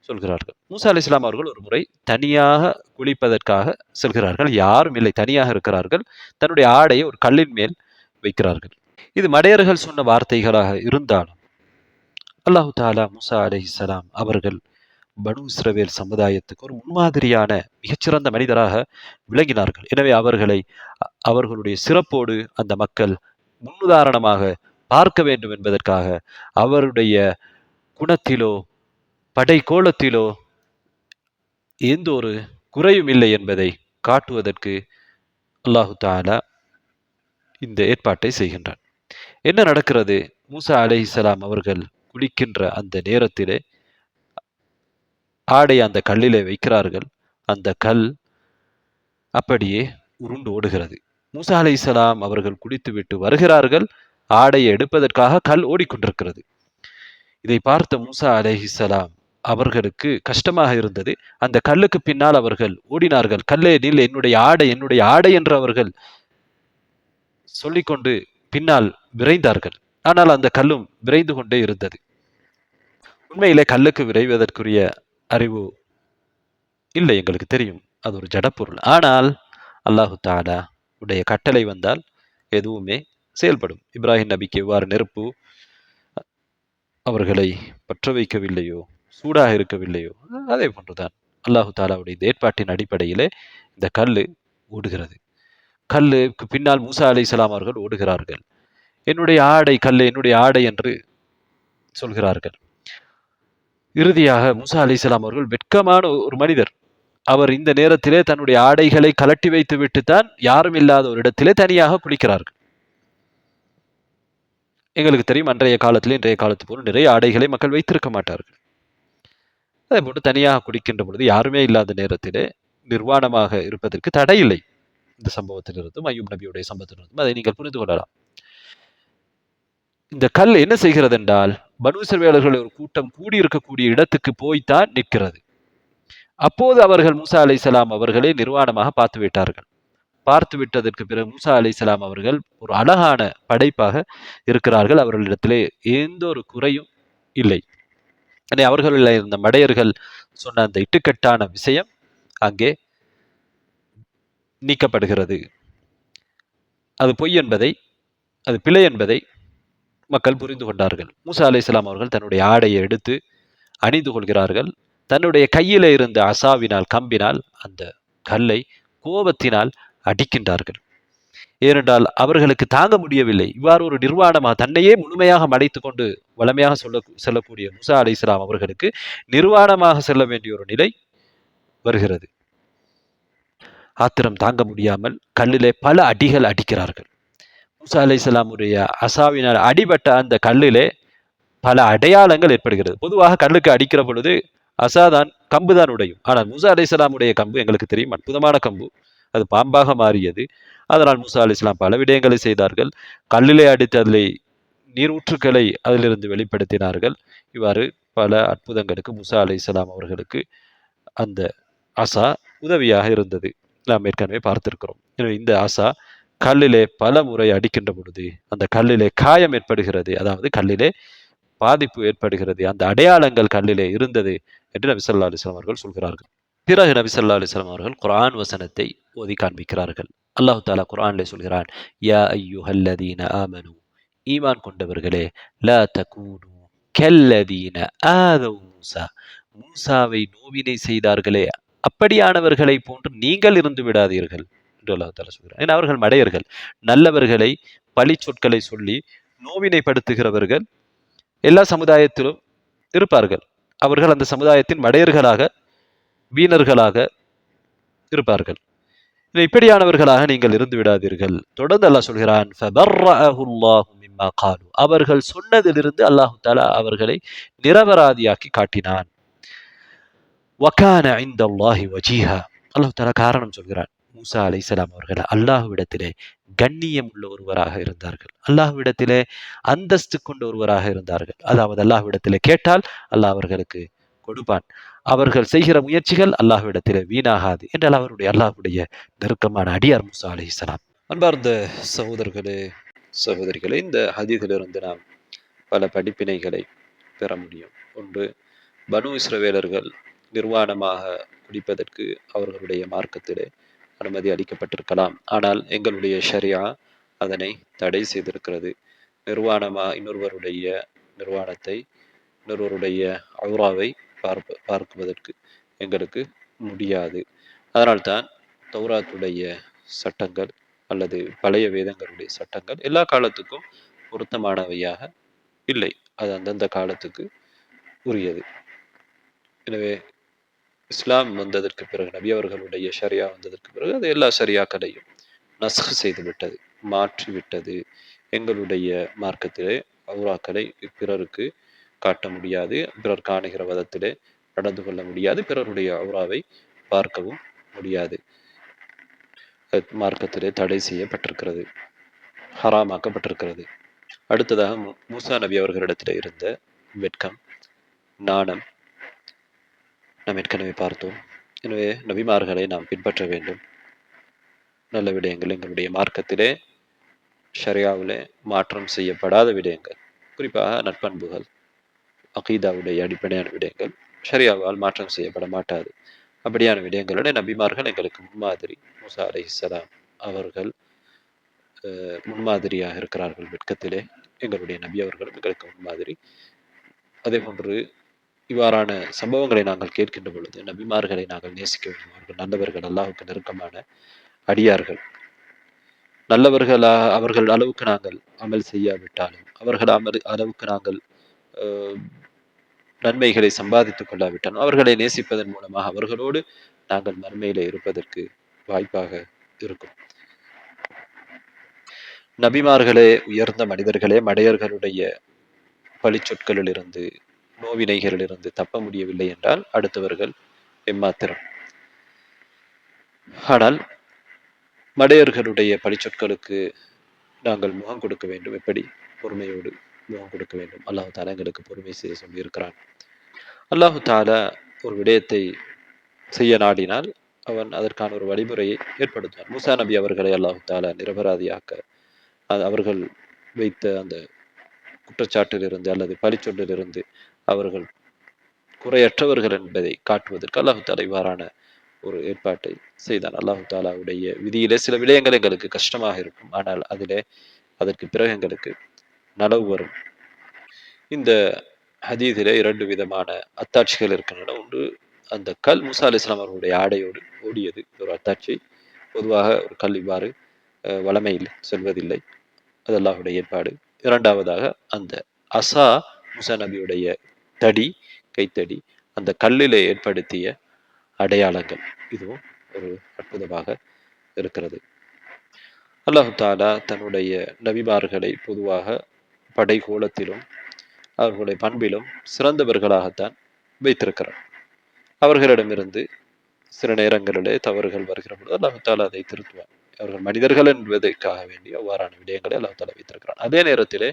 சொல்கிறார்கள். மூசா அலைஹிஸ்ஸலாம் அவர்கள் ஒரு முறை தனியாக குளிப்பதற்காக செல்கிறார்கள். யாரும் இல்லை, தனியாக இருக்கிறார்கள். தன்னுடைய ஆடையை ஒரு கல்லின் மேல் வைக்கிறார்கள். இது மடையர்கள் சொன்ன வார்த்தைகளாக இருந்தாலும் அல்லாஹு தஆலா மூசா அலைஹிஸ்ஸலாம் அவர்கள் பனு இஸ்ரவேல் சமுதாயத்துக்கு ஒரு முன்மாதிரியான மிகச்சிறந்த மனிதராக விளங்கினார்கள். எனவே அவர்களை அவர்களுடைய சிறப்போடு அந்த மக்கள் முன்னுதாரணமாக பார்க்க வேண்டும் என்பதற்காக அவருடைய குணத்திலோ படை கோலத்திலோ எந்த ஒரு குறையும் இல்லை என்பதை காட்டுவதற்கு அல்லாஹு தஆலா இந்த ஏற்பாட்டை செய்கின்றான். என்ன நடக்கிறது? மூசா அலைஹிஸ்ஸலாம் அவர்கள் குளிக்கின்ற அந்த நேரத்திலே ஆடை அந்த கல்லிலே வைக்கிறார்கள். அந்த கல் அப்படியே உருண்டு ஓடுகிறது. மூசா அலைஹிஸ்ஸலாம் அவர்கள் குளித்துவிட்டு வருகிறார்கள். ஆடையை எடுப்பதற்காக கல் ஓடிக்கொண்டிருக்கிறது. இதை பார்த்த மூசா அலைஹிஸ்ஸலாம் அவர்களுக்கு கஷ்டமாக இருந்தது. அந்த கல்லுக்கு பின்னால் அவர்கள் ஓடினார்கள். கல்லே நில், என்னுடைய ஆடை என்று அவர்கள் சொல்லிக்கொண்டு பின்னால் விரைந்தார்கள். ஆனால் அந்த கல்லும் விரைந்து கொண்டே இருந்தது. உண்மையிலே கல்லுக்கு விரைவதற்குரிய அறிவு இல்லை, எங்களுக்கு தெரியும், அது ஒரு ஜடப்பொருள். ஆனால் அல்லாஹு தஆலா உடைய கட்டளை வந்தால் எதுவுமே செயல்படும். இப்ராஹிம் நபிக்கு எவ்வாறு நெருப்பு அவர்களை பற்ற வைக்கவில்லையோ, சூடாக இருக்கவில்லையோ, அதே போன்றுதான் அல்லாஹு தஆலாவுடைய இந்த ஏற்பாட்டின் அடிப்படையிலே இந்த கல்லு ஓடுகிறது. கல்லுக்கு பின்னால் மூசா அலைஹிஸ்ஸலாம் அவர்கள் ஓடுகிறார்கள். என்னுடைய ஆடை கல்லு, என்னுடைய ஆடை என்று சொல்கிறார்கள். இறுதியாக மூசா அலைஹிஸ்ஸலாம் அவர்கள் வெட்கமான ஒரு மனிதர். அவர் இந்த நேரத்திலே தன்னுடைய ஆடைகளை கலட்டி வைத்து விட்டுத்தான் யாரும் இல்லாத ஒரு இடத்திலே தனியாக குளிக்கிறார்கள். எங்களுக்கு தெரியும், அன்றைய காலத்திலே இன்றைய காலத்து போல நிறைய ஆடைகளை மக்கள் வைத்திருக்க மாட்டார்கள். அதே போன்று தனியாக குடிக்கின்ற பொழுது யாருமே இல்லாத நேரத்திலே நிர்வாணமாக இருப்பதற்கு தடை இல்லை. இந்த சம்பவத்திலிருந்தும் அய்யூப் நபியுடைய சம்பவத்திலிருந்தும் அதை நீங்கள் புரிந்து கொள்ளலாம். இந்த கல் என்ன செய்கிறது என்றால், பனு இஸ்ரவேலர்கள் ஒரு கூட்டம் கூடியிருக்கக்கூடிய இடத்துக்கு போய்த்தான் நிற்கிறது. அப்போது அவர்கள் மூசா அலைஹிஸ்ஸலாம் அவர்களை நிர்வாணமாக பார்த்து விட்டார்கள். பார்த்து விட்டதற்கு பிறகு மூசா அலைஹிஸ்ஸலாம் அவர்கள் ஒரு அழகான படைப்பாக இருக்கிறார்கள். அவர்களிடத்திலே எந்த ஒரு குறையும் இல்லை. அவர்களில் இருந்த மடையர்கள் சொன்ன அந்த இட்டுக்கட்டான விஷயம் அங்கே நீக்கப்படுகிறது. அது பொய் என்பதை, அது பிழை என்பதை மக்கள் புரிந்து கொண்டார்கள். மூசா அலைஹிஸ்ஸலாம் அவர்கள் தன்னுடைய ஆடையை எடுத்து அணிந்து கொள்கிறார்கள். தன்னுடைய கையிலே இருந்த அசாவினால், கம்பினால் அந்த கல்லை கோபத்தினால் அடிக்கின்றார்கள். ஏனென்றால் அவர்களுக்கு தாங்க முடியவில்லை. இவ்வாறு ஒரு நிர்வாணமாக தன்னையே முழுமையாக மறைத்துக் கொண்டு வளமையாக செல்லக்கூடிய மூசா அலைஹிஸ்ஸலாம் அவர்களுக்கு நிர்வாணமாக செல்ல வேண்டிய ஒரு நிலை வருகிறது. ஆத்திரம் தாங்க முடியாமல் கல்லிலே பல அடிகள் அடிக்கிறார்கள். மூசா அலைஹிஸ்ஸலாமுடைய அசாவினால் அடிபட்ட அந்த கல்லிலே பல அடையாளங்கள் ஏற்படுகிறது. பொதுவாக கல்லுக்கு அடிக்கிற பொழுது அசாதான் கம்புதான் உடையும். ஆனால் மூசா அலைஹிஸ்ஸலாமுடைய கம்பு எங்களுக்கு தெரியும், அற்புதமான கம்பு. அது பாம்பாக மாறியது. அதனால் மூசா அலைஹிஸ்ஸலாம் பல விடயங்களை செய்தார்கள். கல்லிலே அடித்து அதிலே நீரூற்றுக்களை அதிலிருந்து வெளிப்படுத்தினார்கள். இவ்வாறு பல அற்புதங்களுக்கு மூசா அலைஹிஸ்ஸலாம் அவர்களுக்கு அந்த அசா உதவியாக இருந்தது. நாம் ஏற்கனவே பார்த்திருக்கிறோம். எனவே இந்த அசா கல்லிலே பல முறை அடிக்கின்ற பொழுது அந்த கல்லிலே காயம் ஏற்படுகிறது, அதாவது கல்லிலே பாதிப்பு ஏற்படுகிறது. அந்த அடையாளங்கள் கல்லிலே இருந்தது என்று நபி ஸல்லல்லாஹு அலைஹி வஸல்லம் அவர்கள் சொல்கிறார்கள். பிறகு நபி ஸல்லல்லாஹு அலைஹி வஸல்லம் அவர்கள் குர்ஆன் வசனத்தை ஓதி காண்பிக்கிறார்கள். அல்லாஹ் தஆலா குர்ஆனிலே சொல்கிறான், யா அய்யுஹல்லதீன ஆமனு, ஈமான் கொண்டவர்களே, லா தகூனு கல்லதீன ஆதவ் மூசா, மூசாவை நோவினை செய்தார்களே அப்படியானவர்களை போன்று நீங்கள் இருந்து விடாதீர்கள் என்று அல்லாஹ் தஆலா சொல்கிறார். ஏன்னா அவர்கள் மடையர்கள். நல்லவர்களை பழி சொற்களை சொல்லி நோவினைப்படுத்துகிறவர்கள் எல்லா சமுதாயத்திலும் இருப்பார்கள். அவர்கள் அந்த சமுதாயத்தின் மடையர்களாக, வீணர்களாக இருப்பார்கள். இப்படியானவர்களாக நீங்கள் இருந்து விடாதீர்கள். தொடர்ந்து அல்லாஹ் சொல்கிறான், ஃபபர்ரஅஹுல்லாஹு மிம்மா காலு, அவர்கள் சொன்னதிலிருந்து அல்லாஹ் தஆலா அவர்களை நிரபராதியாக்கி காட்டினான். வகான இன்தல்லாஹி வஜீஹா, அல்லாஹ் தஆலா காரணம் சொல்கிறான். மூசா அலைஹிஸ்ஸலாம் அவர்கள் அல்லாஹ்விடத்திலே கண்ணியம் உள்ள ஒருவராக இருந்தார்கள். அல்லாஹ்விடத்திலே அந்தஸ்து கொண்ட ஒருவராக இருந்தார்கள். அதாவது அல்லாஹ்விடத்திலே கேட்டால் அல்லாஹ் அவர்களுக்கு கொடுப்பான். அவர்கள் செய்கிற முயற்சிகள் அல்லாஹ்விடத்திலே வீணாகாது என்றால் அவருடைய அல்லாஹ்வுடைய நெருக்கமான அடியார் மூசா அலைஹிஸ்ஸலாம். அன்பார்ந்த சகோதரர்களே, சகோதரிகளே, இந்த ஹதீஸிலிருந்து நாம் பல படிப்பினைகளை பெற முடியும். ஒன்று, பனு இஸ்ரவேலர்கள் நிர்வாணமாக குடிப்பதற்கு அவர்களுடைய மார்க்கத்திலே அனுமதி அளிக்கப்பட்டிருக்கலாம். ஆனால் எங்களுடைய ஷரியா அதனை தடை செய்திருக்கிறது. இன்னொருவருடைய நிர்வாணத்தை, இன்னொருவருடைய அவுராவை பார்க்குவதற்கு எங்களுக்கு முடியாது. அதனால்தான் தௌராத்துடைய சட்டங்கள் அல்லது பழைய வேதங்களுடைய சட்டங்கள் எல்லா காலத்துக்கும் பொருத்தமானவையாக இல்லை. அது அந்தந்த காலத்துக்கு உரியது. எனவே இஸ்லாம் வந்ததற்கு பிறகு, நபி அவர்களுடைய ஷரியா வந்ததற்கு பிறகு அது எல்லா ஷரியாக்களையும் நஸ்ஹ் செய்து விட்டது, மாற்றி விட்டது. எங்களுடைய மார்க்கத்திலே அவுராக்களை பிறருக்கு காட்ட முடியாது, பிறர் காணுகிற விதத்திலே நடந்து கொள்ள முடியாது, பிறருடைய அவுராவை பார்க்கவும் முடியாது. மார்க்கத்திலே தடை செய்யப்பட்டிருக்கிறது, ஹராமாக்கப்பட்டிருக்கிறது. அடுத்ததாக மூசா நபி அவர்களிடத்திலே இருந்த வெட்கம், நாணம் நாம் ஏற்கனவே பார்த்தோம். எனவே நபிமார்களை நாம் பின்பற்ற வேண்டும். நல்ல விடயங்கள், எங்களுடைய மார்க்கத்திலே ஷரியாவிலே மாற்றம் செய்யப்படாத விடயங்கள், குறிப்பாக நற்பண்புகள், அகீதாவுடைய அடிப்படையான விடயங்கள் ஷரியாவால் மாற்றம் செய்யப்பட மாட்டாது. அப்படியான விடயங்களுடைய நபிமார்கள் எங்களுக்கு முன்மாதிரி. மூசா அலைஹிஸ்ஸலாம் அவர்கள் முன்மாதிரியாக இருக்கிறார்கள் வெட்கத்திலே. எங்களுடைய நபி அவர்களும் எங்களுக்கு முன்மாதிரி. அதே போன்று இவ்வாறான சம்பவங்களை நாங்கள் கேட்கின்ற பொழுது நபிமார்களை நாங்கள் நேசிக்க வேண்டும். அவர்கள் நல்லவர்கள், அல்லாஹ்வுக்கு நெருக்கமான அடியார்கள். நல்லவர்களாக அவர்கள் அளவுக்கு நாங்கள் அமல் செய்யாவிட்டாலும், அவர்கள் அளவுக்கு நாங்கள் நன்மைகளை சம்பாதித்துக் கொள்ளாவிட்டாலும், அவர்களை நேசிப்பதன் மூலமாக, அவர்களோடு நாங்கள் மறுமையிலே இருப்பதற்கு வாய்ப்பாக இருக்கும். நபிமார்களே, உயர்ந்த மனிதர்களே, மடையர்களுடைய பழிச்சொற்களிலிருந்து, நோவினைகளிலிருந்து தப்ப முடியவில்லை என்றால் அடுத்தவர்கள் எம்மாத்திரம். ஆனால் மடையர்களுடைய பழிச்சொற்களுக்கு நாங்கள் முகம் கொடுக்க வேண்டும். எப்படி? பொறுமையோடு முகம் கொடுக்க வேண்டும். அல்லாஹு தாலா எங்களுக்கு பொறுமை செய்ய சொல்லி இருக்கிறான். அல்லாஹு தாலா ஒரு விடயத்தை செய்ய நாடினால் அவன் அதற்கான ஒரு வழிமுறையை ஏற்படுத்துவான். மூசா நபி அவர்களை அல்லாஹு தாலா நிரபராதியாக்க அவர்கள் வைத்த அந்த குற்றச்சாட்டிலிருந்து அல்லது பழிச்சொல்லிலிருந்து அவர்கள் குறையற்றவர்கள் என்பதை காட்டுவதற்கு அல்லாஹு தாலா இவ்வாறான ஒரு ஏற்பாட்டை செய்தான். அல்லாஹு தாலாவுடைய விதியிலே சில விடயங்கள் எங்களுக்கு கஷ்டமாக இருக்கும். ஆனால் அதற்கு பிறகு எங்களுக்கு நனவு வரும். இந்த ஹதீதிலே 2 விதமான அத்தாட்சிகள் இருக்கின்றன. ஒன்று, அந்த கல் மூசா அலைஹிஸ்ஸலாம் அவர்களுடைய ஆடையோடு ஓடியது ஒரு அத்தாட்சி. பொதுவாக ஒரு கல் இவ்வாறு வளமையில் செல்வதில்லை. அது அல்லாஹுடைய ஏற்பாடு. இரண்டாவதாக அந்த அசா மூசா நபியுடைய தடி, கைத்தடி, அந்த கல்லிலே ஏற்படுத்திய அடையாளங்கள். இதுவும் ஒரு அற்புதமாக இருக்கிறது. அல்லாஹு தாலா தன்னுடைய நபிமார்களை பொதுவாக படைகோலத்திலும் அவர்களுடைய பண்பிலும் சிறந்தவர்களாகத்தான் வைத்திருக்கிறார். அவர்களிடமிருந்து சில நேரங்களிலே தவறுகள் வருகிற பொழுது அல்லாஹு தாலா அதை திருத்துவார். அவர்கள் மனிதர்கள் என்பதற்காக வேண்டி அவ்வாறான விடயங்களை அல்லாஹு தாலா வைத்திருக்கிறார். அதே நேரத்திலே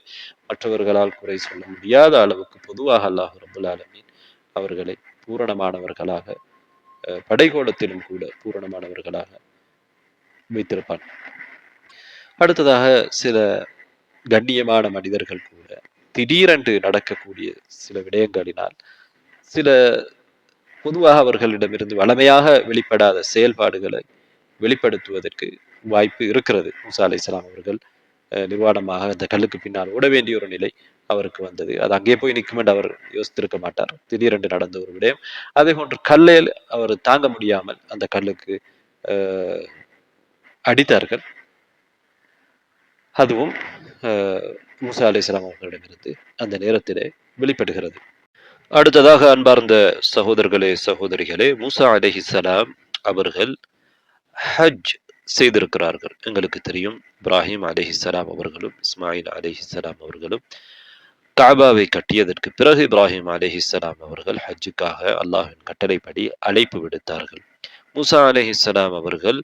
மற்றவர்களால் குறை சொல்ல முடியாத அளவுக்கு பொதுவாக அல்லாஹ் ரப்புல் ஆலமீன் அவர்களை பூரணமானவர்களாக, படைகோலத்திலும் கூட பூரணமானவர்களாக வைத்திருப்பான். அடுத்ததாக சில கண்ணியமான மனிதர்கள் கூட திடீரென்று நடக்கக்கூடிய சில விடயங்களினால் சில பொதுவாக அவர்களிடமிருந்து வளமையாக வெளிப்படாத செயல்பாடுகளை வெளிப்படுத்துவதற்கு வாய்ப்பு இருக்கிறது. மூசா அலைஹிஸ்ஸலாம் அவர்கள் நிர்வாணமாக அந்த கல்லுக்கு பின்னால் ஓட வேண்டிய ஒரு நிலை அவருக்கு வந்தது. அது அங்கே போய் நிற்கும் என்று அவர் யோசித்திருக்க மாட்டார். திடீரென்று நடந்த ஒரு விடயம். அதே போன்று கல்லில் அவர் தாங்க முடியாமல் அந்த கல்லுக்கு அடித்தார்கள். அதுவும் மூசா அலைஹிஸ்ஸலாம் அவர்களிடமிருந்து அந்த நேரத்திலே வெளிப்படுகிறது. அடுத்ததாக அன்பார்ந்த சகோதரர்களே, சகோதரிகளே, மூசா அலைஹிஸ்ஸலாம் அவர்கள் ஹஜ் செய்திருக்கிறார்கள். எங்களுக்கு தெரியும், இப்ராஹிம் அலைஹிஸ்ஸலாம் அவர்களும் இஸ்மாயில் அலைஹிஸ்ஸலாம் அவர்களும் காபாவை கட்டியதற்கு பிறகு இப்ராஹிம் அலைஹிஸ்ஸலாம் அவர்கள் ஹஜ்ஜுக்காக அல்லாஹ்வின் கட்டளைப்படி அழைப்பு விடுத்தார்கள். மூசா அலைஹிஸ்ஸலாம் அவர்கள்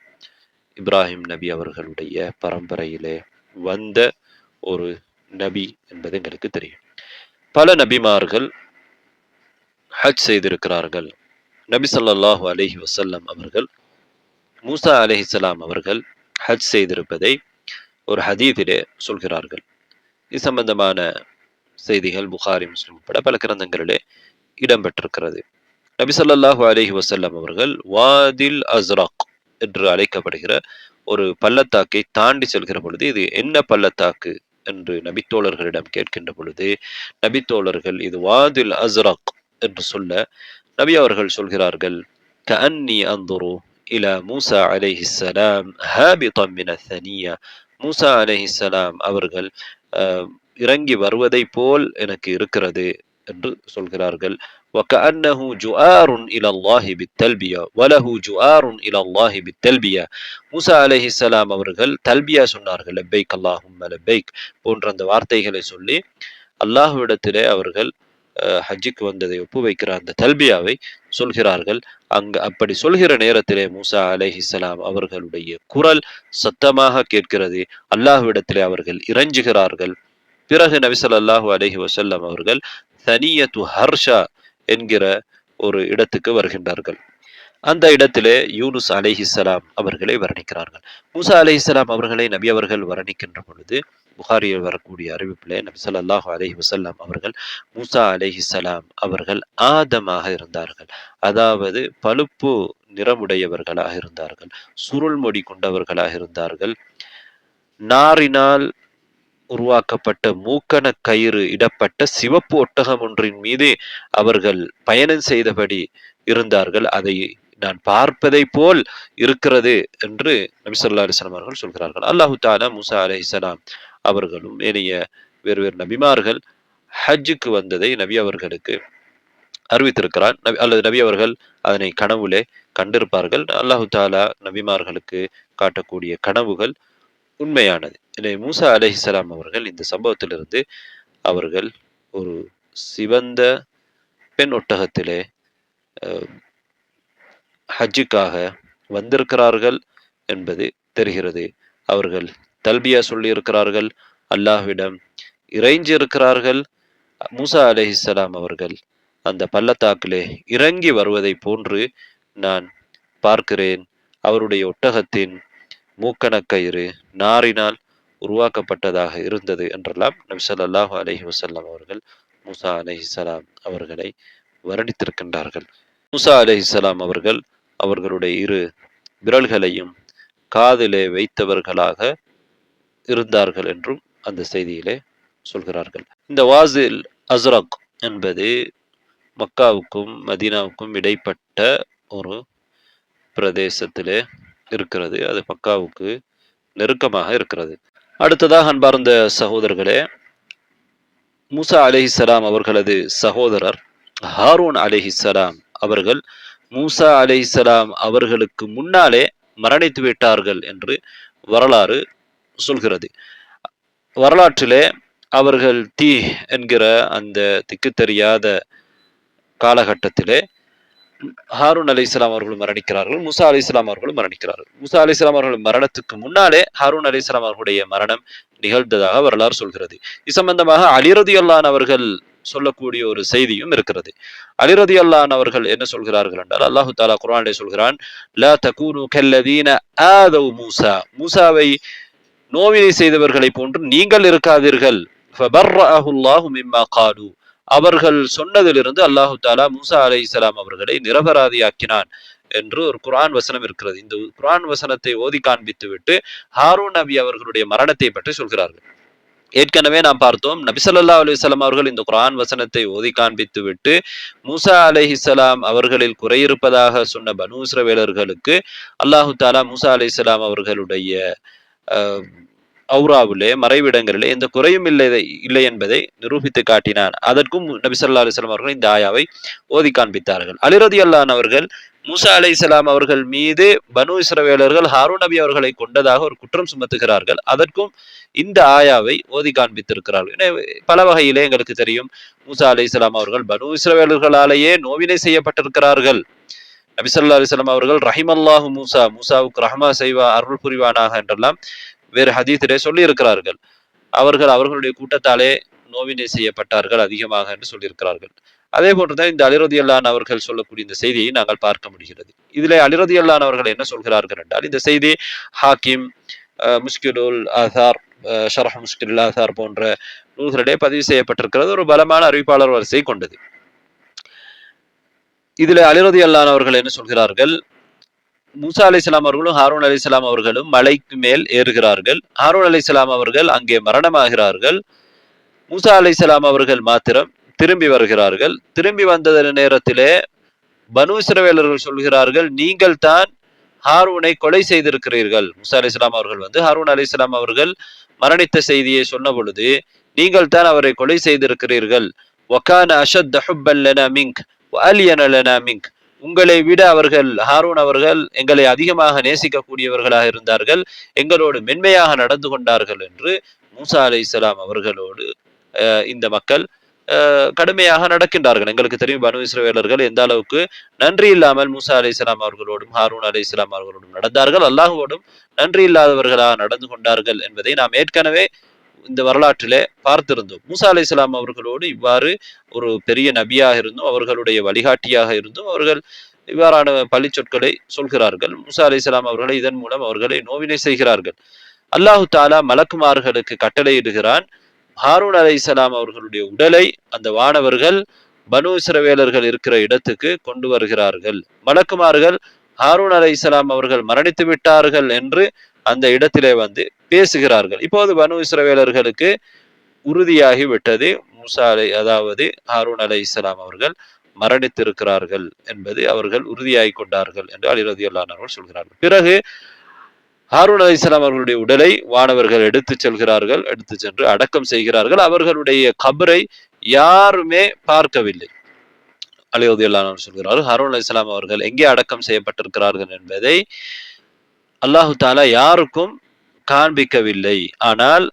இப்ராஹிம் நபி அவர்களுடைய பரம்பரையிலே வந்த ஒரு நபி என்பது எங்களுக்கு தெரியும். பல நபிமார்கள் ஹஜ் செய்திருக்கிறார்கள். நபி ஸல்லல்லாஹு அலைஹி வஸல்லம் அவர்கள் மூசா அலைஹிஸ்ஸலாம் அவர்கள் ஹஜ் செய்திருப்பதை ஒரு ஹதீதிலே சொல்கிறார்கள். இது சம்பந்தமான செய்திகள் புகாரி, முஸ்லிம் உட்பட பல கிரந்தங்களிலே இடம்பெற்றிருக்கிறது. நபி ஸல்லல்லாஹு அலைஹி வஸல்லம் அவர்கள் வாதில் அஸ்ரக் என்று அழைக்கப்படுகிற ஒரு பள்ளத்தாக்கை தாண்டி செல்கிற பொழுது, இது என்ன பள்ளத்தாக்கு என்று நபித்தோழர்களிடம் கேட்கின்ற பொழுது, நபித்தோழர்கள் இது வாதில் அஸ்ரக் என்று சொல்ல, நபி அவர்கள் சொல்கிறார்கள், கஅன்னி அன்துரு இலா மூசா அலைஹிஸ்ஸலாம் ஹாபிதன் மின ثனியா. மூசா அலைஹிஸ்ஸலாம் அவர்கள் இறங்கி வருவதை போல் எனக்கு இருக்கிறது என்று சொல்கிறார்கள். وكأنه جؤار إلى الله بالتلبية وله جؤار إلى الله بالتلبية. மூசா அலைஹிஸ்ஸலாம் அவர்கள் தல்பியா சொன்னார்கள். லப்பைக் அல்லாஹும்ம லப்பைக் போன்ற அந்த வார்த்தைகளை சொல்லி அல்லாஹ்விடத்திலே அவர்கள் ஹஜ்ஜுக்கு வந்ததை ஒப்பு வைக்கிற அந்த தல்பியாவை சொல்கிறார்கள். அப்படி சொல்கிற நேரத்திலே மூசா அலைஹிஸ்ஸலாம் அவர்களுடைய குரல் சத்தமாக கேட்கிறது. அல்லாஹ்விடத்திலே அவர்கள் இறைஞ்சுகிறார்கள். பிறகு நபி ஸல்லல்லாஹு அலைஹி வஸல்லம் அவர்கள் தனியத்து ஹர்ஷா என்கிற ஒரு இடத்துக்கு வருகின்றார்கள். அந்த இடத்திலே யூனுஸ் அலைஹிஸ்ஸலாம் அவர்களை வர்ணிக்கிறார்கள். மூசா அலைஹிஸ்ஸலாம் அவர்களை நபி அவர்கள் வர்ணிக்கின்ற பொழுது புகாரியில் வரக்கூடிய அறிவிப்பிலே நபி ஸல்லல்லாஹு அலைஹி வஸல்லம் அவர்கள் மூசா அலைஹிஸ்ஸலாம் அவர்கள் ஆதமாக இருந்தார்கள். அதாவது பழுப்பு நிறமுடையவர்களாக இருந்தார்கள், சுருள் முடி கொண்டவர்களாக இருந்தார்கள், நாரினால் உருவாக்கப்பட்ட மூக்கண கயிறு இடப்பட்ட சிவப்பு ஒட்டகம் ஒன்றின் மீது அவர்கள் பயணம் செய்தபடி இருந்தார்கள். அதை நான் பார்ப்பதை போல் இருக்கிறது என்று நபி ஸல்லல்லாஹு அலைஹி வஸல்லம் அவர்கள் சொல்கிறார்கள். அல்லாஹு தஆலா மூசா அலைஹிஸ்ஸலாம் அவர்களும் ஏனைய வேறு வேறு நபிமார்கள் ஹஜ்ஜுக்கு வந்ததை நபி அவர்களுக்கு அறிவித்திருக்கிறான். அல்லது நபி அவர்கள் அதனை கனவுலே கண்டிருப்பார்கள். அல்லாஹு தாலா நபிமார்களுக்கு காட்டக்கூடிய கனவுகள் உண்மையானது. எனவே மூசா அலைஹிஸ்ஸலாம் அவர்கள் இந்த சம்பவத்திலிருந்து அவர்கள் ஒரு சிவந்த பெண் ஒட்டகத்திலே ஹஜ்ஜுக்காக வந்திருக்கிறார்கள் என்பது தெரிகிறது. அவர்கள் தல்பியா சொல்லி இருக்கிறார்கள், அல்லாஹ்விடம் இறைஞ்சி இருக்கிறார்கள். மூசா அலைஹிஸ்ஸலாம் அவர்கள் அந்த பள்ளத்தாக்கிலே இறங்கி வருவதை போன்று நான் பார்க்கிறேன். அவருடைய ஒட்டகத்தின் மூக்கணக்கயிறு நாரினால் உருவாக்கப்பட்டதாக இருந்தது என்றெல்லாம் நபி ஸல்லல்லாஹு அலைஹி வஸல்லம் அவர்கள் மூசா அலைஹிஸ்ஸலாம் அவர்களை வர்ணித்திருக்கின்றார்கள். மூசா அலைஹிஸ்ஸலாம் அவர்கள் அவர்களுடைய இரு விரல்களையும் காதிலே வைத்தவர்களாக இருந்தார்கள் என்றும் அந்த செய்தியிலே சொல்கிறார்கள். இந்த வாசில் அஸ்ரக் என்பது மக்காவுக்கும் மதீனாவுக்கும் இடைப்பட்ட ஒரு பிரதேசத்திலே இருக்கிறது. அது மக்காவுக்கு நெருக்கமாக இருக்கிறது. அடுத்ததாக அன்பார்ந்த சகோதரர்களே, மூசா அலைஹிஸ்ஸலாம் அவர்களது சகோதரர் ஹாரூன் அலைஹிஸ்ஸலாம் அவர்கள் மூசா அலைஹிஸ்ஸலாம் அவர்களுக்கு முன்னாலே மரணித்து விட்டார்கள் என்று வரலாறு சொல்கிறது. வரலாற்றிலே அவர்கள் என்கிற அந்த திக்கு தெரியாத காலகட்டத்திலே ஹாரூன் அலைஹிஸ்ஸலாம் அவர்களும் மரணிக்கிறார்கள், மூசா அலைஹிஸ்ஸலாம் அவர்களும் மரணிக்கிறார்கள். மூசா அலைஹிஸ்ஸலாம் அவர்கள் மரணத்துக்கு முன்னாலே ஹாரூன் அலைஹிஸ்ஸலாம் அவர்களுடைய மரணம் நிகழ்ந்ததாக வரலாறு சொல்கிறது. இது சம்பந்தமாக அலி ரலியல்லாஹு அன்ஹு அவர்கள் சொல்லக்கூடிய ஒரு செய்தியும் இருக்கிறது. அலி ரலியல்லாஹு அன்ஹு அவர்கள் என்ன சொல்கிறார்கள் என்றால், அல்லாஹு தஆலா குர்ஆனிலே சொல்கிறான், லா தகூனு கல்லதீன ஆதவ் மூசா, மூசாவை நோவினை செய்தவர்களை போன்று நீங்கள் இருக்காதீர்கள். ஃபபர்ரஅஹு அல்லாஹு மிம்மா காலு, அவர்கள் சொன்னதிலிருந்து அல்லாஹு தாலா மூசா அலைஹிஸ்ஸலாம் அவர்களை நிரபராதியாக்கினான் என்று ஒரு குர்ஆன் வசனம் இருக்கிறது. இந்த குர்ஆன் வசனத்தை ஓதி காண்பித்து விட்டு ஹாரூன் நபி அவர்களுடைய மரணத்தை பற்றி சொல்கிறார்கள். ஏற்கனவே நாம் பார்த்தோம், நபி ஸல்லல்லாஹு அலைஹி வஸல்லம் அவர்கள் இந்த குர்ஆன் வசனத்தை ஓதி காண்பித்து விட்டு மூசா அலைஹிஸ்ஸலாம் அவர்களில் குறையிருப்பதாக சொன்ன பனூ இஸ்ரவேலர்களுக்கு அல்லாஹு தாலா மூசா அலைஹிஸ்ஸலாம் அவர்களுடைய அவுராவிலே மறைவிடங்களிலே எந்த குறையும் இல்லை என்பதை நிரூபித்து காட்டினான். அதற்கும் நபி ஸல்லல்லாஹு அலைஹி வஸல்லம் அவர்கள் இந்த ஆயாவை ஓதி காண்பித்தார்கள். அலி ரலியல்லாஹு அன்ஹு அவர்கள் மூசா அலைஹிஸ்ஸலாம் அவர்கள் மீது பனூ இஸ்ரவேலர்கள் ஹாரூன் நபி அவர்களை கொண்டதாக ஒரு குற்றம் சுமத்துகிறார்கள். அதற்கும் இந்த ஆயாவை ஓதி காண்பித்திருக்கிறார்கள். பல வகையிலே எங்களுக்கு தெரியும், மூசா அலைஹிஸ்ஸலாம் அவர்கள் பனூ இஸ்ரவேலர்களாலேயே நோவினை செய்யப்பட்டிருக்கிறார்கள். நபி ஸல்லல்லாஹு அலைஹி வஸல்லம் அவர்கள் ரஹிமல்லாஹு மூசா, மூசாவுக்கு ரஹ்மா செய்வா, அருள் புரிவானாக என்றெல்லாம் வேறு ஹதீஸிலே சொல்லி இருக்கிறார்கள். அவர்களுடைய கூட்டத்தாலே நோவினை செய்யப்பட்டார்கள் அதிகமாக என்று சொல்லியிருக்கிறார்கள். அதே போன்றுதான் இந்த அலி ரலியல்லாஹு அன்ஹு அவர்கள் சொல்லக்கூடிய இந்த செய்தியை நாங்கள் பார்க்க முடிகிறது. இதிலே அலி ரலியல்லாஹு அன்ஹு அவர்கள் என்ன சொல்கிறார்கள் என்றால், இந்த செய்தி ஹாக்கிம், முஷ்கிலுல் ஆசார், ஷரஹ் முஷ்கிலுல் ஆசார் போன்ற நூல்களிலே பதிவு செய்யப்பட்டிருக்கிறது. ஒரு பலமான அறிவிப்பாளர் வரிசை கொண்டது. இதில் அலி ரலியல்லாஹு அன்ஹு அவர்கள் என்ன சொல்கிறார்கள், மூசா அலைஹிஸ்ஸலாம் அவர்களும் ஹாரூன் அலைஹிஸ்ஸலாம் அவர்களும் மலைக்கு மேல் ஏறுகிறார்கள். ஹாரூன் அலைஹிஸ்ஸலாம் அவர்கள் அங்கே மரணமாகிறார்கள். மூசா அலைஹிஸ்ஸலாம் அவர்கள் மாத்திரம் திரும்பி வருகிறார்கள். திரும்பி வந்த நேரத்திலே பனூ இஸ்ரவேலர்கள் சொல்கிறார்கள், நீங்கள் தான் ஹாரூனை கொலை செய்திருக்கிறீர்கள். மூசா அலைஹிஸ்ஸலாம் அவர்கள் ஹாரூன் அலைஹிஸ்ஸலாம் அவர்கள் மரணித்த செய்தியை சொன்ன பொழுது, நீங்கள் தான் அவரை கொலை செய்திருக்கிறீர்கள். வகான அஷத்த ஹுப்பன் லனா மின்க் வஅலியன லனா மின்க், உங்களை விட அவர்கள் ஹாரூன் அவர்கள் எங்களை அதிகமாக நேசிக்கக்கூடியவர்களாக இருந்தார்கள், எங்களோடு மென்மையாக நடந்து கொண்டார்கள் என்று மூசா அலைஹிஸ்ஸலாம் அவர்களோடு இந்த மக்கள் கடுமையாக நடக்கின்றார்கள். எங்களுக்கு தெரியும், பனூ இஸ்ரவேலர்கள் எந்த அளவுக்கு நன்றி இல்லாமல் மூசா அலைஹிஸ்ஸலாம் அவர்களோடும் ஹாரூன் அலைஹிஸ்ஸலாம் அவர்களோடும் நடந்தார்கள், அல்லாஹ்வோடும் நன்றி இல்லாதவர்களாக நடந்து கொண்டார்கள் என்பதை நாம் ஏற்கனவே இந்த வரலாற்றிலே பார்த்திருந்தோம். மூசா அலைஹிஸ்ஸலாம் அவர்களோடு இவ்வாறு ஒரு பெரிய நபியாக இருந்தும் அவர்களுடைய வழிகாட்டியாக இருந்தும் அவர்கள் இவ்வாறான பழி சொற்களை சொல்கிறார்கள். மூசா அலைஹிஸ்ஸலாம் அவர்களை இதன் மூலம் அவர்களை நோவினை செய்கிறார்கள். அல்லாஹு தாலா மலக்குமார்களுக்கு கட்டளையிடுகிறான், ஹாரூன் அலைஹிஸ்ஸலாம் அவர்களுடைய உடலை அந்த வானவர்கள் பனூ இஸ்ரவேலர்கள் இருக்கிற இடத்துக்கு கொண்டு வருகிறார்கள். மலக்குமார்கள் ஹாரூன் அலைஹிஸ்ஸலாம் அவர்கள் மரணித்து விட்டார்கள் என்று அந்த இடத்திலே பேசுகிறார்கள். இப்போது பனூ இஸ்ரவேலர்களுக்கு உறுதியாகி விட்டது, அதாவது ஹாரூன் அலைஹிஸ்ஸலாம் அவர்கள் மரணித்திருக்கிறார்கள் என்பது அவர்கள் உறுதியாகி கொண்டார்கள் என்று அலி ரலியல்லாஹு அன்ஹு அவர்கள் சொல்கிறார்கள். பிறகு ஹாரூன் அலைஹிஸ்ஸலாம் அவர்களுடைய உடலை வானவர்கள் எடுத்து செல்கிறார்கள், எடுத்து சென்று அடக்கம் செய்கிறார்கள். அவர்களுடைய கபரை யாருமே பார்க்கவில்லை. அலி ரலியல்லாஹு அன்ஹு சொல்கிறார்கள், ஹாரூன் அலைஹிஸ்ஸலாம் அவர்கள் எங்கே அடக்கம் செய்யப்பட்டிருக்கிறார்கள் என்பதை அல்லாஹு தாலா யாருக்கும் காண்பிக்கவில்லை. ஆனால்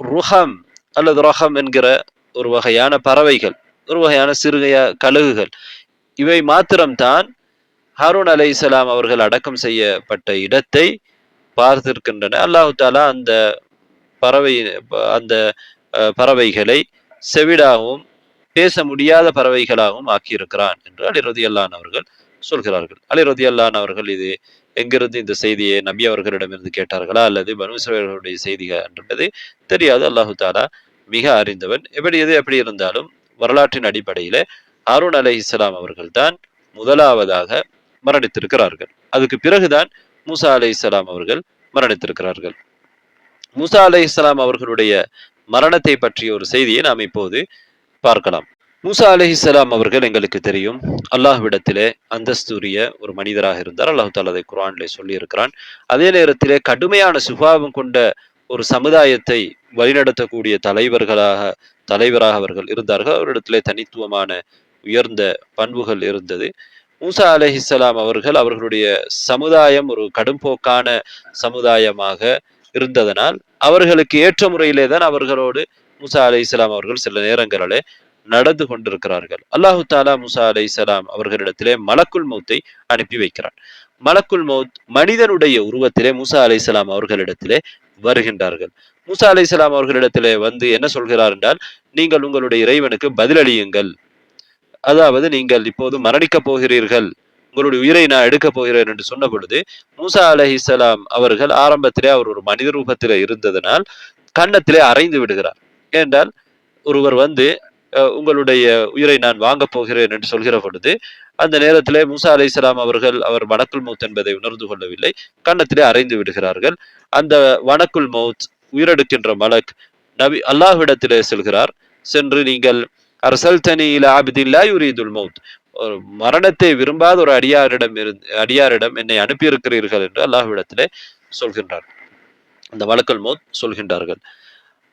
ருஹம் அல்லது ரஹம் என்கிற ஒரு வகையான பறவைகள், ஒரு வகையான சிறுகைய கழுகுகள், இவை மாத்திரம்தான் ஹாரூன் அலைஹிஸ்ஸலாம் அவர்கள் அடக்கம் செய்யப்பட்ட இடத்தை பார்த்திருக்கின்றன. அல்லாஹு தாலா அந்த பறவை அந்த பறவைகளை செவிடாகவும் பேச முடியாத பறவைகளாகவும் ஆக்கியிருக்கிறான் என்று அலி ரலியல்லாஹு அன்ஹு அவர்கள் சொல்கிறார்கள். அலி ரலியல்லாஹு அன்ஹு அவர்கள் இது எங்கிருந்து இந்த செய்தியை நபி அவர்களிடமிருந்து கேட்டார்களா அல்லது பனு இஸ்ரவேலர்களுடைய செய்திகள் என்பது தெரியாது. அல்லாஹு தாலா மிக அறிந்தவன். எப்படி இருந்தாலும் வரலாற்றின் அடிப்படையில ஹாரூன் அலைஹிஸ்ஸலாம் அவர்கள் தான் முதலாவதாக மரணித்திருக்கிறார்கள். அதுக்கு பிறகுதான் மூசா அலைஹிஸ்ஸலாம் அவர்கள் மரணித்திருக்கிறார்கள். மூசா அலைஹிஸ்ஸலாம் அவர்களுடைய மரணத்தை பற்றிய ஒரு செய்தியை நாம் இப்போது பார்க்கலாம். மூசா அலைஹிஸ்ஸலாம் அவர்கள் எங்களுக்கு தெரியும் அல்லாஹ்விடத்திலே அந்தஸ்துரிய ஒரு மனிதராக இருந்தார். அல்லாஹ் தாலா அதை குர்ஆனிலே சொல்லி இருக்கிறான். அதே நேரத்திலே கடுமையான சுபாவம் கொண்ட ஒரு சமுதாயத்தை வழிநடத்தக்கூடிய தலைவராக அவர்கள் இருந்தார்கள். அவரிடத்திலே தனித்துவமான உயர்ந்த பண்புகள் இருந்தது. மூசா அலைஹிஸ்ஸலாம் அவர்கள் அவர்களுடைய சமுதாயம் ஒரு கடும்போக்கான சமுதாயமாக இருந்ததனால் அவர்களுக்கு ஏற்ற முறையிலே தான் அவர்களோடு மூசா அலைஹிஸ்ஸலாம் அவர்கள் சில நேரங்களிலே நடந்து கொண்டிருக்கிறார்கள். அல்லாஹு தாலா மூசா அலைஹிஸ்ஸலாம் அவர்களிடத்திலே மலக்குல் மௌத்தை அனுப்பி வைக்கிறார். மலக்குல் மௌத் மனிதனுடைய உருவத்திலே மூசா அலைஹிஸ்ஸலாம் அவர்களிடத்திலே வருகின்றார்கள். மூசா அலைஹிஸ்ஸலாம் அவர்களிடத்திலே வந்து என்ன சொல்கிறார் என்றால், நீங்கள் உங்களுடைய இறைவனுக்கு பதிலளியுங்கள். அதாவது நீங்கள் இப்போது மரணிக்க போகிறீர்கள், உங்களுடைய உயிரை நான் எடுக்கப் போகிறேன் என்று சொன்ன பொழுது மூசா அலைஹிஸ்ஸலாம் அவர்கள் ஆரம்பத்திலே அவர் ஒரு மனித ரூபத்திலே இருந்ததனால் கன்னத்திலே அறைந்து விடுகிறார். ஏனென்றால் ஒருவர் வந்து உங்களுடைய உயிரை நான் வாங்கப் போகிறேன் என்று சொல்கிற பொழுது அந்த நேரத்திலே மூசா அலைஹிஸ்ஸலாம் அவர்கள் அவர் வனக்குல் மௌத் என்பதை உணர்ந்து கொள்ளவில்லை, கன்னத்திலே அறைந்து விடுகிறார்கள். அந்த வனக்குல் மௌத் உயிரெடுக்கின்ற மலக் நபி அல்லாஹ்விடத்திலே செல்கிறார். சென்று நீங்கள் அர்சல்தனி இலா அப்தின் லா யுரீதுல் மௌத், ஒரு மரணத்தை விரும்பாத ஒரு அடியாரிடம் என்னை அனுப்பியிருக்கிறீர்கள் என்று அல்லாஹ்விடத்திலே சொல்கின்றார். அந்த மலக்குல் மௌத் சொல்கின்றார்கள்.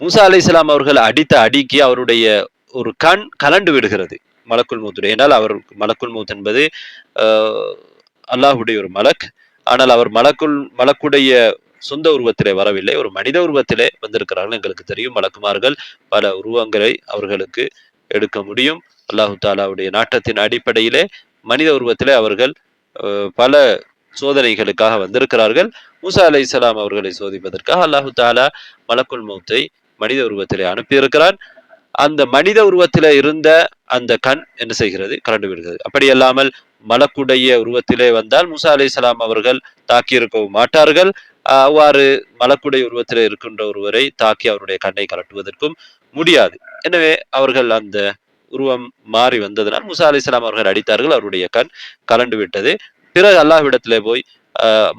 மூசா அலைஹிஸ்ஸலாம் அவர்கள் அடித்த அடிக்கு அவருடைய ஒரு கண் கலண்டு விடுகிறது மலக்குல் மௌத்துடைய. ஏனால் அவர் மலக்குல் மௌத் என்பது அல்லாஹுடைய ஒரு மலக். ஆனால் அவர் மலக்குடைய சொந்த உருவத்திலே வரவில்லை, ஒரு மனித உருவத்திலே வந்திருக்கிறார்கள். எங்களுக்கு தெரியும் மலக்குமார்கள் பல உருவங்களை அவர்களுக்கு எடுக்க முடியும். அல்லாஹு தாலாவுடைய நாட்டத்தின் அடிப்படையிலே மனித உருவத்திலே அவர்கள் பல சோதனைகளுக்காக வந்திருக்கிறார்கள். மூசா அலைஹிஸ்ஸலாம் அவர்களை சோதிப்பதற்காக அல்லாஹு தாலா மலக்குல் மௌத்தை மனித உருவத்திலே அனுப்பியிருக்கிறான். அந்த மனித உருவத்திலே இருந்த அந்த கண் என்ன செய்கிறது, கலண்டு விடுகிறது. அப்படி அல்லாமல் மலக்குடைய உருவத்திலே வந்தால் மூசா அலைஹிஸ்ஸலாம் அவர்கள் தாக்கி இருக்கவும் மாட்டார்கள். அவ்வாறு மலக்குடைய உருவத்திலே இருக்கின்ற ஒருவரை தாக்கி அவருடைய கண்ணை கலட்டுவதற்கும் முடியாது. எனவே அவர்கள் அந்த உருவம் மாறி வந்ததனால் மூசா அலைஹிஸ்ஸலாம் அவர்கள் அடித்தார்கள், அவருடைய கண் கலண்டு விட்டது. பிறகு அல்லாஹ்விடத்திலே போய்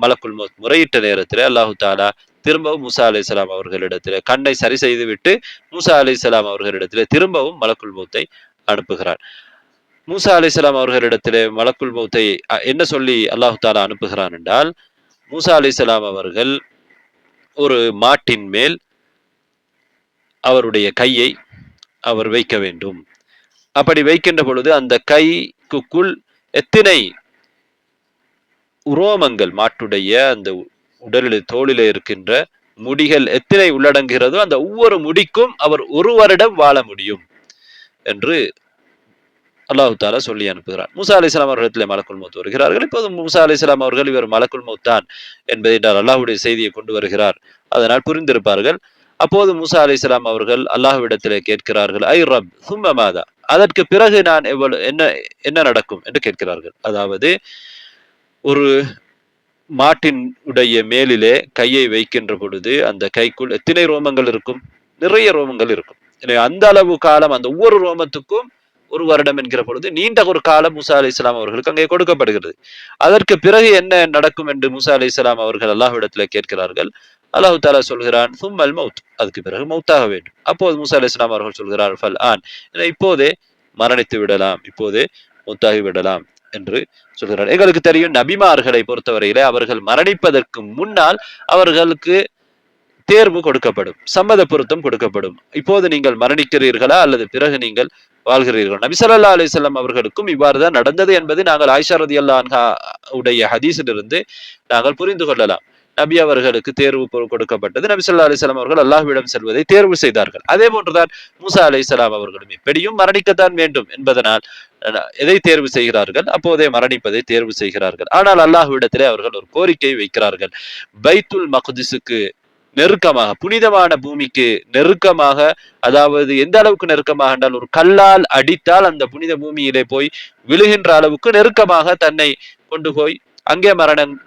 மலக்குல் மௌத் முறையிட்ட நேரத்திலே அல்லாஹு தாலா திரும்பவும் மூசா அலைஹிஸ்ஸலாம் அவர்களிடத்திலே கண்ணை சரி செய்து விட்டு மூசா அலைஹிஸ்ஸலாம் அவர்களிடத்திலே திரும்பவும் மலக்குல் மௌத்தை அனுப்புகிறார். மூசா அலைஹிஸ்ஸலாம் அவர்களிடத்திலே மலக்குல் மௌத்தை என்ன சொல்லி அல்லாஹு தாலா அனுப்புகிறான் என்றால், மூசா அலைஹிஸ்ஸலாம் அவர்கள் ஒரு மாட்டின் மேல் அவருடைய கையை அவர் வைக்க வேண்டும். அப்படி வைக்கின்ற பொழுது அந்த கைக்குள் எத்தனை உரோமங்கள், மாட்டுடைய அந்த உடலில் தோளிலே இருக்கின்ற முடிகள் எத்தனை உள்ளடங்குகிறதோ அந்த ஒவ்வொரு முடிக்கும் அவர் ஒரு வருடம் வாழ முடியும் என்று அல்லாஹு தாலா சொல்லி அனுப்புகிறார். மூசா அலைஹிஸ்ஸலாம் அவர்களிடத்திலே மலக்குல் மௌத் வருகிறார்கள். இப்போது மூசா அலைஹிஸ்ஸலாம் அவர்கள் இவர் மலக்குல் மௌத் தான் என்பதை அல்லாஹ்வுடைய செய்தியை கொண்டு வருகிறார், அதனால் புரிந்திருப்பார்கள். அப்போது மூசா அலைஹிஸ்ஸலாம் அவர்கள் அல்லாஹ்விடத்திலே கேட்கிறார்கள், ஐ ரப் சும்ம மாதா, அதற்கு பிறகு நான் என்ன நடக்கும் என்று கேட்கிறார்கள். அதாவது ஒரு மாட்டின் உடைய மேலிலே கையை வைக்கின்ற பொழுது அந்த கைக்குள் எத்தனை ரோமங்கள் இருக்கும், நிறைய ரோமங்கள் இருக்கும். அந்த அளவு காலம் அந்த ஒவ்வொரு ரோமத்துக்கும் ஒரு வருடம் என்கிற பொழுது நீண்ட ஒரு காலம் மூசா அலைஹிஸ்ஸலாம் அவர்களுக்கு அங்கே கொடுக்கப்படுகிறது. அதற்கு பிறகு என்ன நடக்கும் என்று மூசா அலைஹிஸ்ஸலாம் அவர்கள் அல்லாஹ்விடத்திலே கேட்கிறார்கள். அல்லாஹு தாலா சொல்கிறான், சும்மல் மௌத், அதுக்கு பிறகு மௌத்தாக வேண்டும். அப்போது மூசா அலைஹிஸ்ஸலாம் அவர்கள் சொல்கிறார், ஃபல் ஆன், இப்போதே மரணித்து விடலாம், இப்போதே மௌத்தாகி விடலாம் என்று சொல்கிறார். எங்களுக்கு தெரியும் நபிமார்களை பொறுத்தவரையிலே அவர்கள் மரணிப்பதற்கு முன்னால் அவர்களுக்கு தேர்வு கொடுக்கப்படும், சம்மத பொருத்தம் கொடுக்கப்படும். இப்போது நீங்கள் மரணிக்கிறீர்களா அல்லது பிறகு நீங்கள் வாழ்கிறீர்கள். நபி ஸல்லல்லாஹு அலைஹி வஸல்லம் அவர்களுக்கும் இவ்வாறுதான் நடந்தது என்பதை நாங்கள் ஆயிஷா ரலியல்லாஹு அன்ஹா உடைய ஹதீஸிலிருந்து நாங்கள் புரிந்து கொள்ளலாம். நபி அவர்களுக்கு தேர்வு கொடுக்கப்பட்டது. நபி ஸல்லல்லாஹு அலைஹி வஸல்லம் அவர்கள் அல்லாஹ்விடம் செல்வதை தேர்வு செய்தார்கள். அதே போன்றுதான் மூசா அலைஹிஸ்ஸலாம் அவர்களும் எப்படியும் மரணிக்கத்தான் வேண்டும் என்பதனால் எதை தேர்வு செய்கிறார்கள்? அப்போதே மரணிப்பதை தேர்வு செய்கிறார்கள். ஆனால் அல்லாஹ்விடத்திலே அவர்கள் ஒரு கோரிக்கை வைக்கிறார்கள். பைத்துல் மக்திஸுக்கு நெருக்கமாக, புனிதமான பூமிக்கு நெருக்கமாக, அதாவது எந்த அளவுக்கு நெருக்கமாக என்றால் ஒரு கல்லால் அடித்தால் அந்த புனித பூமியிலே போய் விழுகின்ற அளவுக்கு நெருக்கமாக தன்னை கொண்டு போய் அங்கே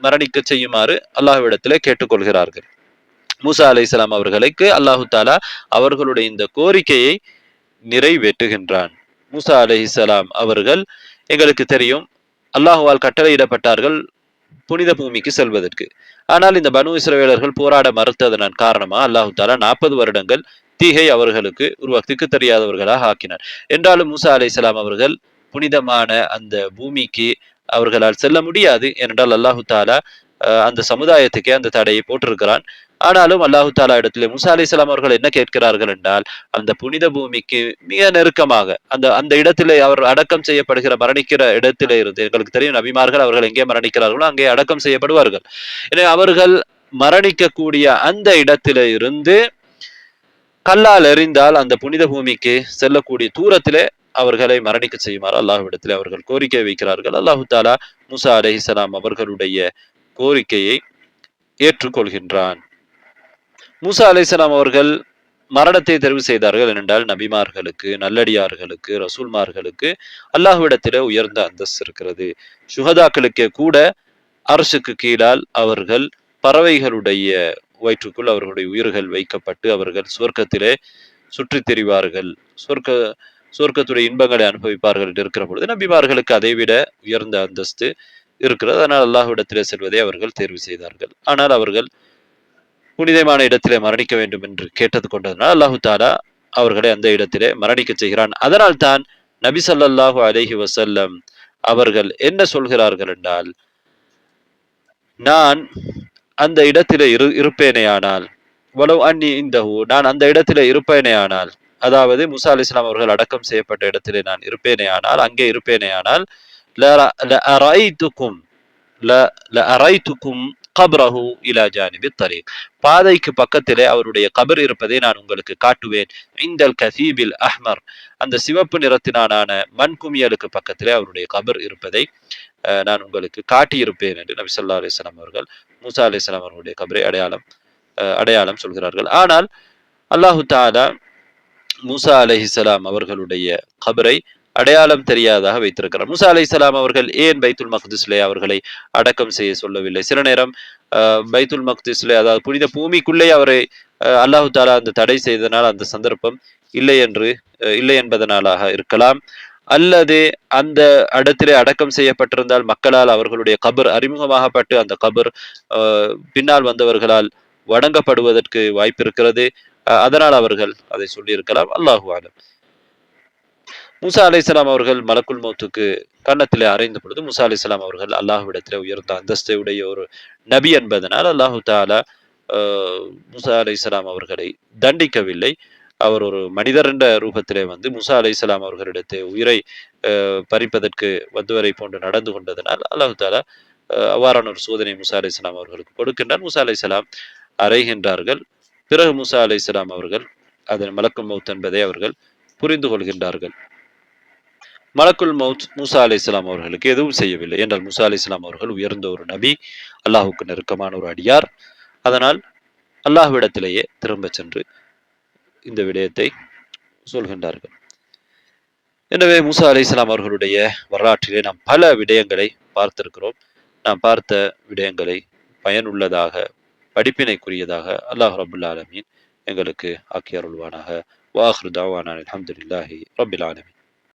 மரணிக்க செய்யுமாறு அல்லாஹ்விடத்திலே கேட்டுக்கொள்கிறார்கள். மூசா அலைஹிஸ்ஸலாம் அவர்களுக்கு அல்லாஹு தாலா அவர்களுடைய இந்த கோரிக்கையை நிறைவேற்றுகின்றான். மூசா அலைஹிஸ்ஸலாம் அவர்கள் எங்களுக்கு தெரியும் அல்லாஹுவால் கட்டளையிடப்பட்டார்கள் புனித பூமிக்கு செல்வதற்கு. ஆனால் இந்த பனு இஸ்ரவேலர்கள் போராட மறுத்ததன் காரணமா அல்லாஹு தாலா 40 வருடங்கள் தீகை அவர்களுக்கு ஒரு வக்திக்கு தெரியாதவர்களாக ஆக்கினார். என்றாலும் மூசா அலைஹிஸ்ஸலாம் அவர்கள் புனிதமான அந்த பூமிக்கு அவர்களால் செல்ல முடியாது. ஏனென்றால் அல்லாஹு தாலா அந்த சமுதாயத்துக்கே அந்த தடையை போட்டிருக்கிறான். ஆனாலும் அல்லாஹு தாலா இடத்திலே மூசா அலைஹிஸ்ஸலாம் அவர்கள் என்ன கேட்கிறார்கள் என்றால், அந்த புனித பூமிக்கு மிக நெருக்கமாக அந்த அந்த இடத்திலே அவர் அடக்கம் செய்யப்படுகிற மரணிக்கிற இடத்திலே இருந்து, எங்களுக்கு தெரியும் நபிமார்கள் அவர்கள் எங்கே மரணிக்கிறார்களோ அங்கே அடக்கம் செய்யப்படுவார்கள். எனவே அவர்கள் மரணிக்கக்கூடிய அந்த இடத்திலே இருந்து கல்லால் எறிந்தால் அந்த புனித பூமிக்கு செல்லக்கூடிய தூரத்திலே அவர்களை மரணிக்க செய்யுமாறு அல்லாஹ்விடத்திலே அவர்கள் கோரிக்கை வைக்கிறார்கள். அல்லாஹு தாலா மூசா அலைஹிஸ்ஸலாம் அவர்களுடைய கோரிக்கையை ஏற்றுக்கொள்கின்றான். மூசா அலைஹிஸ்ஸலாம் அவர்கள் மரணத்தை தெரிவு செய்தார்கள் என்றால் நபிமார்களுக்கு, நல்லடியார்களுக்கு, ரசூல்மார்களுக்கு அல்லாஹ்விடத்திலே உயர்ந்த அந்தஸ்து இருக்கிறது. சுஹதாக்களுக்கே கூட அரசுக்கு கீழால் அவர்கள் பறவைகளுடைய வயிற்றுக்குள் அவர்களுடைய உயிர்கள் வைக்கப்பட்டு அவர்கள் சுவர்க்கத்திலே சுற்றித் திரிவார்கள், சுவர்க்கத்துடைய இன்பங்களை அனுபவிப்பார்கள் என்று இருக்கிற பொழுது நபிமார்களுக்கு அதைவிட உயர்ந்த அந்தஸ்து இருக்கிறது. அதனால் அல்லாஹ்விடத்திலே செல்வதை அவர்கள் தேர்வு செய்தார்கள். ஆனால் அவர்கள் புனிதமான இடத்திலே மரணிக்க வேண்டும் என்று கேட்டது கொண்டதனால் அல்லாஹு தாலா அவர்களை அந்த இடத்திலே மரணிக்க செய்கிறான். அதனால் தான் நபி ஸல்லல்லாஹு அலைஹி வஸல்லம் அவர்கள் என்ன சொல்கிறார்கள் என்றால், நான் அந்த இடத்திலே இருப்பேனேயானால், வலவ் அன்னி இந்தஹு, நான் அந்த இடத்திலே இருப்பேனேயானால், அதாவது மூசா அலைஹிஸ்ஸலாம் அவர்கள் அடக்கம் செய்யப்பட்ட இடத்திலே நான் இருப்பேனேயானால், அங்கே இருப்பேனேயானால், லஅரைதுக்கும் லஅரைதுக்கும் கப்ரஹு இலா ஜானிபி தரீக், பாதைக்கு பக்கத்திலே அவருடைய கபர் இருப்பதை நான் உங்களுக்கு காட்டுவேன். இந்தல் கசீபில் அஹ்மர், அந்த சிவப்பு நிறத்தினான மண் குமியலுக்கு பக்கத்திலே அவருடைய கபர் இருப்பதை நான் உங்களுக்கு காட்டியிருப்பேன் என்று நபி ஸல்லல்லாஹு அலைஹி வஸல்லம் அவர்கள் மூசா அலைஹிஸ்ஸலாம் அவர்களுடைய கபரை அடையாளம் சொல்கிறார்கள். ஆனால் அல்லாஹு தஆலா மூசா அலைஹிஸ்ஸலாம் அவர்களுடைய கபரை அடையாளம் தெரியாதாக வைத்திருக்கிறார். மூசா அலைஹிஸ்ஸலாம் அவர்கள் ஏன் பைத்துல் மக்திஸ்லே அவர்களை அடக்கம் செய்ய சொல்லவில்லை? சில நேரம் பைத்துல் மக்திஸ்லே, அதாவது புனித பூமிக்குள்ளே அவரை அல்லாஹு தாலா அந்த தடை செய்தனால் அந்த சந்தர்ப்பம் இல்லை என்பதனாலாக இருக்கலாம். அல்லது அந்த இடத்திலே அடக்கம் செய்யப்பட்டிருந்தால் மக்களால் அவர்களுடைய கபர் அறிமுகமாகப்பட்டு அந்த கபர் பின்னால் வந்தவர்களால் வணங்கப்படுவதற்கு வாய்ப்பு இருக்கிறது. அதனால் அவர்கள் அதை சொல்லியிருக்கலாம். அல்லாஹு ஆலம். மூசா அலைஹிஸ்ஸலாம் அவர்கள் மலக்குல் மௌத்துக்கு கன்னத்திலே அறைந்த பொழுது மூசா அலைஹிஸ்ஸலாம் அவர்கள் அல்லாஹ்விடத்திலே உயர்ந்த அந்தஸ்தை உடைய ஒரு நபி என்பதனால் அல்லாஹு தாலா மூசா அலைஹிஸ்ஸலாம் அவர்களை தண்டிக்கவில்லை. அவர் ஒரு மனிதர் என்ற ரூபத்திலே வந்து மூசா அலைஹிஸ்ஸலாம் அவர்களிடத்தை உயிரை பறிப்பதற்கு வந்தவரை போன்று நடந்து கொண்டதனால் அல்லாஹு தாலா அவ்வாறான ஒரு சோதனை மூசா அலைஹிஸ்ஸலாம் அவர்களுக்கு கொடுக்கின்றார். மூசா அலைஹிஸ்ஸலாம் அறைகின்றார்கள். பிறகு மூசா அலைஹிஸ்ஸலாம் அவர்கள் அதன் மலக்குல் மௌத் என்பதை அவர்கள் புரிந்து கொள்கின்றார்கள். மலக்குல் மௌத் மூசா அலைஹிஸ்ஸலாம் அவர்களுக்கு எதுவும் செய்யவில்லை. என்றால் மூசா அலைஹிஸ்ஸலாம் அவர்கள் உயர்ந்த ஒரு நபி, அல்லாஹுக்கு நெருக்கமான ஒரு அடியார். அதனால் அல்லாஹ்விடத்திலேயே திரும்ப சென்று இந்த விடயத்தை சொல்கின்றார்கள். எனவே மூசா அலைஹிஸ்ஸலாம் அவர்களுடைய வரலாற்றிலே நாம் பல விடயங்களை பார்த்திருக்கிறோம். நாம் பார்த்த விடயங்களை பயனுள்ளதாக, படிப்பினைக்குரியதாக அல்லாஹ் ரப்புல் ஆலமீன் எங்களுக்கு ஆக்கி அருள்வானாக. வாஹிரு தஅவானா அல்ஹம்துலில்லாஹி ரப்பில் ஆலமீன்.